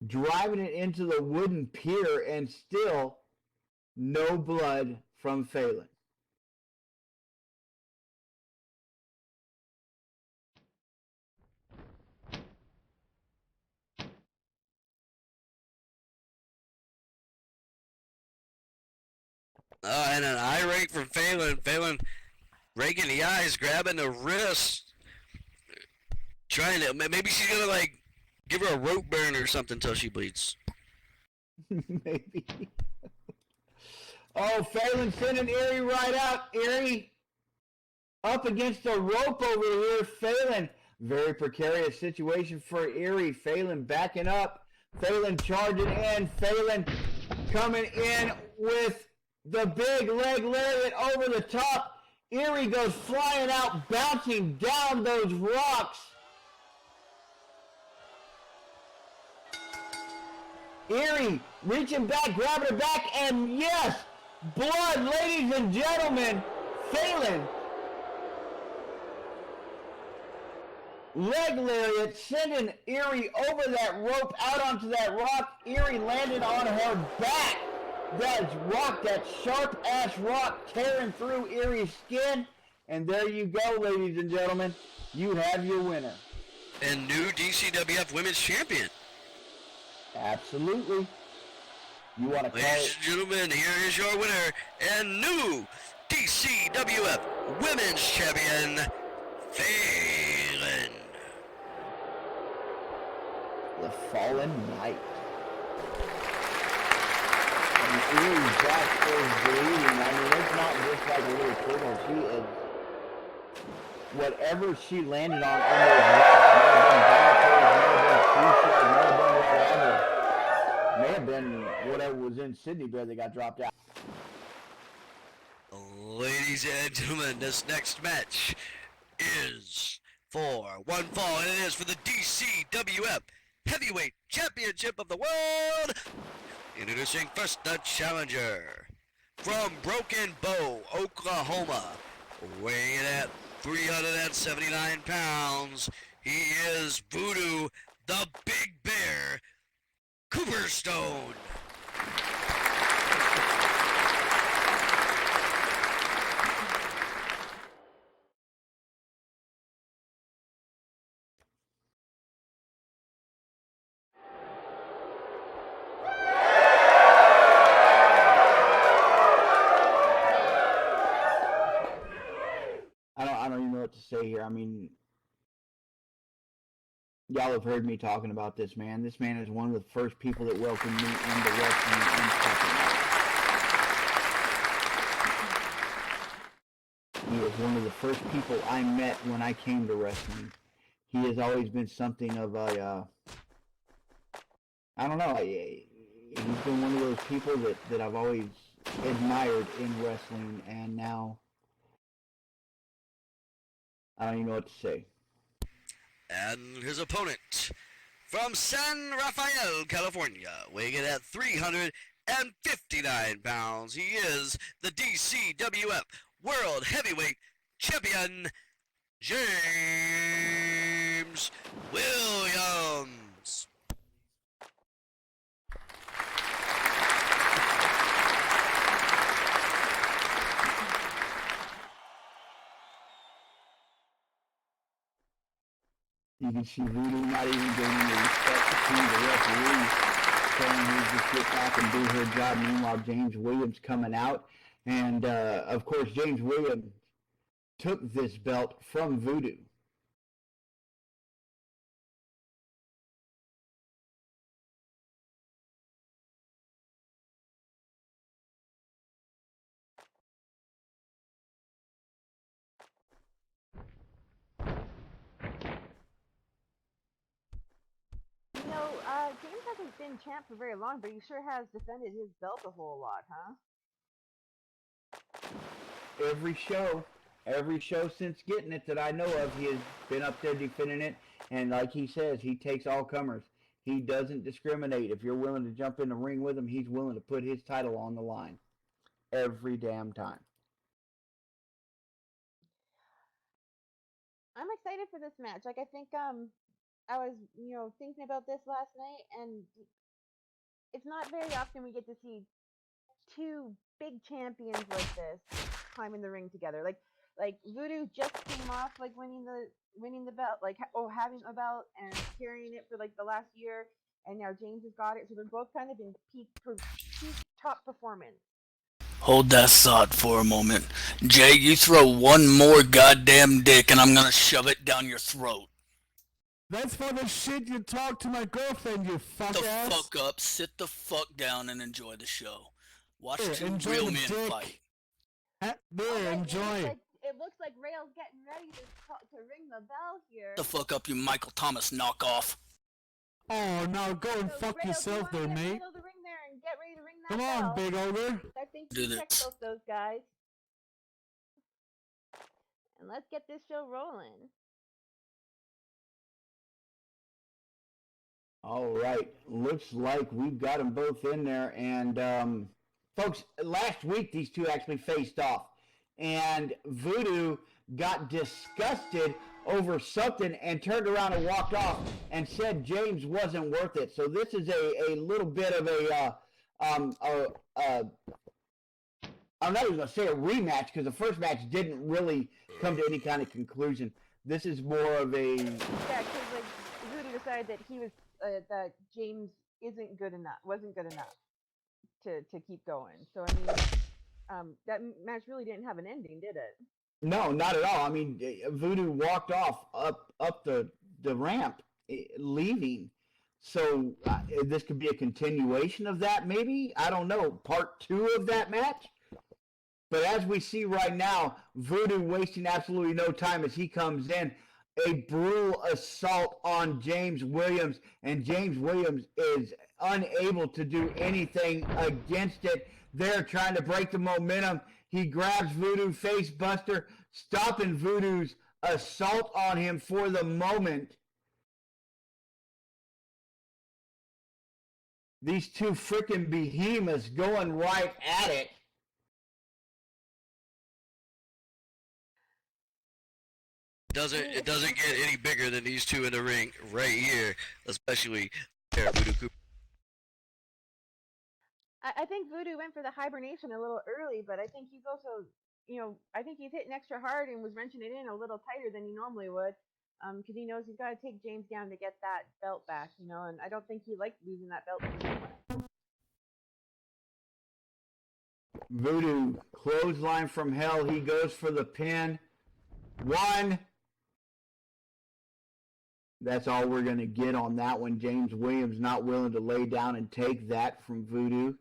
Driving it into the wooden pier, and still no blood from Faylen. And an eye rake from Faylen. Faylen raking the eyes, grabbing the wrist. Trying to, maybe she's going to, give her a rope burn or something until she bleeds. Maybe. Oh, Faylen sending Erie right out. Erie up against the rope over here. Faylen, very precarious situation for Erie. Faylen backing up. Faylen charging in. Faylen coming in with the big leg lariat over the top. Erie goes flying out, bouncing down those rocks. Erie reaching back, grabbing her back, and yes, blood, ladies and gentlemen. Faylen, leg lariat, sending Erie over that rope, out onto that rock. Erie landed on her back. That rock, that sharp-ass rock, tearing through Erie's skin. And there you go, ladies and gentlemen. You have your winner. And new DCWF Women's Champion. Absolutely. You want to call Ladies it? and gentlemen, here is your winner and new DCWF Women's Champion, Faylen. The Fallen Knight. And Erie's back is bleeding. I mean, it's not just like a little turtle. She is, whatever she landed on those rocks, may have been barricades, may have been seashells, may have been whatever. May have been whatever was in Sydney Bear that got dropped out. Ladies and gentlemen, this next match is for one fall, and it is for the DCWF Heavyweight Championship of the World. Introducing first the challenger from Broken Bow, Oklahoma, weighing at 379 pounds. He is Voodoo, the Big Bear, Cooperstone. I don't even know what to say here. I mean, y'all have heard me talking about this man. This man is one of the first people that welcomed me into wrestling in second. He is one of the first people I met when I came to wrestling. He has always been something of a, I don't know, he's been one of those people that I've always admired in wrestling, and now I don't even know what to say. And his opponent from San Rafael, California, weighing in at 359 pounds. He is the DCWF World Heavyweight Champion, James Williams. You can see Voodoo not even giving the respect to the referees, telling her to just get back and do her job. Meanwhile, James Williams coming out. And, of course, James Williams took this belt from Voodoo. James hasn't been champ for very long, but he sure has defended his belt a whole lot, huh? Every show since getting it that I know of, he has been up there defending it. And like he says, he takes all comers. He doesn't discriminate. If you're willing to jump in the ring with him, he's willing to put his title on the line every damn time. I'm excited for this match. Like, I think I was, thinking about this last night, and it's not very often we get to see two big champions like this climb in the ring together. Like Voodoo just came off winning the belt, having a belt and carrying it for the last year, and now James has got it. So they're both kind of in peak top performance. Hold that thought for a moment. Jay, you throw one more goddamn dick and I'm gonna shove it down your throat. That's for the shit you talk to my girlfriend, you fuck ass. The fuck up, sit the fuck down and enjoy the show. Watch Here, two enjoy real the men dick. fight. There, enjoy. It looks like Rail's getting ready to ring the bell here. The fuck up, you Michael Thomas knockoff. Oh, now go and fuck Rail, yourself there, mate. Rail to the ring there and get ready to ring that Come bell. on, big ogre. I think Do you this. check both those guys. And let's get this show rolling. All right, looks like we've got them both in there. And, folks, last week these two actually faced off. And Voodoo got disgusted over something and turned around and walked off and said James wasn't worth it. So this is a little bit of I'm not even going to say a rematch because the first match didn't really come to any kind of conclusion. This is more of a... Yeah, because Voodoo decided that he was that James wasn't good enough to keep going. So I mean, that match really didn't have an ending, did it? No, not at all. I mean, Voodoo walked off up the ramp, leaving. So this could be a continuation of that, maybe? I don't know. Part 2 of that match? But as we see right now, Voodoo wasting absolutely no time as he comes in. A brutal assault on James Williams. And James Williams is unable to do anything against it. They're trying to break the momentum. He grabs Voodoo, face buster, stopping Voodoo's assault on him for the moment. These two freaking behemoths going right at it. It doesn't get any bigger than these two in the ring right here, especially Voodoo Cooper. I think Voodoo went for the hibernation a little early, but I think he's also, I think he's hitting extra hard and was wrenching it in a little tighter than he normally would, because he knows he's got to take James down to get that belt back, and I don't think he liked losing that belt to begin with. Voodoo, clothesline from hell. He goes for the pin. One. That's all we're going to get on that one. James Williams not willing to lay down and take that from Voodoo.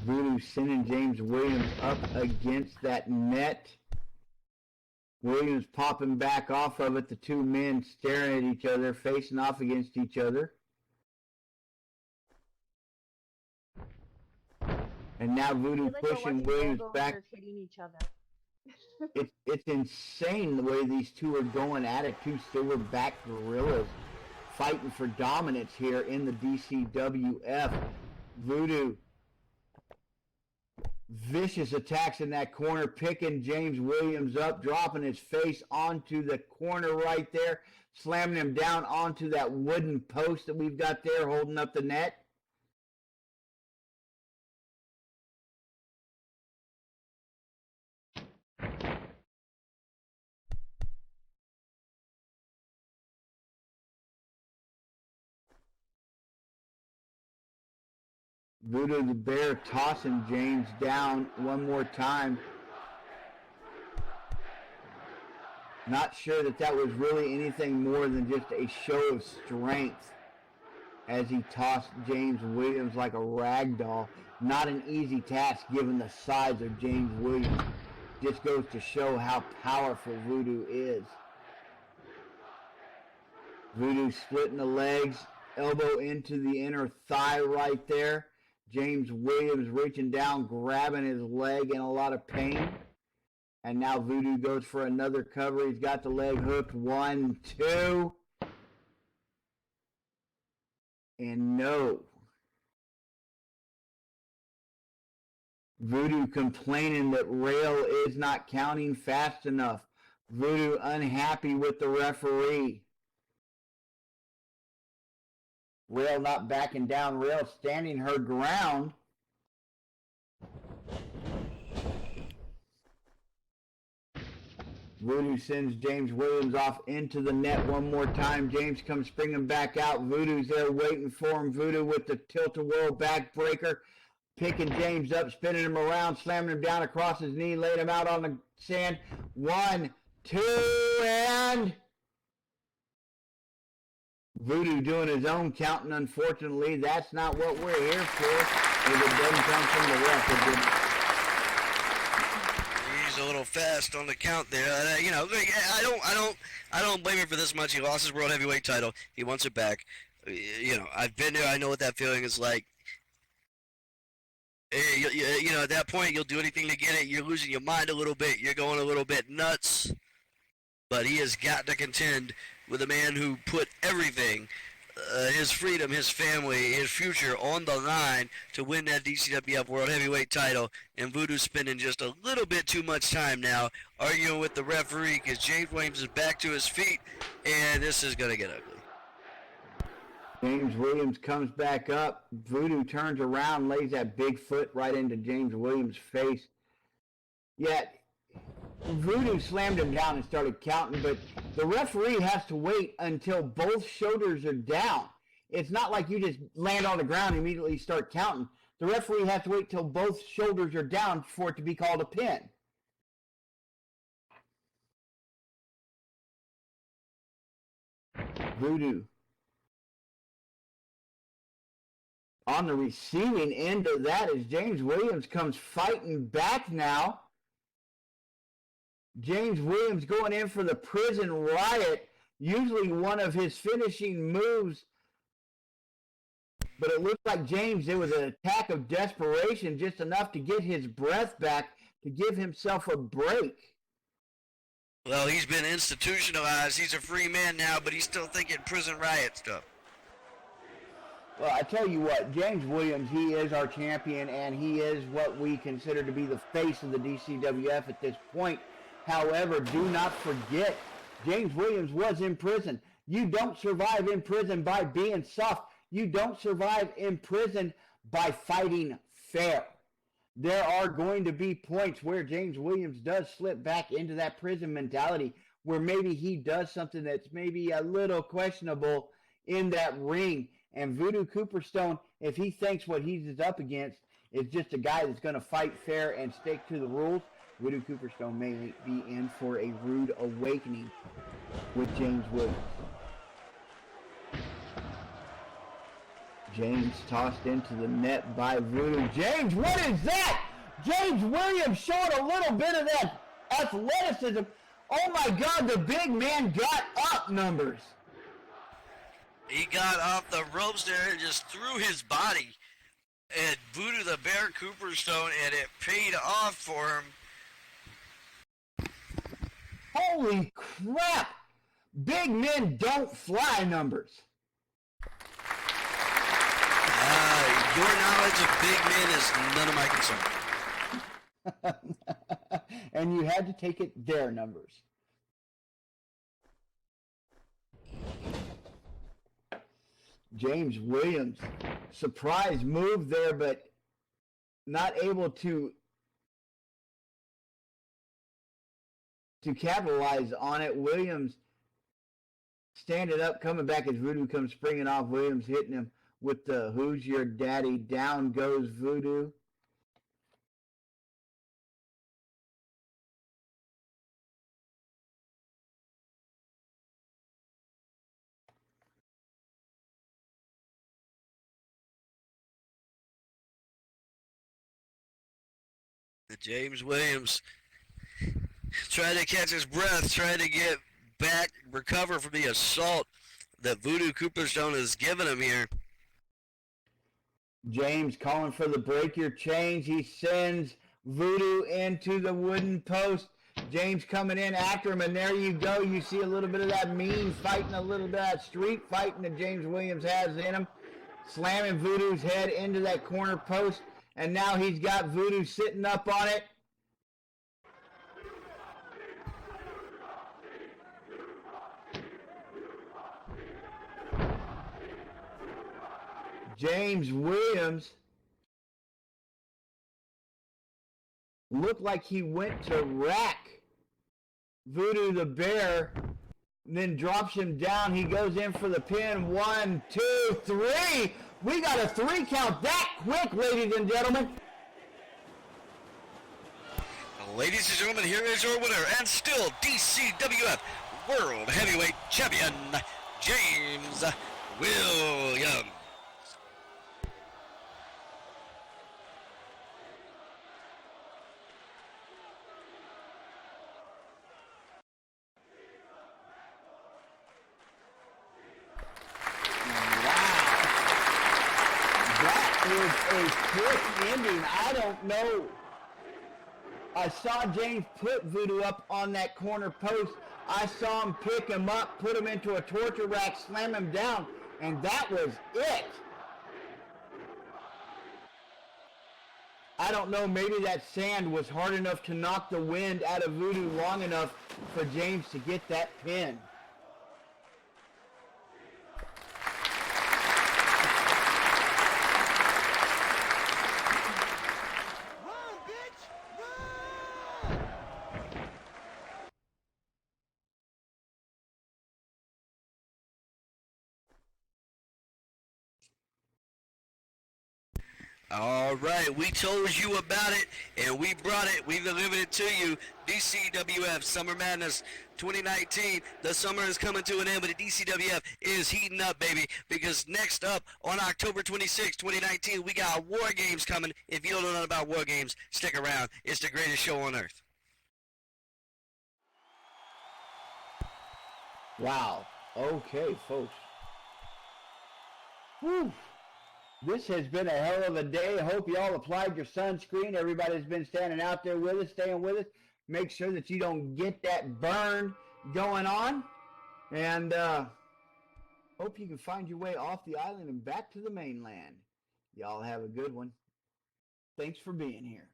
Voodoo sending James Williams up against that net. Williams popping back off of it. The two men staring at each other, facing off against each other. And now Voodoo pushing Williams back. Hitting each other. It's insane the way these two are going at it. Two silverback gorillas fighting for dominance here in the DCWF. Voodoo. Vicious attacks in that corner, picking James Williams up, dropping his face onto the corner right there, slamming him down onto that wooden post that we've got there holding up the net. Voodoo the Bear tossing James down one more time. Not sure that was really anything more than just a show of strength as he tossed James Williams like a rag doll. Not an easy task given the size of James Williams. Just goes to show how powerful Voodoo is. Voodoo splitting the legs, elbow into the inner thigh right there. James Williams reaching down, grabbing his leg in a lot of pain. And now Voodoo goes for another cover. He's got the leg hooked. 1, 2. And no. Voodoo complaining that Rail is not counting fast enough. Voodoo unhappy with the referee. Rail not backing down. Rail standing her ground. Voodoo sends James Williams off into the net one more time. James comes springing back out. Voodoo's there waiting for him. Voodoo with the tilt-a-whirl backbreaker. Picking James up, spinning him around, slamming him down across his knee, laying him out on the sand. 1, 2, and... Voodoo doing his own counting. Unfortunately, that's not what we're here for. If it doesn't come from the ref, He's a little fast on the count there. I don't blame him for this much. He lost his world heavyweight title. He wants it back. I've been there. I know what that feeling is like. At that point, you'll do anything to get it. You're losing your mind a little bit. You're going a little bit nuts. But he has got to contend with a man who put everything, his freedom, his family, his future on the line to win that DCWF World Heavyweight title. And Voodoo's spending just a little bit too much time now arguing with the referee because James Williams is back to his feet, and this is going to get ugly. James Williams comes back up. Voodoo turns around, lays that big foot right into James Williams' face. Yet, Voodoo slammed him down and started counting, but the referee has to wait until both shoulders are down. It's not like you just land on the ground and immediately start counting. The referee has to wait till both shoulders are down for it to be called a pin. Voodoo On the receiving end of that as James Williams comes fighting back now. James Williams going in for the prison riot, usually one of his finishing moves. But it looked like James, it was an attack of desperation, just enough to get his breath back, to give himself a break. Well, he's been institutionalized. He's a free man now, but he's still thinking prison riot stuff. Well, I tell you what, James Williams, he is our champion, and he is what we consider to be the face of the DCWF at this point. However, do not forget, James Williams was in prison. You don't survive in prison by being soft. You don't survive in prison by fighting fair. There are going to be points where James Williams does slip back into that prison mentality, where maybe he does something that's maybe a little questionable in that ring. And Voodoo Cooperstone, if he thinks what he's up against is just a guy that's going to fight fair and stick to the rules, Voodoo Cooperstone may be in for a rude awakening with James Williams. James tossed into the net by Voodoo. James, what is that? James Williams showing a little bit of that athleticism. Oh my God, the big man got up numbers. He got off the ropes there and just threw his body at Voodoo the Bear Cooperstone, and it paid off for him. Holy crap! Big men don't fly numbers. Your knowledge of big men is none of my concern. And you had to take it their numbers. James Williams, surprise move there, but not able to capitalize on it. Williams standing up, coming back as Voodoo comes springing off. Williams hitting him with the "Who's Your Daddy?" Down goes Voodoo. James Williams trying to catch his breath, trying to get back, recover from the assault that Voodoo Cooperstone has given him here. James calling for the break your chains. He sends Voodoo into the wooden post. James coming in after him, and there you go. You see a little bit of that mean fighting, a little bit of that street fighting that James Williams has in him. Slamming Voodoo's head into that corner post, and now he's got Voodoo sitting up on it. James Williams looked like he went to rack Voodoo the Bear, then drops him down. He goes in for the pin. 1, 2, 3. We got a 3 count that quick, ladies and gentlemen. Ladies and gentlemen, here is your winner and still DCWF World Heavyweight Champion, James Williams. A quick ending. I don't know. I saw James put Voodoo up on that corner post. I saw him pick him up, put him into a torture rack, slam him down, and that was it. I don't know, maybe that sand was hard enough to knock the wind out of Voodoo long enough for James to get that pin. All right, we told you about it, and we brought it. We delivered it to you. DCWF Summer Madness 2019. The summer is coming to an end, but the DCWF is heating up, baby, because next up on October 26, 2019, we got War Games coming. If you don't know nothing about War Games, stick around. It's the greatest show on earth. Wow. Okay, folks. Whew. This has been a hell of a day. I hope you all applied your sunscreen. Everybody's been standing out there with us, staying with us. Make sure that you don't get that burn going on. And hope you can find your way off the island and back to the mainland. Y'all have a good one. Thanks for being here.